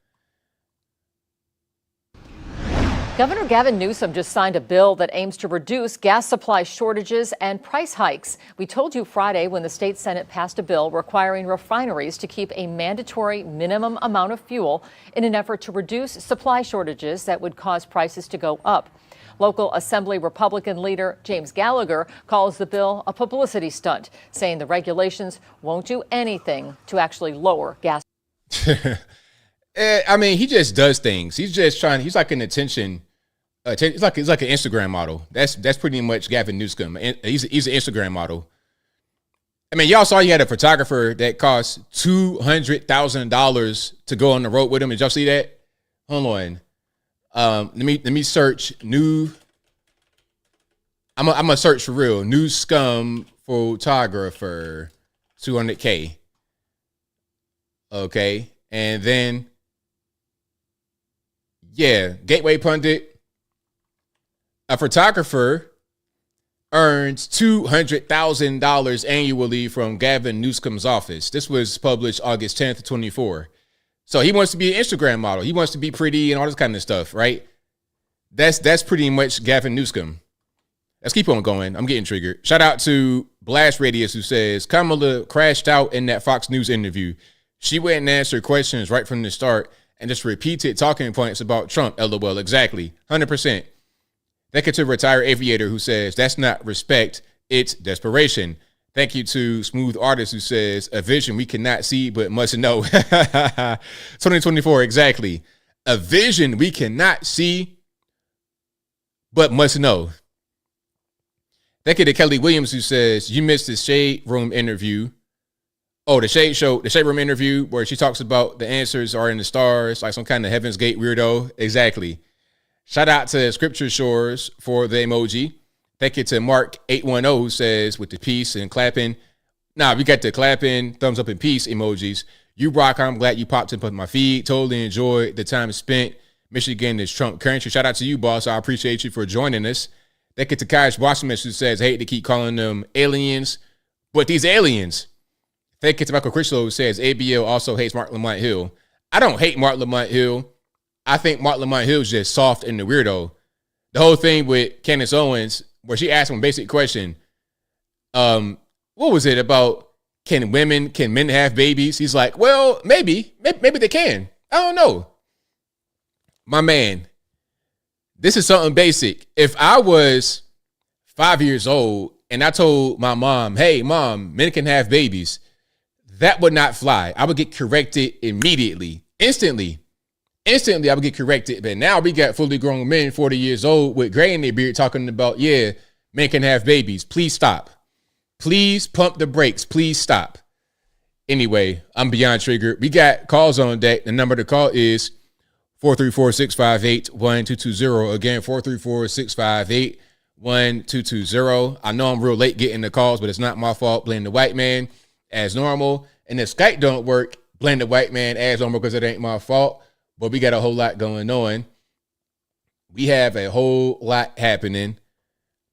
Governor Gavin Newsom just signed a bill that aims to reduce gas supply shortages and price hikes. We told you Friday when the state Senate passed a bill requiring refineries to keep a mandatory minimum amount of fuel in an effort to reduce supply shortages that would cause prices to go up. Local Assembly Republican leader James Gallagher calls the bill a publicity stunt, saying the regulations won't do anything to actually lower gas. I mean, he just does things. He's just trying. He's like an attention. He's like an Instagram model. That's pretty much Gavin Newsom. He's an Instagram model. I mean, y'all saw he had a photographer that cost $200,000 to go on the road with him. Did y'all see that? Hold on. Let me search new. I'm gonna search for real. Newsom photographer, $200K. Okay, and then Gateway Pundit. A photographer earns $200,000 annually from Gavin Newsom's office. This was published August 10th, 24. So he wants to be an Instagram model. He wants to be pretty and all this kind of stuff, right? That's pretty much Gavin Newsom. Let's keep on going. I'm getting triggered. Shout out to Blast Radius, who says, Kamala crashed out in that Fox News interview. She went and answered questions right from the start and just repeated talking points about Trump. LOL. Exactly. 100%. Thank you to Retired Aviator, who says, that's not respect, it's desperation. Thank you to Smooth Artist, who says, a vision we cannot see but must know. 2024, exactly. A vision we cannot see but must know. Thank you to Kelly Williams, who says, you missed the Shade Room interview. Oh, the Shade Room interview where she talks about the answers are in the stars, like some kind of Heaven's Gate weirdo. Exactly. Shout out to Scripture Shores for the emoji. Thank you to Mark810, who says, with the peace and clapping. Nah, we got the clapping, thumbs up and peace emojis. You rock. I'm glad you popped up on my feed. Totally enjoyed the time spent. Michigan is Trump country. Shout out to you, boss. I appreciate you for joining us. Thank you to Kaish Washington, who says, I hate to keep calling them aliens, but these aliens. Thank you to Michael Critchlow, who says, ABL also hates Mark Lamont Hill. I don't hate Mark Lamont Hill. I think Mark Lamont Hill is just soft and the weirdo. The whole thing with Candace Owens, where she asked him a basic question. What was it about? Can men have babies? He's like, well, maybe they can. I don't know. My man, this is something basic. If I was 5 years old and I told my mom, hey, mom, men can have babies, that would not fly. I would get corrected immediately, instantly, I would get corrected. But now we got fully grown men, 40 years old, with gray in their beard talking about, yeah, men can have babies. Please stop. Please pump the brakes. Please stop. Anyway, I'm beyond triggered. We got calls on deck. The number to call is 434-658-1220. Again, 434-658-1220. I know I'm real late getting the calls, but it's not my fault. Blame the white man as normal. And if Skype don't work, blame the white man as normal because it ain't my fault. But we got a whole lot going on. We have a whole lot happening.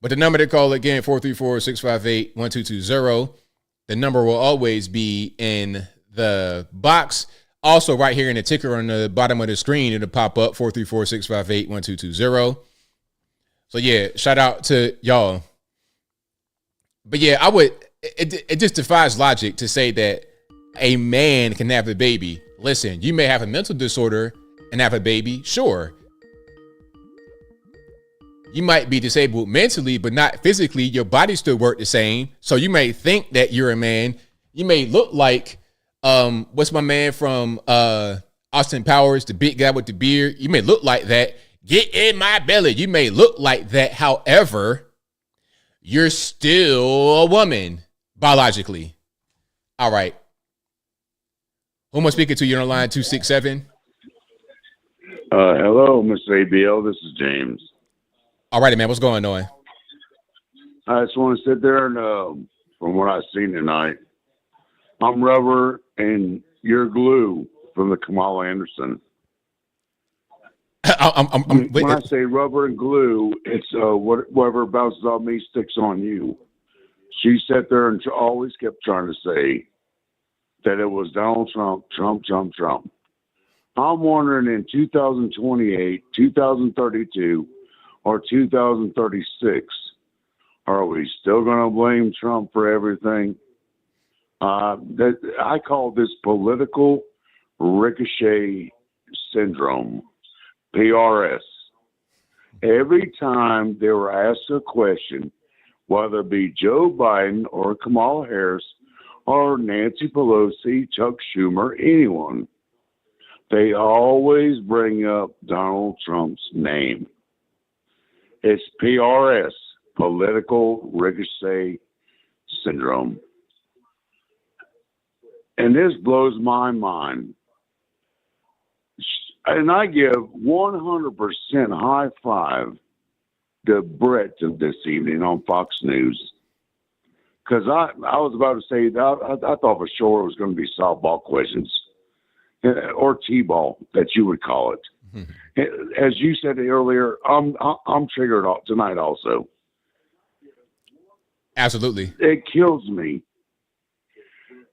But the number to call again, 434-658-1220. The number will always be in the box. Also, right here in the ticker on the bottom of the screen, it'll pop up, 434-658-1220. So, yeah, shout out to y'all. But, yeah, it just defies logic to say that a man can have a baby. Listen, you may have a mental disorder and have a baby, sure. You might be disabled mentally, but not physically. Your body still work the same. So you may think that you're a man. You may look like, what's my man from Austin Powers, the big guy with the beard. You may look like that. Get in my belly. You may look like that. However, you're still a woman biologically. All right. Who am I speaking to? You're on line 267. Hello, Mr. ABL. This is James. All righty, man. What's going on? I just want to sit there and, from what I've seen tonight, I'm rubber and you're glue from the Kamala Anderson. When I say rubber and glue, it's whatever bounces off me sticks on you. She sat there and always kept trying to say that it was Donald Trump, Trump. I'm wondering in 2028, 2032, or 2036, are we still going to blame Trump for everything? I call this political ricochet syndrome, PRS. Every time they were asked a question, whether it be Joe Biden or Kamala Harris or Nancy Pelosi, Chuck Schumer, anyone, they always bring up Donald Trump's name. It's PRS, political ricochet syndrome. And this blows my mind. And I give 100% high five to Bret this evening on Fox News. Because I was about to say, I thought for sure it was going to be softball questions. Or T-ball, that you would call it. Mm-hmm. As you said earlier, I'm triggered tonight also. Absolutely. It kills me.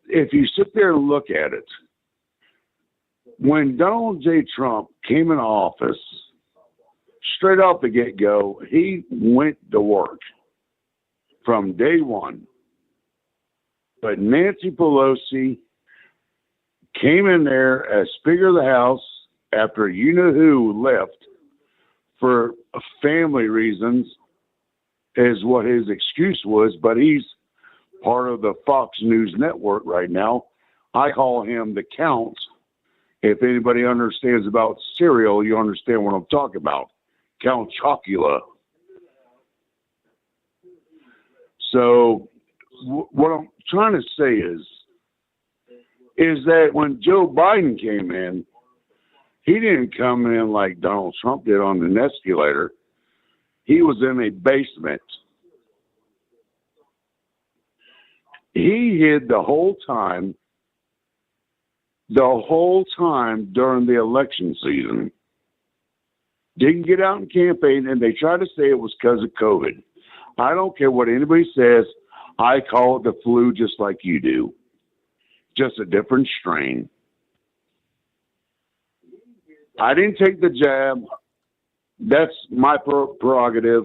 If you sit there and look at it, when Donald J. Trump came into office, straight off the get-go, he went to work from day one. But Nancy Pelosi came in there as Speaker of the House after you-know-who left for family reasons is what his excuse was, but he's part of the Fox News network right now. I call him the Count. If anybody understands about cereal, you understand what I'm talking about. Count Chocula. So what I'm trying to say is that when Joe Biden came in, he didn't come in like Donald Trump did on an escalator. He was in a basement. He hid the whole time during the election season. Didn't get out and campaign, and they tried to say it was because of COVID. I don't care what anybody says. I call it the flu just like you do. Just a different strain. I didn't take the jab. That's my prerogative.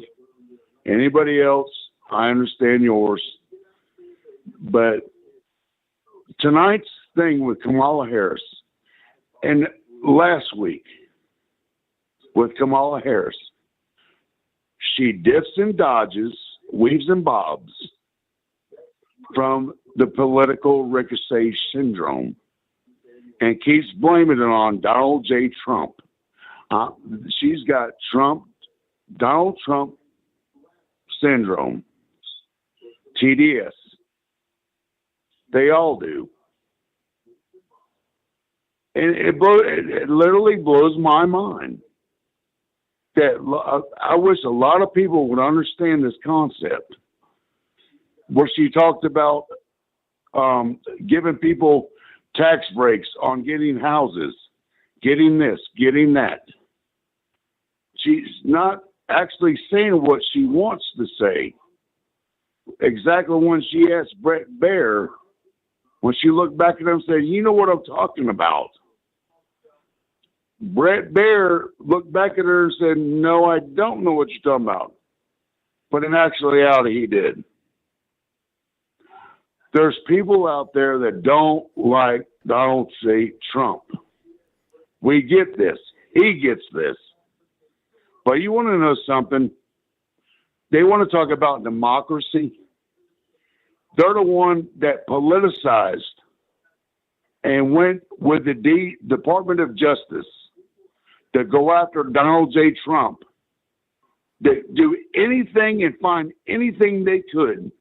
Anybody else, I understand yours. But tonight's thing with Kamala Harris and last week with Kamala Harris, she dips and dodges, weaves and bobs from the political ricochet syndrome and keeps blaming it on Donald J. Trump. She's got Donald Trump syndrome, TDS. They all do. And it literally blows my mind that I wish a lot of people would understand this concept. Where she talked about giving people tax breaks on getting houses, getting this, getting that. She's not actually saying what she wants to say. Exactly when she asked Bret Baier, when she looked back at him and said, you know what I'm talking about. Bret Baier looked back at her and said, no, I don't know what you're talking about. But in actuality, he did. There's people out there that don't like Donald J. Trump. We get this. He gets this. But you want to know something? They want to talk about democracy. They're the one that politicized and went with the Department of Justice to go after Donald J. Trump, that do anything and find anything they could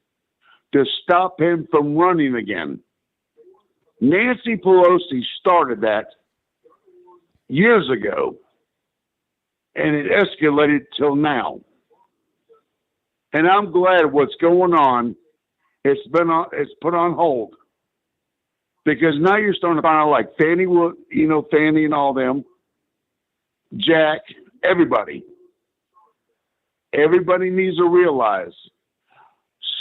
to stop him from running again. Nancy Pelosi started that years ago, and it escalated till now. And I'm glad what's going on, it's put on hold. Because now you're starting to find out like Fannie and all them, Jack, everybody. Everybody needs to realize,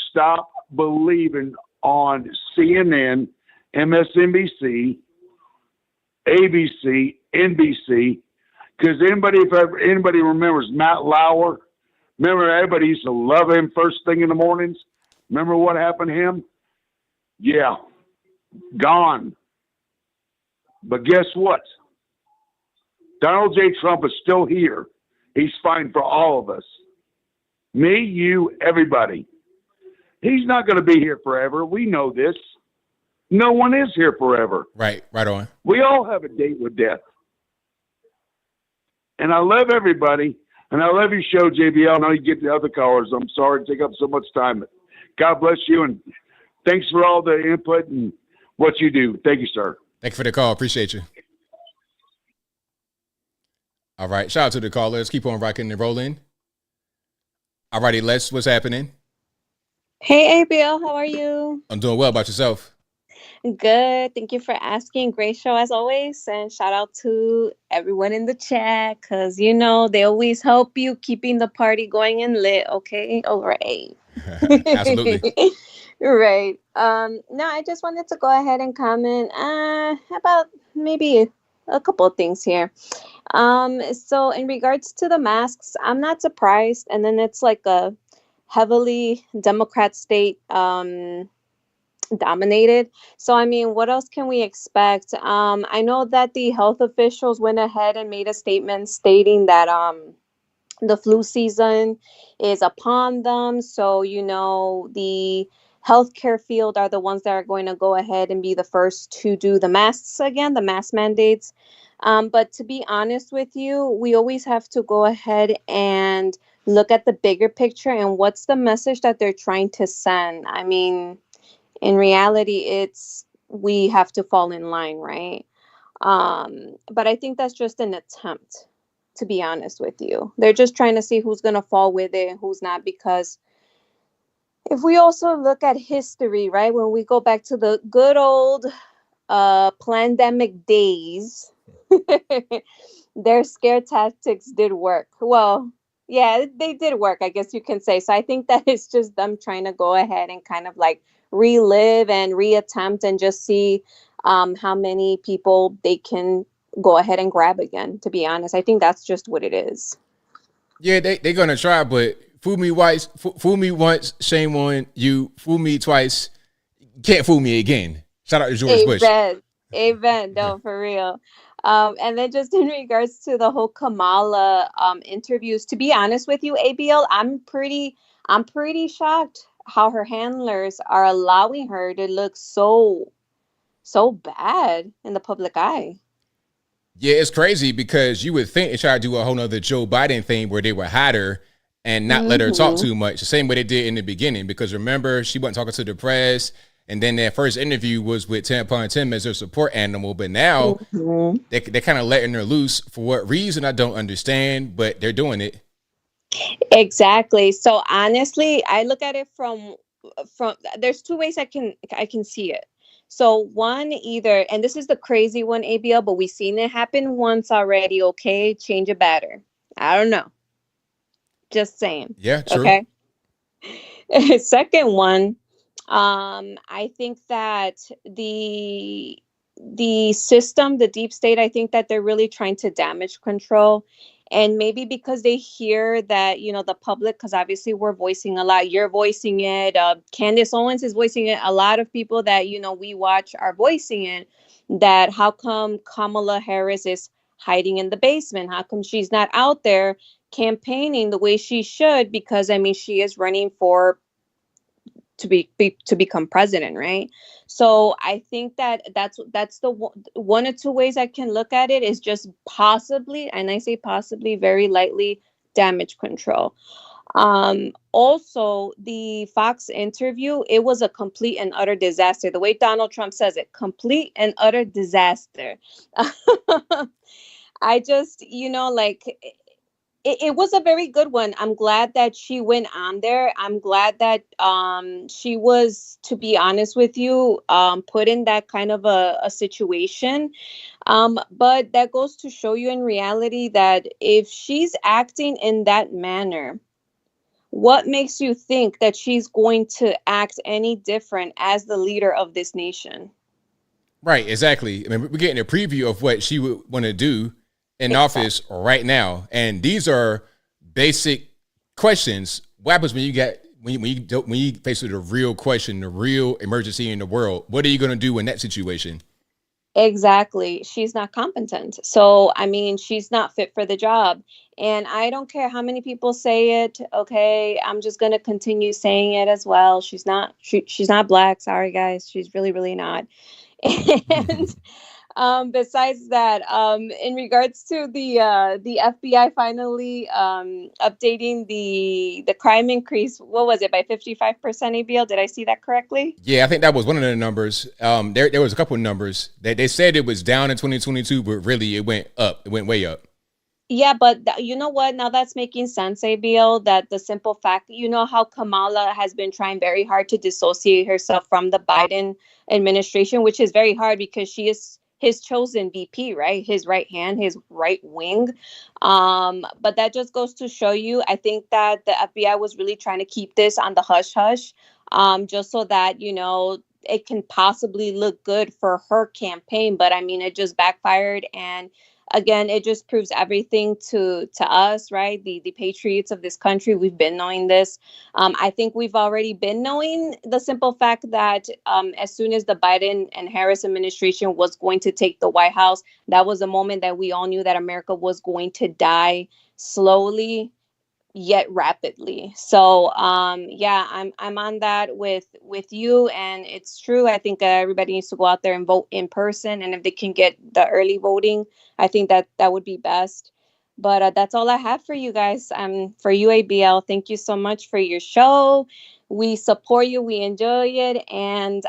stop believing on CNN, MSNBC, ABC, NBC, because if anybody remembers Matt Lauer, remember everybody used to love him first thing in the mornings? Remember what happened to him? Yeah, gone. But guess what? Donald J. Trump is still here. He's fighting for all of us. Me, you, everybody. He's not going to be here forever. We know this. No one is here forever. Right on. We all have a date with death. And I love everybody. And I love your show, JBL. I know you get the other callers. I'm sorry to take up so much time. But God bless you. And thanks for all the input and what you do. Thank you, sir. Thank you for the call. Appreciate you. All right. Shout out to the callers. Keep on rocking and rolling. All righty, Les, what's happening? Hey, ABL, how are you? I'm doing well. About yourself? Good. Thank you for asking. Great show as always. And shout out to everyone in the chat because, you know, they always help you keeping the party going and lit. Okay. All right. Absolutely. Right. No, I just wanted to go ahead and comment about maybe a couple of things here. So in regards to the masks, I'm not surprised. And then it's like a heavily Democrat state dominated. So, I mean, what else can we expect? I know that the health officials went ahead and made a statement stating that the flu season is upon them. So, you know, the healthcare field are the ones that are going to go ahead and be the first to do the masks again, the mask mandates. But to be honest with you, we always have to go ahead and look at the bigger picture and what's the message that they're trying to send. I mean, in reality, we have to fall in line, right? But I think that's just an attempt, to be honest with you. They're just trying to see who's going to fall with it and who's not, because if we also look at history, right, when we go back to the good old pandemic days, their scare tactics did work. Well, yeah, they did work, I guess you can say. So I think that it's just them trying to go ahead and kind of like relive and reattempt and just see how many people they can go ahead and grab again, to be honest. I think that's just what it is. Yeah, they're going to try, but fool me once, shame on you. Fool me twice, can't fool me again. Shout out to George Bush. Amen. No, for real. And then just in regards to the whole Kamala interviews, to be honest with you, ABL, I'm pretty shocked how her handlers are allowing her to look so bad in the public eye. Yeah, it's crazy because you would think they try to do a whole nother Joe Biden thing where they would hide her and not let her talk too much. The same way they did in the beginning, because remember, she wasn't talking to the press. And then their first interview was with Tampon Tim as their support animal. But now they're kind of letting her loose. For what reason, I don't understand, but they're doing it. Exactly. So honestly, I look at it from there's two ways I can see it. So one, either, and this is the crazy one, ABL, but we've seen it happen once already. Okay, change it better. I don't know. Just saying. Yeah, true. Okay. Second one, I think that the system, the deep state, I think that they're really trying to damage control. And maybe because they hear that, you know, the public, because obviously we're voicing a lot. You're voicing it. Candace Owens is voicing it. A lot of people that, you know, we watch are voicing it. That how come Kamala Harris is hiding in the basement? How come she's not out there campaigning the way she should? Because I mean, she is running for to become president, right? So I think that's the one or two ways I can look at it, is just possibly, and I say possibly very lightly, damage control. Also, the Fox interview, it was a complete and utter disaster. The way Donald Trump says it, complete and utter disaster. I just, like, it was a very good one. I'm glad that she went on there. I'm glad that she was, to be honest with you, put in that kind of a situation. But that goes to show you in reality that if she's acting in that manner, what makes you think that she's going to act any different as the leader of this nation? Right, exactly. I mean, we're getting a preview of what she would want to do in office right now, and these are basic questions. What happens when you face with a real question, the real emergency in the world? What are you going to do in that situation? Exactly. She's not competent. So, I mean, she's not fit for the job. And I don't care how many people say it. Okay, I'm just going to continue saying it as well. She's not black. Sorry, guys. She's really, really not. And besides that, in regards to the FBI finally updating the crime increase, what was it, by 55%, ABL? Did I see that correctly? Yeah, I think that was one of the numbers. There was a couple of numbers. They said it was down in 2022, but really it went up. It went way up. Yeah, but you know what? Now that's making sense, ABL, that the simple fact, you know how Kamala has been trying very hard to dissociate herself from the Biden administration, which is very hard because she is his chosen VP, right? His right hand, his right wing. But that just goes to show you, I think that the FBI was really trying to keep this on the hush hush, just so that, it can possibly look good for her campaign. But I mean, it just backfired. And again, it just proves everything to us, right? The patriots of this country, we've been knowing this. I think we've already been knowing the simple fact that as soon as the Biden and Harris administration was going to take the White House, that was a moment that we all knew that America was going to die slowly yet rapidly. So yeah, I'm on that with you, and it's true. I think everybody needs to go out there and vote in person, and if they can get the early voting, I think that would be best. But that's all I have for you guys. For you, ABL, thank you so much for your show. We support you, we enjoy it, and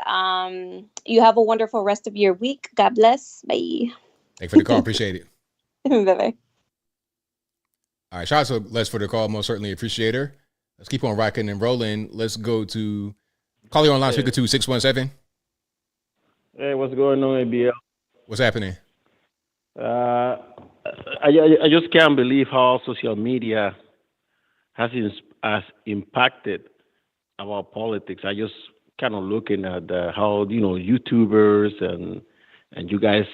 you have a wonderful rest of your week. God bless. Bye. Thanks for the call. Appreciate it. Bye-bye. All right, shout out to Les for the call. Most certainly appreciate her. Let's keep on rocking and rolling. Let's go to call you online, speaker 2617. Hey, what's going on, ABL? What's happening? I just can't believe how social media has impacted our politics. I just kind of looking at how YouTubers and you guys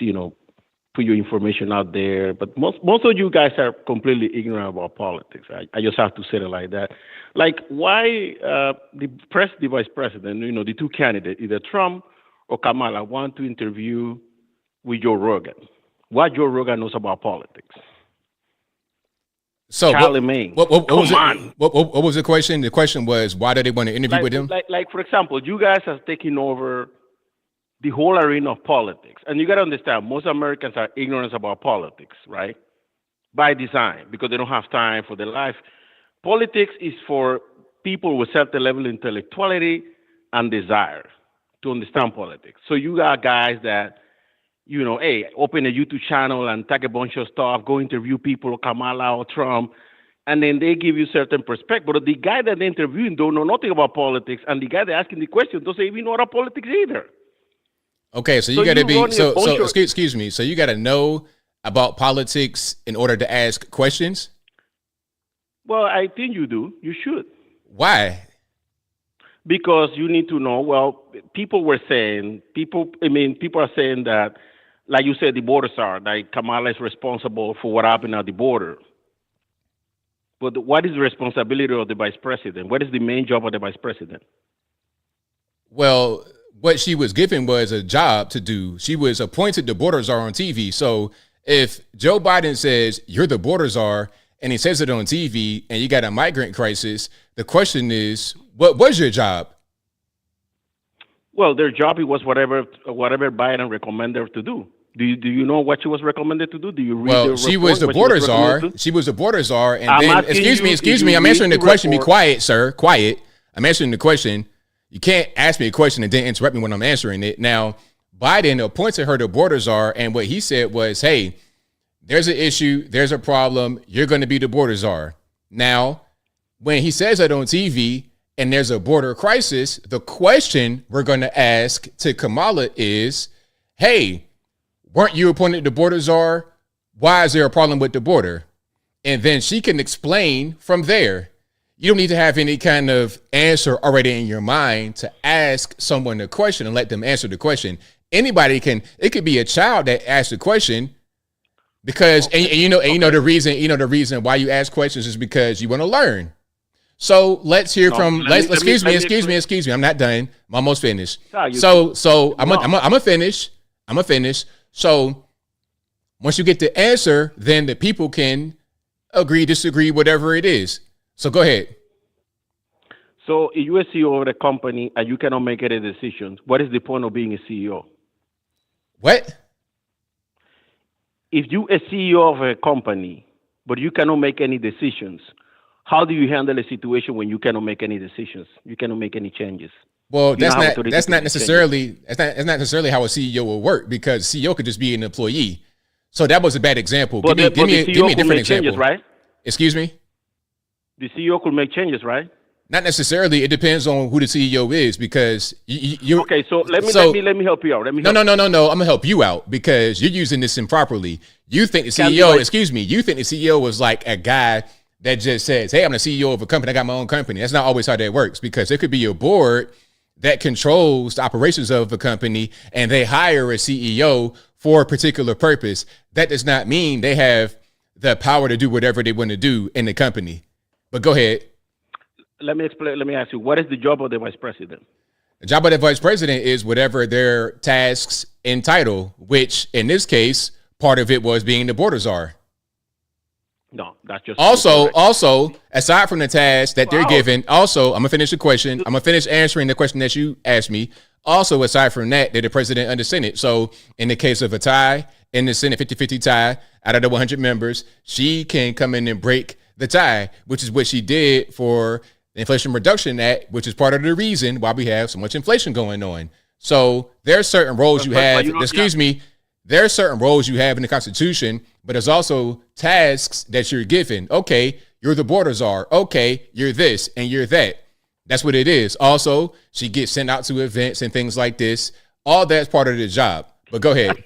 put your information out there, but most of you guys are completely ignorant about politics. I just have to say it like that. Like, why the vice president, the two candidates, either Trump or Kamala, want to interview with Joe Rogan? What Joe Rogan knows about politics? So Charlie Maine. What was the question? The question was, why do they want to interview with him? Like, for example, you guys are taking over the whole arena of politics. And you got to understand, most Americans are ignorant about politics, right? By design, because they don't have time for their life. Politics is for people with certain level of intellectuality and desire to understand politics. So you got guys that, hey, open a YouTube channel and tag a bunch of stuff, go interview people, Kamala or Trump, and then they give you certain perspective. But the guy that they're interviewing don't know nothing about politics, and the guy they're asking the question doesn't even know about politics either. Okay, so you got to be excuse me. So you got to know about politics in order to ask questions? Well, I think you do. You should. Why? Because you need to know. Well, people are saying that, like you said, the border czar, like Kamala is responsible for what happened at the border. But what is the responsibility of the vice president? What is the main job of the vice president? Well, what she was given was a job to do. She was appointed the border czar on TV. So If Joe Biden says you're the border czar and he says it on TV and you got a migrant crisis, the question is, what was your job? Well, their job it was whatever Biden recommended to do. Do you know what she was recommended to do? Do you read the report? She was the border czar. She was the border czar. And then, excuse me, I'm answering the question. Be quiet, sir. Quiet. I'm answering the question. You can't ask me a question and then interrupt me when I'm answering it. Now, Biden appointed her the border czar, and what he said was, hey, there's an issue, there's a problem, you're going to be the border czar. Now, when he says that on TV and there's a border crisis, the question we're going to ask to Kamala is, hey, weren't you appointed the border czar? Why is there a problem with the border? And then she can explain from there. You don't need to have any kind of answer already in your mind to ask someone a question and let them answer the question. Anybody can, it could be a child that asks a question because, and you know the reason why you ask questions is because you want to learn. So let's hear excuse me. I'm not done. I'm almost finished. So I'm gonna finish. So once you get the answer, then the people can agree, disagree, whatever it is. So go ahead. So if you're a CEO of a company and you cannot make any decisions, what is the point of being a CEO? What? If you're a CEO of a company, but you cannot make any decisions, how do you handle a situation when you cannot make any decisions? You cannot make any changes. Well, that's not necessarily how a CEO will work, because CEO could just be an employee. So that was a bad example. But give me a different example. Changes, right? Excuse me? The CEO could make changes, right? Not necessarily. It depends on who the CEO is, because you. Okay, so let me help you out. No. I'm gonna help you out because you're using this improperly. You think the CEO? Excuse me. You think the CEO was like a guy that just says, "Hey, I'm the CEO of a company. I got my own company." That's not always how that works, because there could be a board that controls the operations of a company and they hire a CEO for a particular purpose. That does not mean they have the power to do whatever they want to do in the company. But go ahead. Let me explain. Let me ask you, what is the job of the vice president? The job of the vice president is whatever their tasks entitle, which in this case, part of it was being the border czar. No, that's just also, aside from the tasks that they're given, also, I'm gonna finish the question. I'm gonna finish answering the question that you asked me. Also, aside from that, they're the president of the Senate. So in the case of a tie in the Senate, 50-50 tie, out of the 100 members, she can come in and break the tie, which is what she did for the Inflation Reduction Act, which is part of the reason why we have so much inflation going on. So there are certain roles you have. There are certain roles you have in the Constitution, but there's also tasks that you're given. Okay, you're the border czar. Okay, you're this and you're that. That's what it is. Also, she gets sent out to events and things like this. All that's part of the job. But go ahead.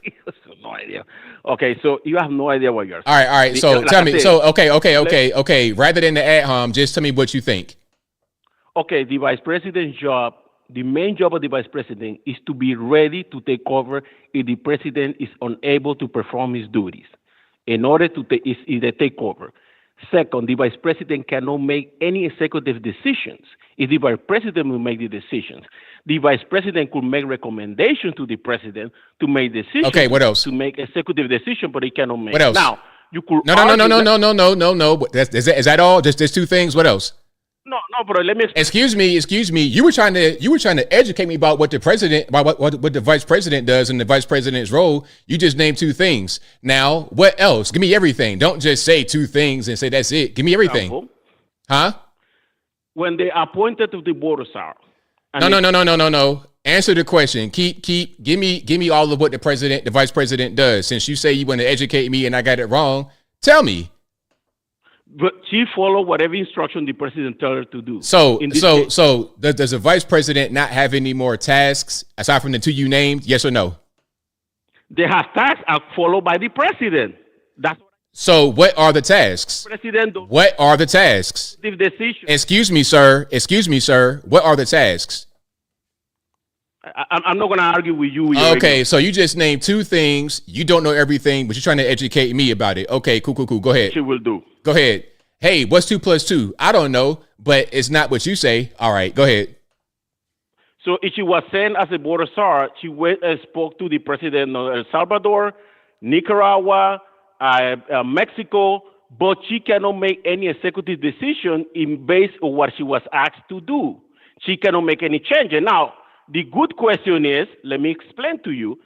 No idea. Okay, so you have no idea what you're saying. All right. So tell me. So okay. Rather than the ad hom, just tell me what you think. Okay, the vice president's job, the main job of the vice president is to be ready to take over if the president is unable to perform his duties. In order to take over. Second, the vice president cannot make any executive decisions. If the vice president will make the decisions, the vice president could make recommendations to the president to make decisions. Okay, what else? To make executive decision, but he cannot make. What else? Now you could. No. Is that all? Just there's two things. What else? No, bro. Let me explain. Excuse me. You were trying to educate me about what the president, about what the vice president does and the vice president's role. You just named two things. Now, what else? Give me everything. Don't just say two things and say that's it. Give me everything. Huh? When they appointed to the border czar. No. Answer the question. Give me all of what the vice president does. Since you say you want to educate me and I got it wrong, tell me. But she followed whatever instruction the president told her to do. So does the vice president not have any more tasks aside from the two you named? Yes or no? They have tasks are followed by the president. So what are the tasks? What are the tasks? Excuse me, sir. What are the tasks? I'm not going to argue with you. Okay, so you just named two things. You don't know everything, but you're trying to educate me about it. Okay, cool. Go ahead. She will do. Go ahead. Hey, what's 2 + 2? I don't know, but it's not what you say. All right, go ahead. So if she was sent as a border czar, she went and spoke to the president of El Salvador, Nicaragua, Mexico, but she cannot make any executive decision in based on what she was asked to do. She cannot make any change. And now, the good question is, let me explain to you.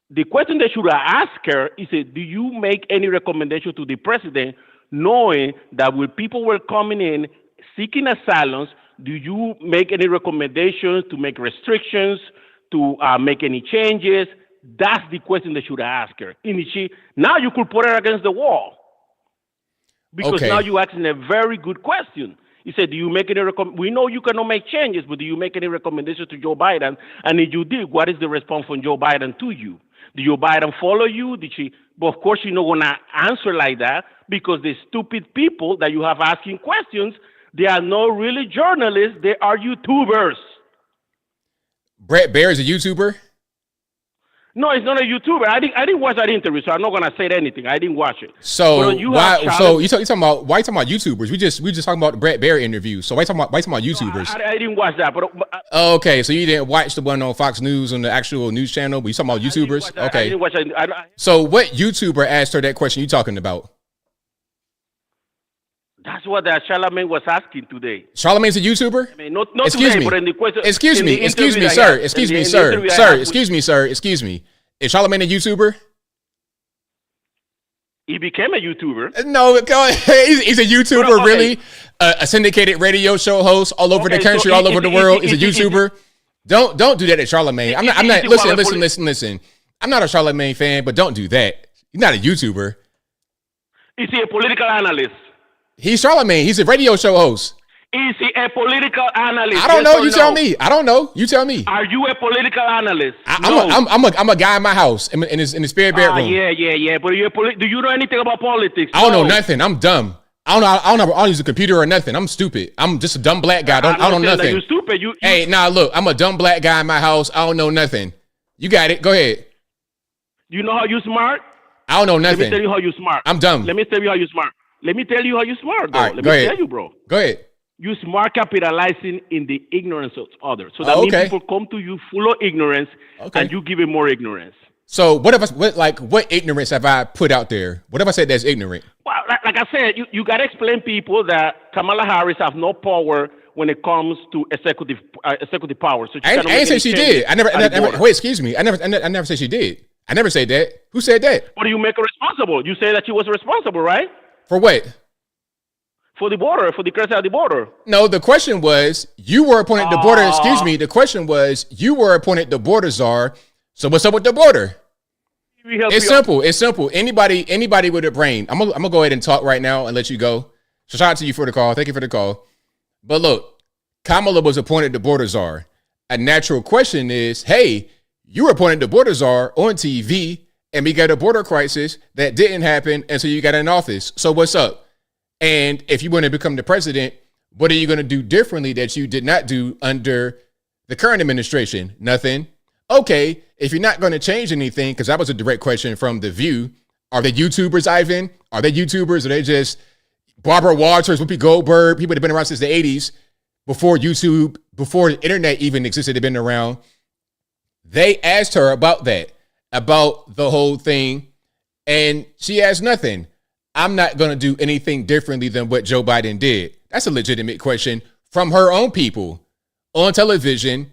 The question they should ask her is, do you make any recommendation to the president, knowing that when people were coming in seeking asylum, do you make any recommendations to make restrictions, to make any changes? That's the question they should ask her. Now you could put her against the wall. Because now you're asking a very good question. He said, do you make any we know you cannot make changes, but do you make any recommendations to Joe Biden? And if you did, what is the response from Joe Biden to you? Did Joe Biden follow you? Did she? But of course, she's not going to answer like that, because the stupid people that you have asking questions, they are not really journalists. They are YouTubers. Bret Baier is a YouTuber? No, it's not a YouTuber. I didn't watch that interview, so I'm not gonna say anything. I didn't watch it. So why? So you talking about why you talking about YouTubers? We just talking about the Bret Baier interview. So why you talking about YouTubers? No, I didn't watch that. But okay, so you didn't watch the one on Fox News on the actual news channel, but you talking about YouTubers? Okay. I didn't watch that. So what YouTuber asked her that question you talking about? That's what Charlamagne was asking today. Charlamagne's a YouTuber? I mean, not today, but in the question. Excuse me, sir. Is Charlamagne a YouTuber? He became a YouTuber. No, he's a YouTuber, really? A syndicated radio show host all over the country, all over the world. He's a YouTuber. Don't do that to Charlamagne. I'm not. Listen. I'm not a Charlamagne fan, but don't do that. He's not a YouTuber. Is he a political analyst? He's Charlamagne. He's a radio show host. Is he a political analyst? I don't know. You tell me. I don't know. You tell me. Are you a political analyst? I'm a guy in my house in his spare bedroom. Yeah. But do you know anything about politics? I don't know nothing. I'm dumb. I don't use a computer or nothing. I'm stupid. I'm just a dumb black guy. I don't know nothing. You're stupid. Hey, look. I'm a dumb black guy in my house. I don't know nothing. You got it. Go ahead. You know how you smart? I don't know nothing. Let me tell you how you smart. I'm dumb. Let me tell you how you smart. Let me tell you how you smart, bro. All right, Let me tell you, bro. Go ahead. You smart capitalizing in the ignorance of others. So that means people come to you full of ignorance, and you give them more ignorance. So what ignorance have I put out there? What have I said that's ignorant? Well, like I said, you got to explain people that Kamala Harris have no power when it comes to executive power. So I didn't say she did. I never. Wait, excuse me. I never said she did. I never said that. Who said that? What do you make her responsible? You say that she was responsible, right? For what? For the border, for the crisis at the border. No, the question was, you were appointed the border. Excuse me. The question was, you were appointed the border czar. So what's up with the border? It's simple. It's simple. Anybody with a brain. I'm gonna go ahead and talk right now and let you go. So shout out to you for the call. Thank you for the call. But look, Kamala was appointed the border czar. A natural question is, hey, you were appointed the border czar on TV, and we got a border crisis that didn't happen until you got in office. So what's up? And if you want to become the president, what are you going to do differently that you did not do under the current administration? Nothing. Okay, if you're not going to change anything, because that was a direct question from The View, are they YouTubers, Ivan? Are they YouTubers? Are they just Barbara Walters, Whoopi Goldberg, people that have been around since the 80s, before YouTube, before the internet even existed, had been around? They asked her about that, about the whole thing, and she has nothing. I'm not going to do anything differently than what Joe Biden did. That's a legitimate question from her own people on television,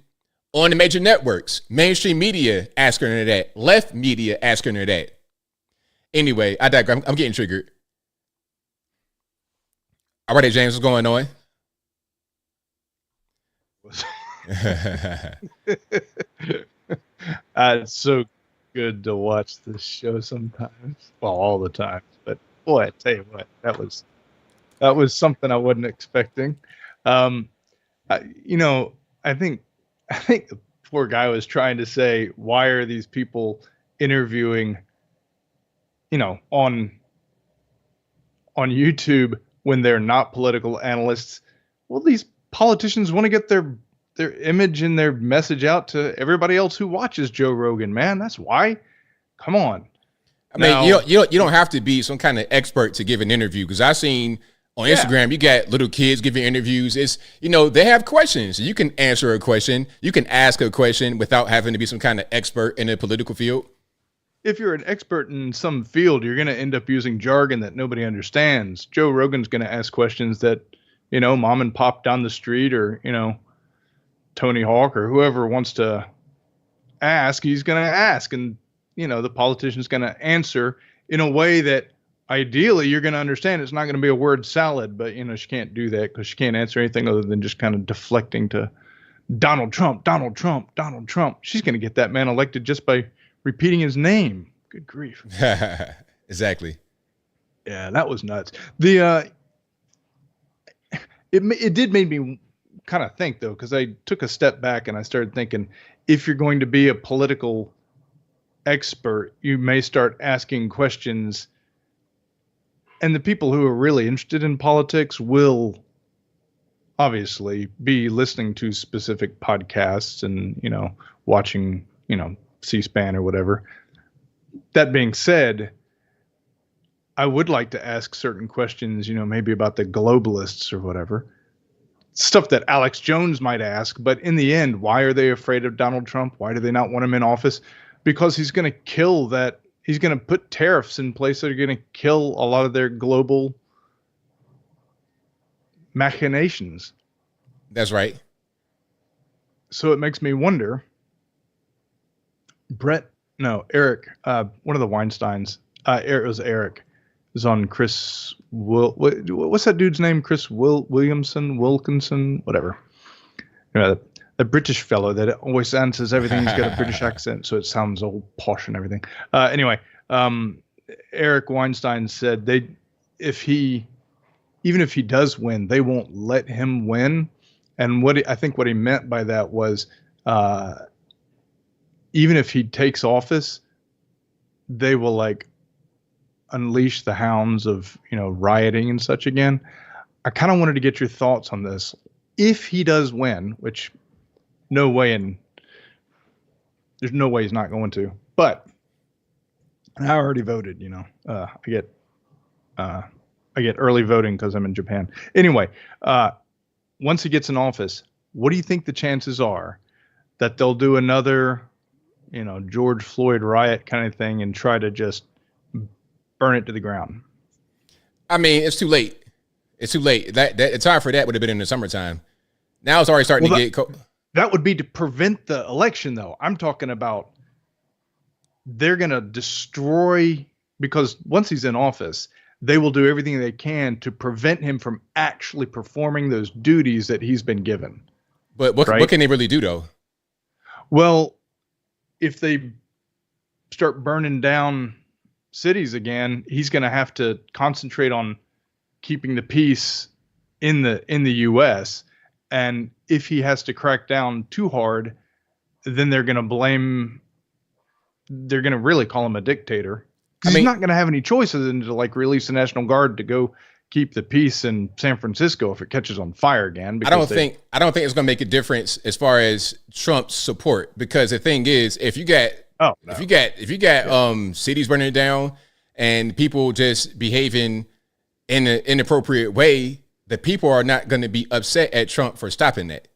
on the major networks, mainstream media asking her that, left media asking her that. Anyway, I digress. I'm getting triggered. All right, James, what's going on? It's so good to watch this show sometimes. Well, all the time. But boy, I tell you what, that was something I wasn't expecting. I think the poor guy was trying to say, why are these people interviewing, on YouTube when they're not political analysts? Well, these politicians want to get their image and their message out to everybody else who watches Joe Rogan, man. That's why. Come on. I mean, you don't have to be some kind of expert to give an interview, because I've seen on Instagram, you got little kids giving interviews. It's, they have questions. You can answer a question. You can ask a question without having to be some kind of expert in the political field. if you're an expert in some field, you're going to end up using jargon that nobody understands. Joe Rogan's going to ask questions that, mom and pop down the street or, Tony Hawk or whoever wants to ask, he's going to ask. And, the politician's going to answer in a way that ideally you're going to understand. It's not going to be a word salad, but, she can't do that because she can't answer anything other than just kind of deflecting to Donald Trump, Donald Trump, Donald Trump. She's going to get that man elected just by repeating his name. Good grief. Exactly. Yeah, that was nuts. It did make me kind of think, though, because I took a step back and I started thinking, if you're going to be a political expert, you may start asking questions, and the people who are really interested in politics will obviously be listening to specific podcasts and, watching, C-SPAN or whatever. That being said, I would like to ask certain questions, maybe about the globalists or whatever. Stuff that Alex Jones might ask, but in the end, why are they afraid of Donald Trump? Why do they not want him in office? Because he's going to kill that. He's going to put tariffs in place that are going to kill a lot of their global machinations. That's right. So it makes me wonder, Eric, one of the Weinsteins, it was Eric, is on Chris, what's that dude's name? Chris Wilkinson, whatever. The British fellow that always answers everything. He's got a British accent, so it sounds all posh and everything. Anyway, Eric Weinstein said even if he does win, they won't let him win. And I think what he meant by that was, even if he takes office, they will unleash the hounds of, rioting and such again. I kind of wanted to get your thoughts on this. If he does win, which there's no way he's not going to, but I already voted, I get early voting because I'm in Japan. Anyway, once he gets in office, what do you think the chances are that they'll do another, George Floyd riot kind of thing and try to just burn it to the ground? I mean, it's too late. It's too late. The time for that would have been in the summertime. Now it's already starting to get cold. That would be to prevent the election, though. I'm talking about they're going to destroy, because once he's in office, they will do everything they can to prevent him from actually performing those duties that he's been given. But what can they really do, though? Well, if they start burning down cities again, he's going to have to concentrate on keeping the peace in the U.S. And if he has to crack down too hard, then they're going to really call him a dictator. He's not going to have any choice other than to release the National Guard to go keep the peace in San Francisco if it catches on fire again. I don't think it's going to make a difference as far as Trump's support, because the thing is, if you got cities burning down and people just behaving in an inappropriate way, the people are not going to be upset at Trump for stopping that.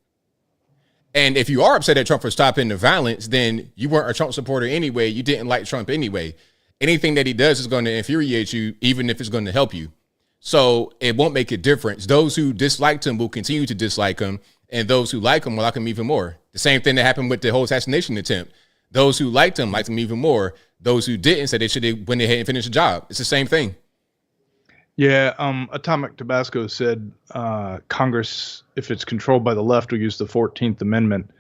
And if you are upset at Trump for stopping the violence, then you weren't a Trump supporter anyway. You didn't like Trump anyway. Anything that he does is going to infuriate you, even if it's going to help you. So it won't make a difference. Those who disliked him will continue to dislike him, and those who like him will like him even more. The same thing that happened with the whole assassination attempt. Those who liked him even more. Those who didn't said they should have went ahead and finished the job. It's the same thing. Yeah, Atomic Tabasco said Congress, if it's controlled by the left, will use the 14th Amendment.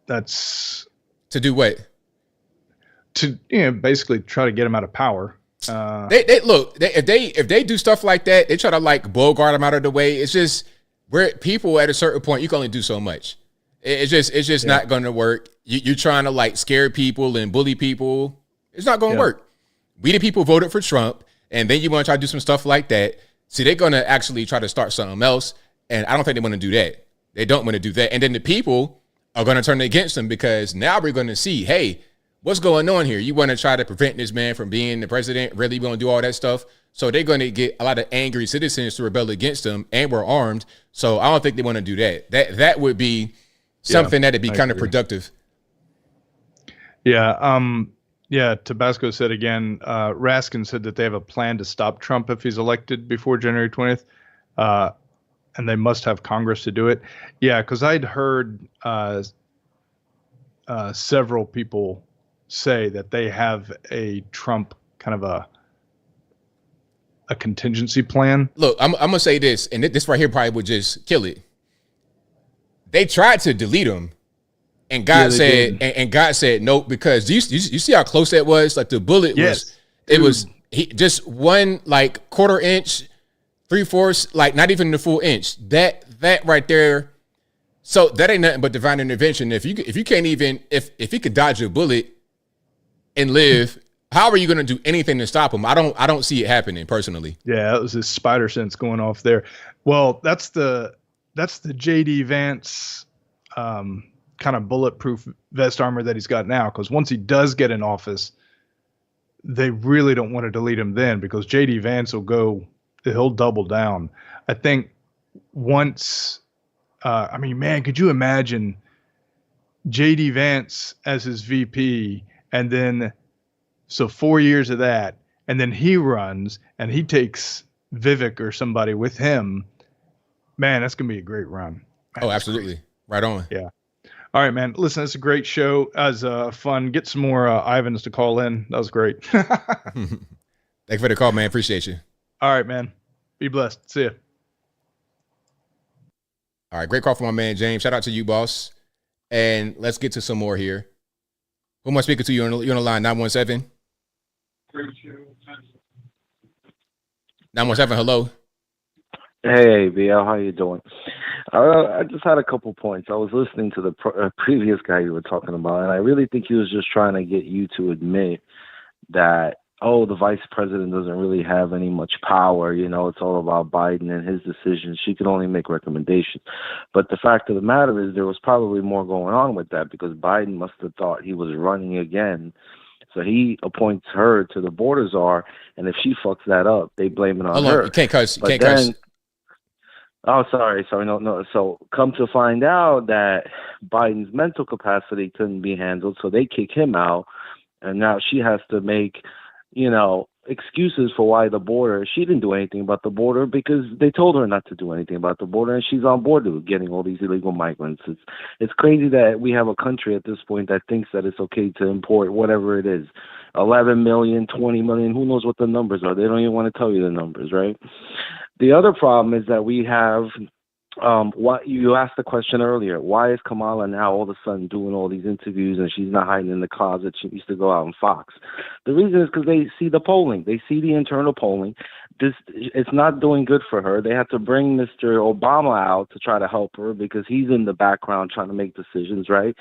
That's to do what? To basically try to get him out of power. If they do stuff like that, they try to Bogart him out of the way. It's just where people at a certain point, you can only do so much. It's just not going to work. You're trying to scare people and bully people. It's not going to work. We the people voted for Trump, and then you want to try to do some stuff like that. See, they're going to actually try to start something else, and I don't think they want to do that. They don't want to do that. And then the people are going to turn against them, because now we're going to see, hey, what's going on here? You want to try to prevent this man from being the president? Really want to do all that stuff? So they're going to get a lot of angry citizens to rebel against them, and we're armed. So I don't think they want to do that. That would be something that'd be counterproductive. Yeah. Tabasco said again, Raskin said that they have a plan to stop Trump if he's elected before January 20th. And they must have Congress to do it. Yeah, because I'd heard several people say that they have a Trump kind of a contingency plan. Look, I'm going to say this, and this right here probably would just kill it. They tried to delete him, and God said no, because you see how close that was? Like the bullet was just one like quarter inch, 3/4, like not even the full inch. That right there. So that ain't nothing but divine intervention. If you can't even if he could dodge a bullet and live, how are you going to do anything to stop him? I don't see it happening personally. Yeah, that was his spider sense going off there. Well, that's the JD Vance kind of bulletproof vest armor that he's got now. Because once he does get in office, they really don't want to delete him then, because JD Vance he'll double down. I think once, man, could you imagine JD Vance as his VP, and then so 4 years of that, and then he runs and he takes Vivek or somebody with him. Man, that's gonna be a great run. Man, oh, absolutely, great. Right on. Yeah. All right, man. Listen, it's a great show. As fun. Get some more Ivans to call in. That was great. Thank you for the call, man. Appreciate you. All right, man. Be blessed. See ya. All right, great call from my man James. Shout out to you, boss. And let's get to some more here. Who am I speaking to? You're on the line, 917. 917. Hello. Hey, ABL, how you doing? I just had a couple points. I was listening to the previous guy you were talking about, and I really think he was just trying to get you to admit that, the vice president doesn't really have any much power. It's all about Biden and his decisions. She can only make recommendations. But the fact of the matter is there was probably more going on with that, because Biden must have thought he was running again. So he appoints her to the border czar, and if she fucks that up, they blame it on her. You can't cuss. Oh, sorry. No. So come to find out that Biden's mental capacity couldn't be handled, so they kick him out, and now she has to make, excuses for why the border. She didn't do anything about the border because they told her not to do anything about the border, and she's on board with getting all these illegal migrants. It's crazy that we have a country at this point that thinks that it's okay to import whatever it is, 11 million, 20 million, who knows what the numbers are. They don't even want to tell you the numbers, right? The other problem is that we have, what you asked the question earlier, why is Kamala now all of a sudden doing all these interviews and she's not hiding in the closet? She used to go out on Fox. The reason is because they see the polling. They see the internal polling. It's not doing good for her. They have to bring Mr. Obama out to try to help her because he's in the background trying to make decisions, right?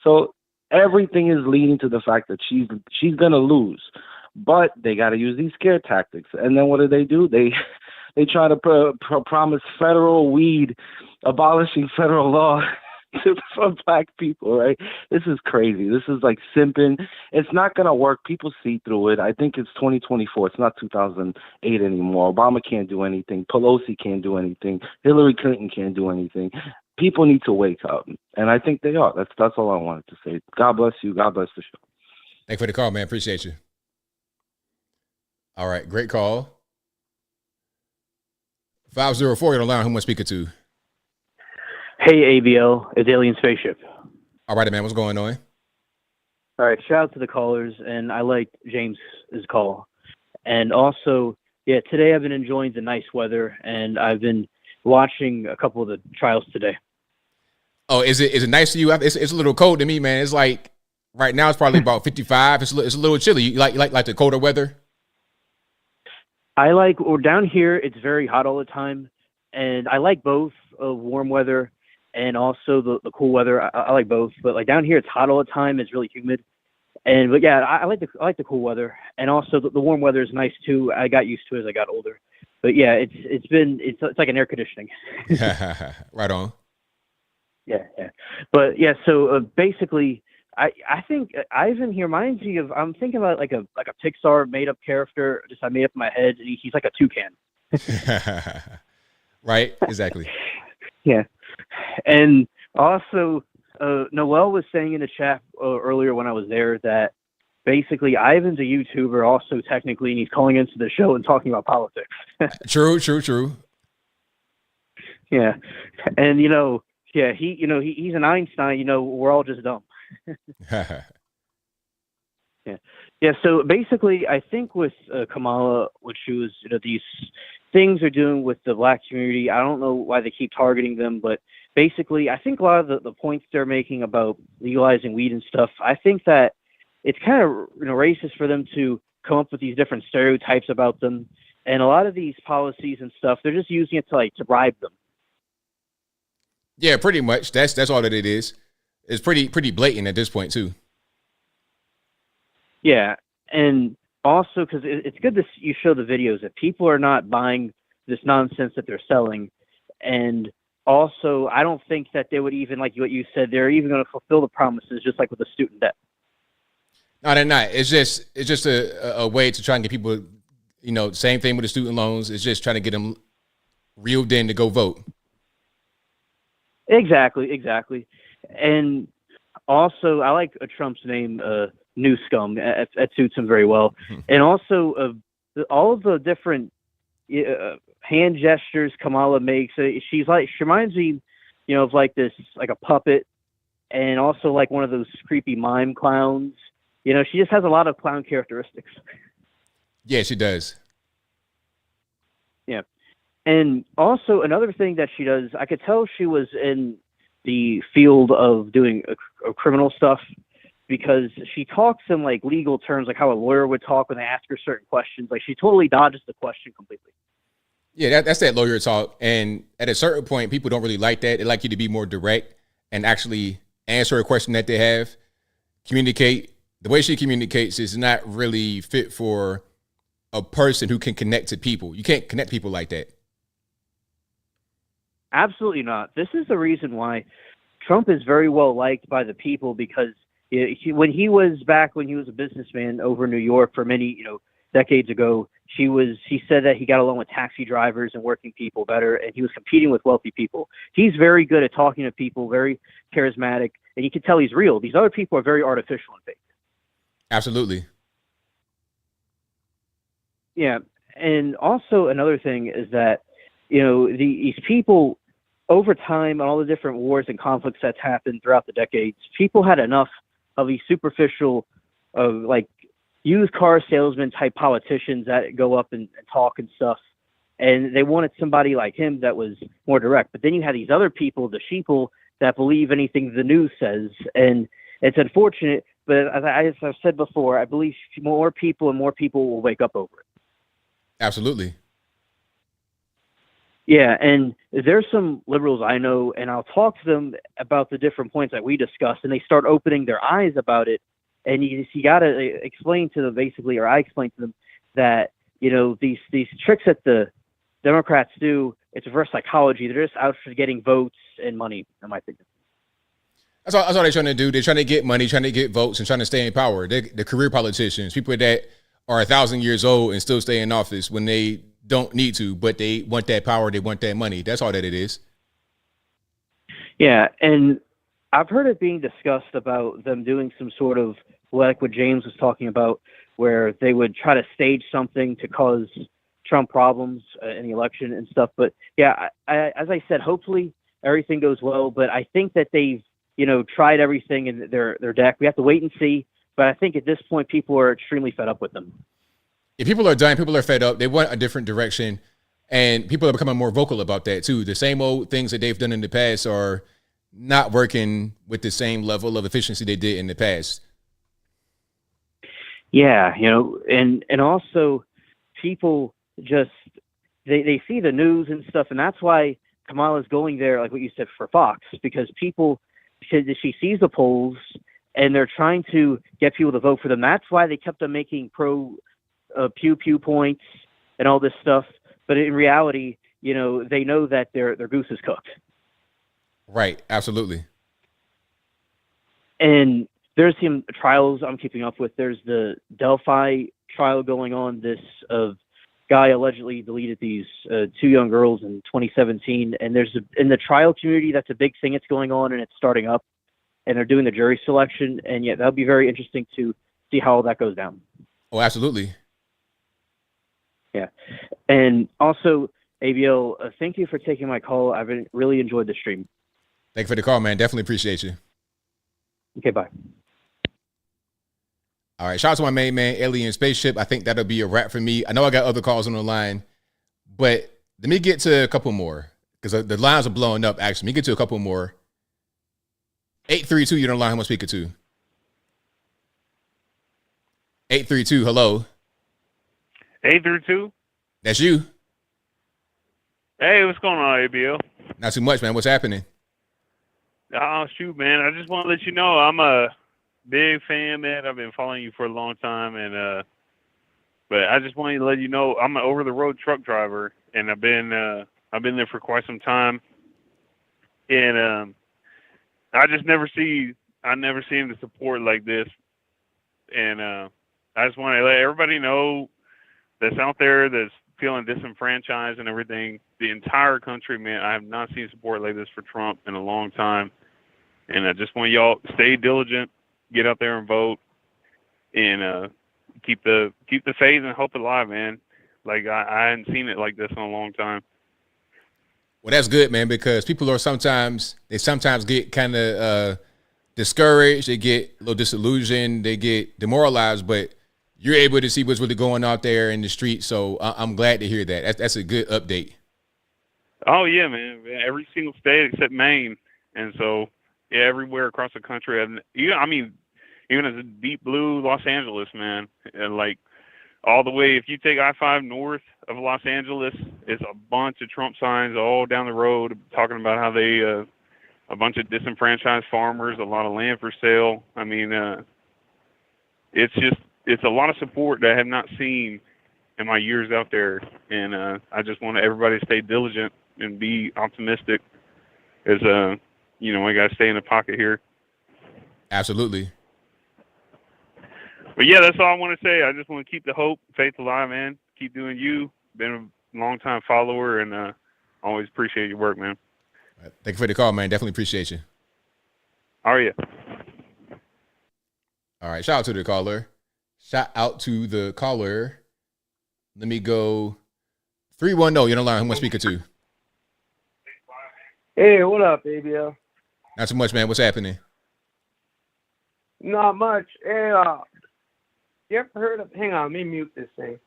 So everything is leading to the fact that she's going to lose. But they got to use these scare tactics. And then what do? They try to promise federal weed, abolishing federal law for black people, right? This is crazy. This is like simping. It's not going to work. People see through it. I think it's 2024. It's not 2008 anymore. Obama can't do anything. Pelosi can't do anything. Hillary Clinton can't do anything. People need to wake up. And I think they are. That's all I wanted to say. God bless you. God bless the show. Thanks for the call, man. Appreciate you. All right. Great call. 504, you're on the line. Who am I speaking to? Hey, ABL. It's Alien Spaceship. All right, man. What's going on? All right. Shout out to the callers, and I liked James's call. And also, today I've been enjoying the nice weather, and I've been watching a couple of the trials today. Oh, is it nice to you? It's a little cold to me, man. It's like right now it's probably about 55. It's a little chilly. You like the colder weather? Down here, it's very hot all the time, and I like both warm weather and also the cool weather. I like both, but like down here, it's hot all the time. It's really humid, but yeah, I like the cool weather, and also the warm weather is nice too. I got used to it as I got older, but yeah, it's like an air conditioning. Right on. Yeah. But yeah, so basically, I think Ivan here reminds me of, I'm thinking about like a Pixar made up character. Just I made up in my head, and he's like a toucan. Right. Exactly. Yeah. And also, Noel was saying in the chat earlier when I was there that basically Ivan's a YouTuber also technically, and he's calling into the show and talking about politics. True. Yeah. And, he's an Einstein, we're all just dumb. Yeah. So basically, I think with Kamala, what she was, these things are doing with the black community, I don't know why they keep targeting them, but basically, I think a lot of the points they're making about legalizing weed and stuff, I think that it's kind of racist for them to come up with these different stereotypes about them, and a lot of these policies and stuff, they're just using it to bribe them. Yeah, pretty much. That's all that it is. It's pretty blatant at this point too. Yeah, and also because it's good that you show the videos that people are not buying this nonsense that they're selling, and also I don't think that they would even, like what you said, they're even going to fulfill the promises, just like with the student debt. No, they're not. It's just a way to try and get people, same thing with the student loans. It's just trying to get them reeled in to go vote. Exactly. And also, I like Trump's name, New Scum. That suits him very well. And also, all of the different hand gestures Kamala makes, she reminds me, of like a puppet, and also like one of those creepy mime clowns. She just has a lot of clown characteristics. Yeah, she does. Yeah. And also another thing that she does, I could tell she was in the field of doing a criminal stuff, because she talks in like legal terms, like how a lawyer would talk when they ask her certain questions. Like she totally dodges the question completely. Yeah, that's that lawyer talk. And at a certain point, people don't really like that. They like you to be more direct and actually answer a question that they have, communicate. The way she communicates is not really fit for a person who can connect to people. You can't connect people like that. Absolutely not. This is the reason why Trump is very well liked by the people, because when he was a businessman over in New York for many, decades ago, he said that he got along with taxi drivers and working people better, and he was competing with wealthy people. He's very good at talking to people, very charismatic, and you can tell he's real. These other people are very artificial and fake. Absolutely. Yeah. And also another thing is that, these people over time, and all the different wars and conflicts that's happened throughout the decades, people had enough of these superficial, like used car salesman type politicians that go up and talk and stuff. And they wanted somebody like him that was more direct. But then you had these other people, the sheeple, that believe anything the news says. And it's unfortunate, but as I've said before, I believe more people will wake up over it. Absolutely. Yeah, and there's some liberals I know, and I'll talk to them about the different points that we discussed, and they start opening their eyes about it. And you got to explain to them, basically, or I explain to them that, these tricks that the Democrats do, it's reverse psychology. They're just out for getting votes and money, in my opinion. That's all they're trying to do. They're trying to get money, trying to get votes, and trying to stay in power. They're the career politicians, people that are 1,000 years old and still stay in office when they don't need to, but they want that power, they want that money. That's all that it is. Yeah, and I've heard it being discussed about them doing some sort of, like what James was talking about, where they would try to stage something to cause Trump problems in the election and stuff. But yeah, as I said, hopefully everything goes well, but I think that they've, tried everything in their deck. We have to wait and see, but I think at this point, people are extremely fed up with them. Yeah, people are done. People are fed up. They want a different direction, and people are becoming more vocal about that too. The same old things that they've done in the past are not working with the same level of efficiency they did in the past. Yeah, and also people just, they see the news and stuff, and that's why Kamala's going there, like what you said, for Fox, because she sees the polls, and they're trying to get people to vote for them. That's why they kept on making pew points and all this stuff. But in reality, they know that their goose is cooked. Right. Absolutely. And there's some trials I'm keeping up with. There's the Delphi trial going on. This guy allegedly deleted these 2 young girls in 2017. And there's in the trial community, that's a big thing that's going on, and it's starting up. and they're doing the jury selection. And yeah, that'll be very interesting to see how all that goes down. Oh, absolutely. Yeah. And also, ABL, thank you for taking my call. I've really enjoyed the stream. Thank you for the call, man. Definitely appreciate you. Okay, bye. All right. Shout out to my main man, Alien Spaceship. I think that'll be a wrap for me. I know I got other calls on the line, but let me get to a couple more because the lines are blowing up, actually. Let me get to a couple more. 832, you're on the line. Who am I speaking to? 832, hello. 832? That's you. Hey, what's going on, ABL? Not too much, man. What's happening? Oh, shoot, man. I just want to let you know I'm a big fan, man. I've been following you for a long time, and but I just wanted to let you know I'm an over-the-road truck driver, and I've been there for quite some time, and I never seen the support like this, and I just want to let everybody know that's out there that's feeling disenfranchised and everything. The entire country, man, I have not seen support like this for Trump in a long time, and I just want y'all stay diligent, get out there and vote, and keep the faith and hope alive, man. Like I hadn't seen it like this in a long time. Well, that's good, man, because people are sometimes get kind of discouraged. They get a little disillusioned. They get demoralized, but you're able to see what's really going out there in the street. So I'm glad to hear that. That's a good update. Oh, yeah, man. Every single state except Maine. And so, yeah, everywhere across the country. Even as a deep blue Los Angeles, man, and like all the way, if you take I-5 north of Los Angeles, it's a bunch of Trump signs all down the road talking about how they, a bunch of disenfranchised farmers, a lot of land for sale. I mean, it's a lot of support that I have not seen in my years out there. And I just want everybody to stay diligent and be optimistic as, I got to stay in the pocket here. Absolutely. But yeah, that's all I want to say. I just want to keep the hope, faith alive, man. Keep doing you. Been a long-time follower, and always appreciate your work, man. Thank you for the call, man. Definitely appreciate you. How are you? All right. Shout out to the caller. Let me go 310. You're on the line. Who am I speaking to? Hey, what up, ABL? Not too much, man. What's happening? Not much. Hey, you ever heard of? Hang on, let me mute this thing.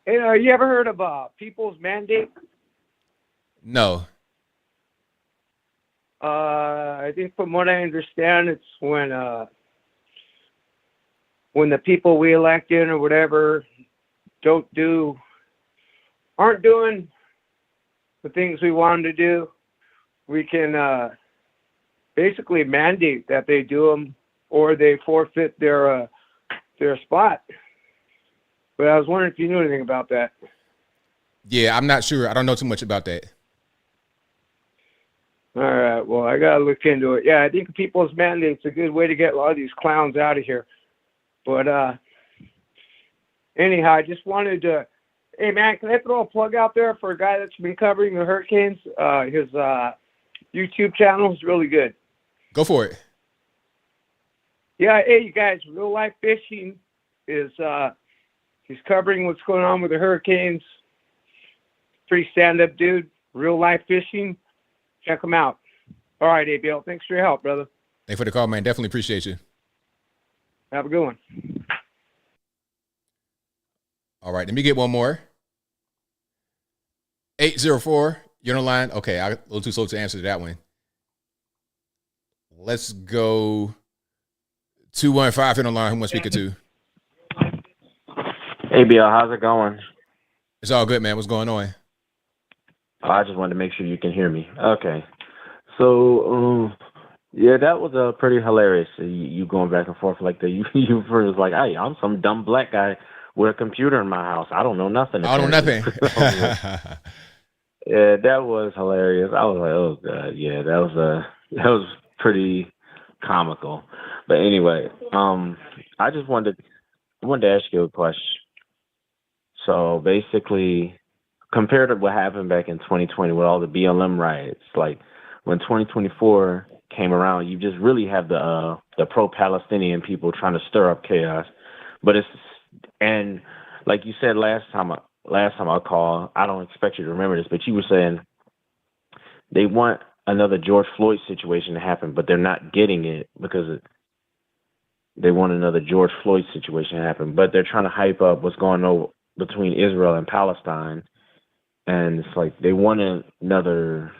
Hey, you ever heard of People's Mandate? No. I think from what I understand, it's when the people we elect in or whatever aren't doing the things we want them to do, we can basically mandate that they do them or they forfeit their spot. But I was wondering if you knew anything about that. Yeah, I'm not sure. I don't know too much about that. All right, well, I got to look into it. Yeah, I think People's Mandate's a good way to get a lot of these clowns out of here. But anyhow, I just wanted to, hey, man, can I throw a plug out there for a guy that's been covering the hurricanes? His YouTube channel is really good. Go for it. Yeah, hey, you guys, Real Life Fishing is, he's covering what's going on with the hurricanes. Pretty stand-up dude. Real Life Fishing. Check him out. All right, ABL. Thanks for your help, brother. Thanks for the call, man. Definitely appreciate you. Have a good one. All right, let me get one more. 804, you're on the line. Okay, I'm a little too slow to answer that one. Let's go 215, you're on the line. Who am I speaking to? ABL, how's it going? It's all good, man. What's going on? I just wanted to make sure you can hear me. Okay. So, yeah, that was pretty hilarious. You going back and forth like that. You first like, hey, I'm some dumb black guy with a computer in my house. I don't know nothing. I don't know nothing. Yeah, that was hilarious. I was like, oh god, yeah, that was pretty comical. But anyway, I just wanted to ask you a question. So basically, compared to what happened back in 2020 with all the BLM riots, like when 2024 came around, you just really have the pro-Palestinian people trying to stir up chaos. But and like you said last time I called, I don't expect you to remember this, but you were saying they want another George Floyd situation to happen, but they're not getting it because they want another George Floyd situation to happen, but they're trying to hype up what's going on between Israel and Palestine. And it's like they want another.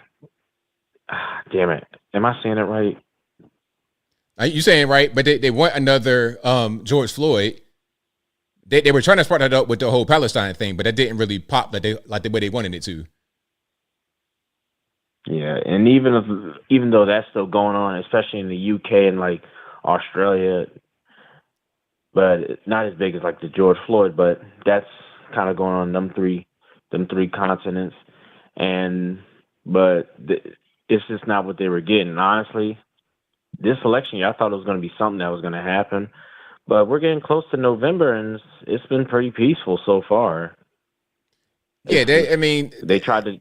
Damn it! Am I saying it right? You saying right, but they want another George Floyd. They were trying to spark that up with the whole Palestine thing, but that didn't really pop like the way they wanted it to. Yeah, and even though that's still going on, especially in the UK and like Australia, but not as big as like the George Floyd, but that's kind of going on in them three continents, it's just not what they were getting. Honestly, this election year, I thought it was going to be something that was going to happen, but we're getting close to November, and it's been pretty peaceful so far. Yeah, they tried to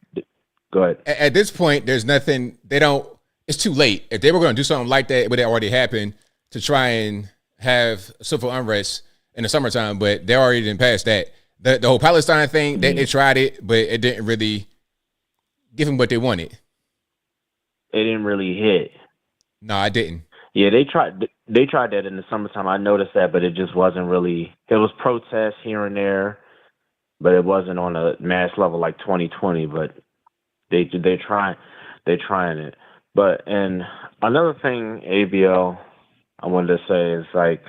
go ahead. At this point, there's nothing. It's too late. If they were going to do something like that, it would have already happened to try and have civil unrest in the summertime. But they already didn't pass that. The whole Palestine thing, they tried it, but it didn't really give them what they wanted. It didn't really hit. No, I didn't. Yeah, they tried that in the summertime. I noticed that, but it just wasn't really. It was protests here and there, but it wasn't on a mass level like 2020. But they're trying it. But and another thing, ABL, I wanted to say is like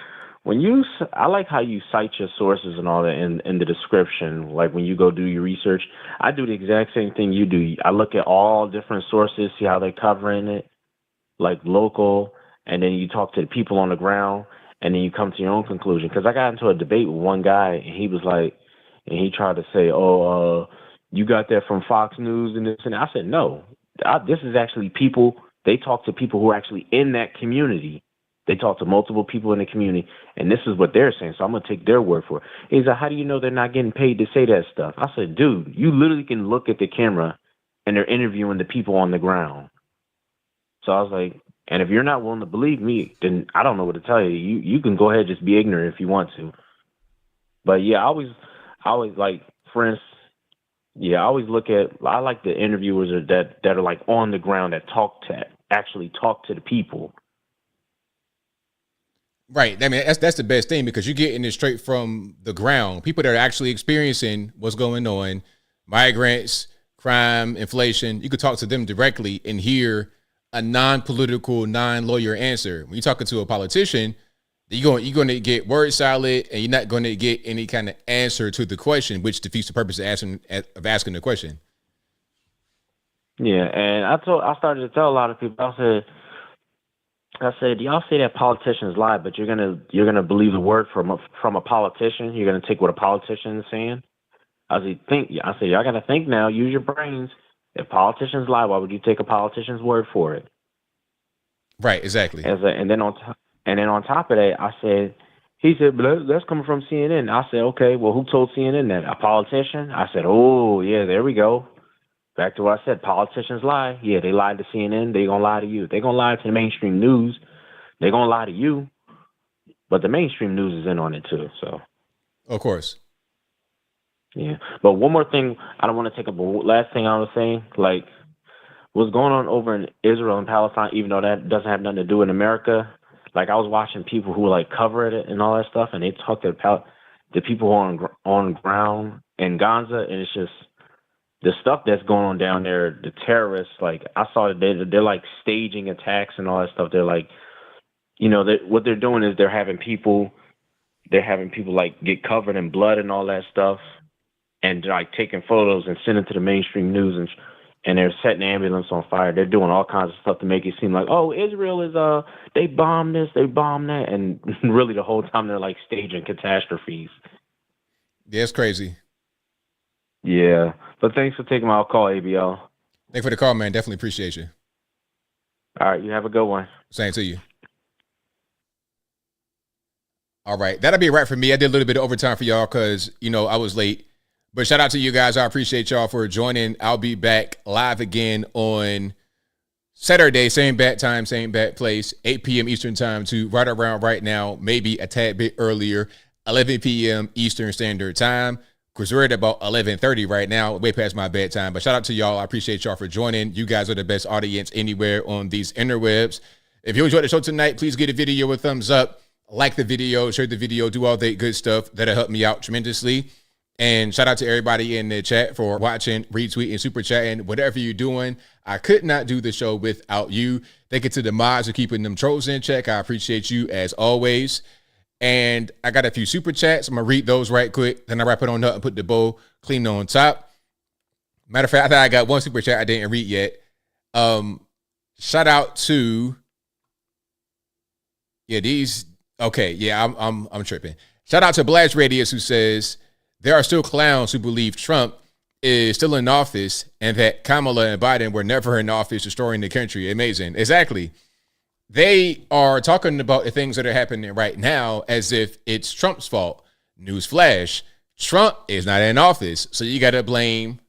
I like how you cite your sources and all that in the description. Like when you go do your research, I do the exact same thing you do. I look at all different sources, see how they're covering it, like local, and then you talk to the people on the ground, and then you come to your own conclusion. Because I got into a debate with one guy, and he was like, and he tried to say, you got that from Fox News and this and that. I said, no, this is actually people. They talk to people who are actually in that community. They talk to multiple people in the community, and this is what they're saying, so I'm going to take their word for it. He's like, how do you know they're not getting paid to say that stuff? I said, dude, you literally can look at the camera, and they're interviewing the people on the ground. So I was like, and if you're not willing to believe me, then I don't know what to tell you. You can go ahead and just be ignorant if you want to. But, yeah, I always like, for instance, I always I like the interviewers that are, like, on the ground that actually talk to the people. Right. I mean, that's the best thing because you're getting it straight from the ground. People that are actually experiencing what's going on, migrants, crime, inflation. You could talk to them directly and hear a non-political, non-lawyer answer. When you're talking to a politician, you're going to get word salad and you're not going to get any kind of answer to the question, which defeats the purpose of asking the question. Yeah, and I started to tell a lot of people, I said, y'all say that politicians lie, but you're gonna believe the word from a politician. You're gonna take what a politician is saying. I said, y'all gotta think now. Use your brains. If politicians lie, why would you take a politician's word for it? Right, exactly. And then on top of that, I said, he said, but that's coming from CNN. I said, okay, well, who told CNN that? A politician? I said, oh yeah, there we go. Back to what I said, politicians lie. Yeah, they lied to CNN. They gonna lie to you. They gonna lie to the mainstream news. They gonna lie to you. But the mainstream news is in on it too. So, of course. Yeah. But one more thing, I don't want to take up. Last thing I was saying, like what's going on over in Israel and Palestine, even though that doesn't have nothing to do in America. Like I was watching people who like cover it and all that stuff, and they talk to the people who are on ground in Gaza, and it's just. The stuff that's going on down there, the terrorists, like I saw that they're like staging attacks and all that stuff. They're like, what they're doing is they're having people like get covered in blood and all that stuff, and they're like taking photos and sending to the mainstream news, and they're setting the ambulance on fire. They're doing all kinds of stuff to make it seem like, oh, Israel is they bombed this, they bombed that, and really the whole time they're like staging catastrophes. Yeah, it's crazy. Yeah, but thanks for taking my call, ABL. Thanks for the call, man. Definitely appreciate you. All right, you have a good one. Same to you. All right, that'll be a wrap for me. I did a little bit of overtime for y'all because, I was late. But shout out to you guys. I appreciate y'all for joining. I'll be back live again on Saturday, same bat time, same bat place, 8 p.m. Eastern time to right around right now, maybe a tad bit earlier, 11 p.m. Eastern Standard Time. Of course, we're at about 11:30 right now, way past my bedtime. But shout out to y'all. I appreciate y'all for joining. You guys are the best audience anywhere on these interwebs. If you enjoyed the show tonight, please give the video a thumbs up, like the video, share the video, do all that good stuff. That'll help me out tremendously. And shout out to everybody in the chat for watching, retweeting, super chatting, whatever you're doing. I could not do the show without you. Thank you to the mods for keeping them trolls in check. I appreciate you as always. And I got a few super chats. I'm going to read those right quick. Then I wrap it on up and put the bow clean on top. Matter of fact, I thought I got one super chat I didn't read yet. Shout out to, I'm tripping. Shout out to Blast Radius, who says, there are still clowns who believe Trump is still in office and that Kamala and Biden were never in office destroying the country. Amazing. Exactly. They are talking about the things that are happening right now as if it's Trump's fault. Newsflash, Trump is not in office. So you got to blame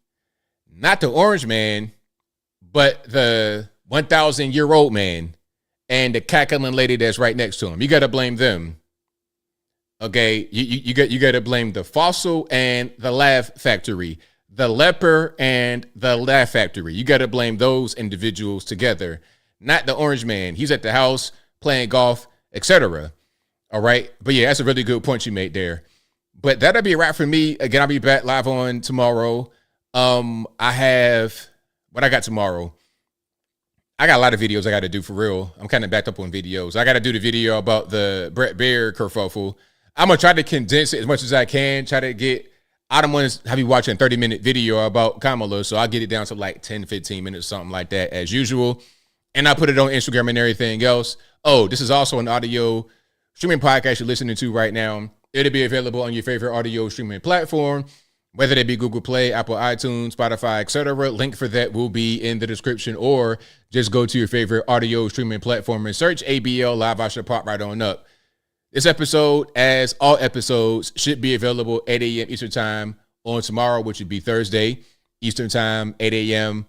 not the orange man, but the 1,000-year-old man and the cackling lady that's right next to him. You got to blame them. Okay, you got to blame the fossil and the laugh factory, the leper and the laugh factory. You got to blame those individuals together, not the orange man. He's at the house playing golf, etc. All right, but yeah, that's a really good point you made there. But that'll be a wrap for me. Again, I'll be back live on tomorrow. I have what I got tomorrow. I got a lot of videos I got to do for real. I'm kind of backed up on videos. I got to do the video about the Bret Baier kerfuffle. I'm going to try to condense it as much as I can. Try to get, I don't want to have you watching a 30-minute video about Kamala, so I'll get it down to like 10, 15 minutes, something like that as usual. And I put it on Instagram and everything else. Oh, this is also an audio streaming podcast you're listening to right now. It'll be available on your favorite audio streaming platform, whether they be Google Play, Apple iTunes, Spotify, etc. Link for that will be in the description, or just go to your favorite audio streaming platform and search ABL Live. I should pop right on up. This episode, as all episodes, should be available 8 a.m. Eastern Time on tomorrow, which would be Thursday, Eastern Time, 8 a.m.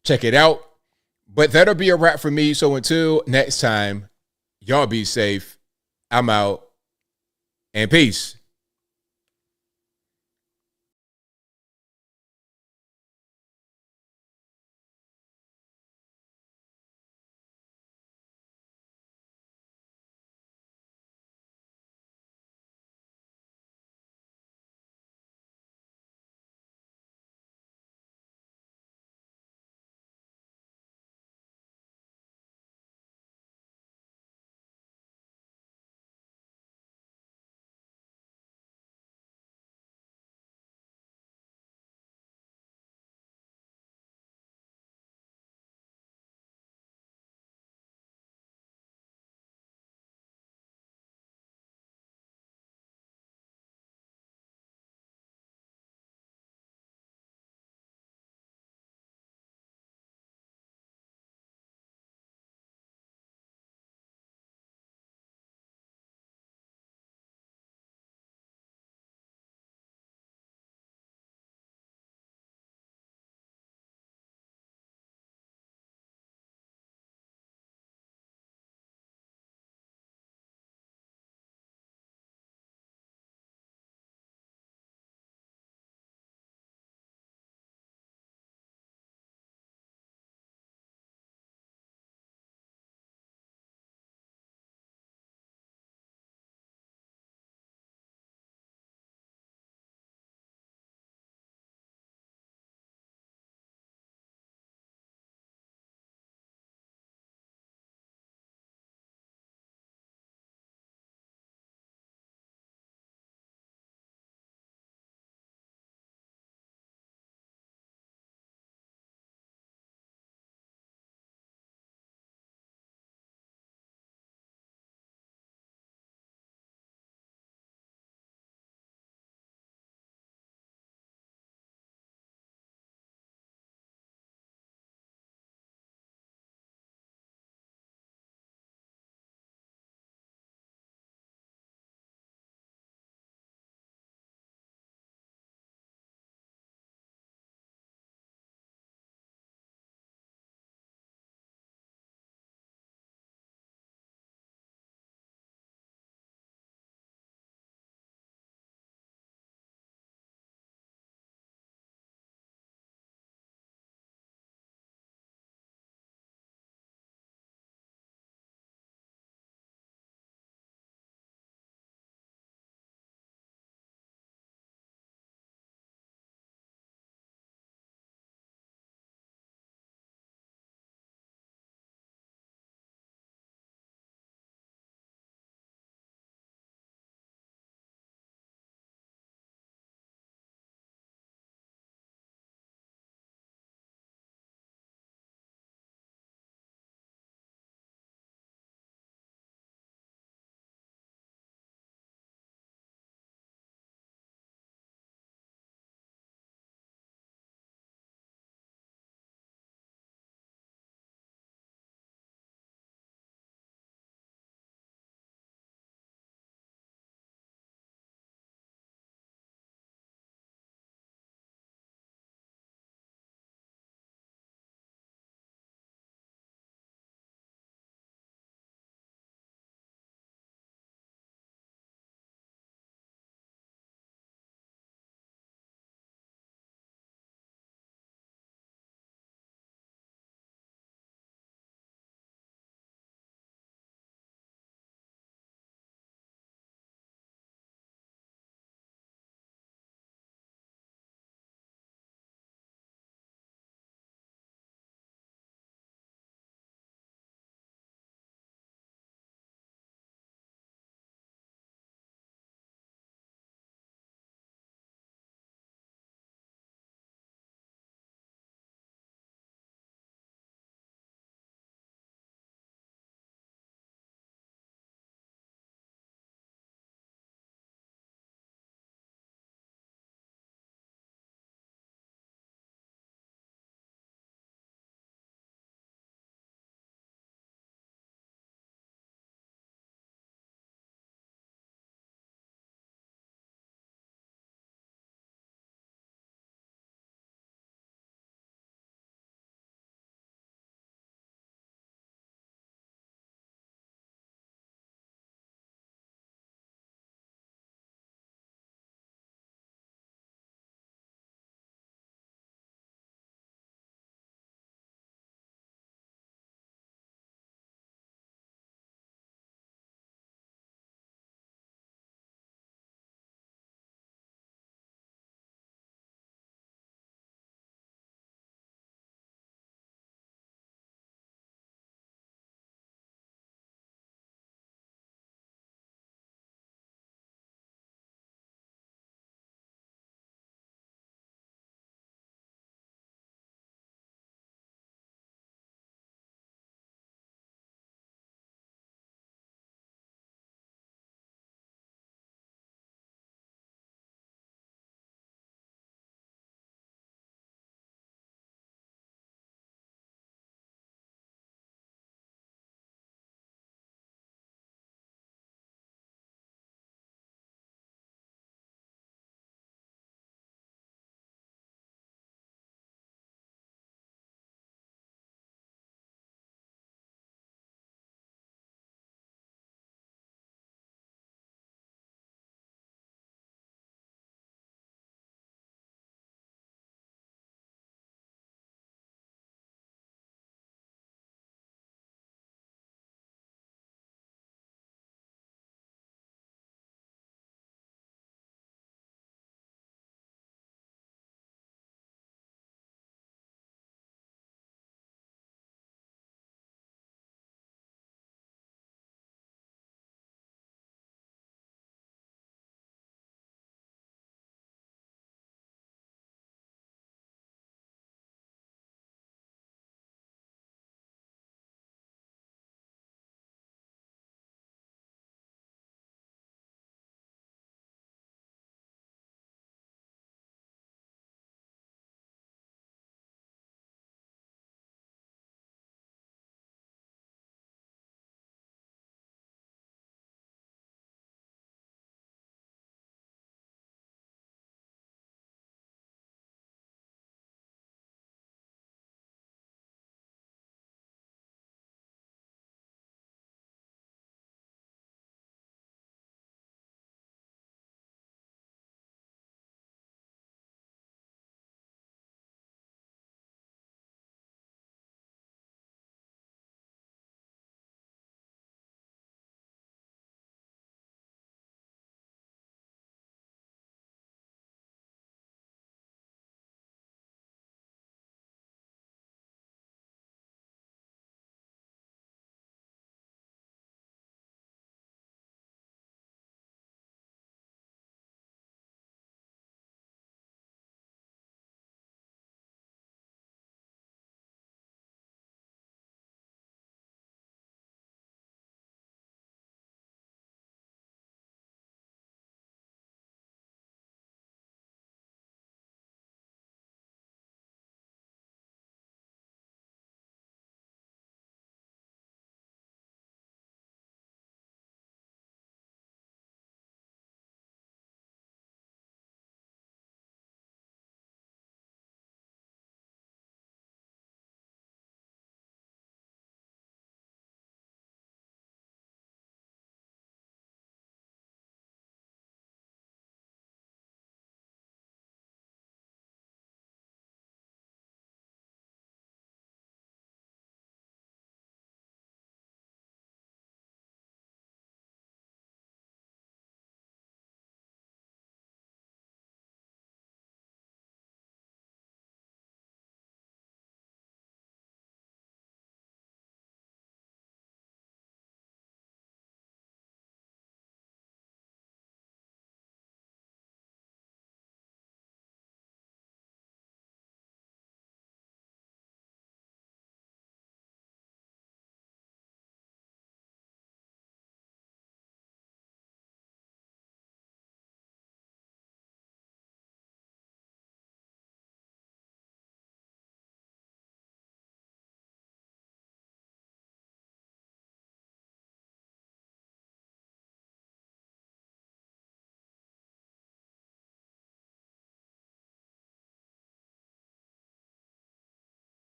Check it out. But that'll be a wrap for me. So until next time, y'all be safe. I'm out. And peace.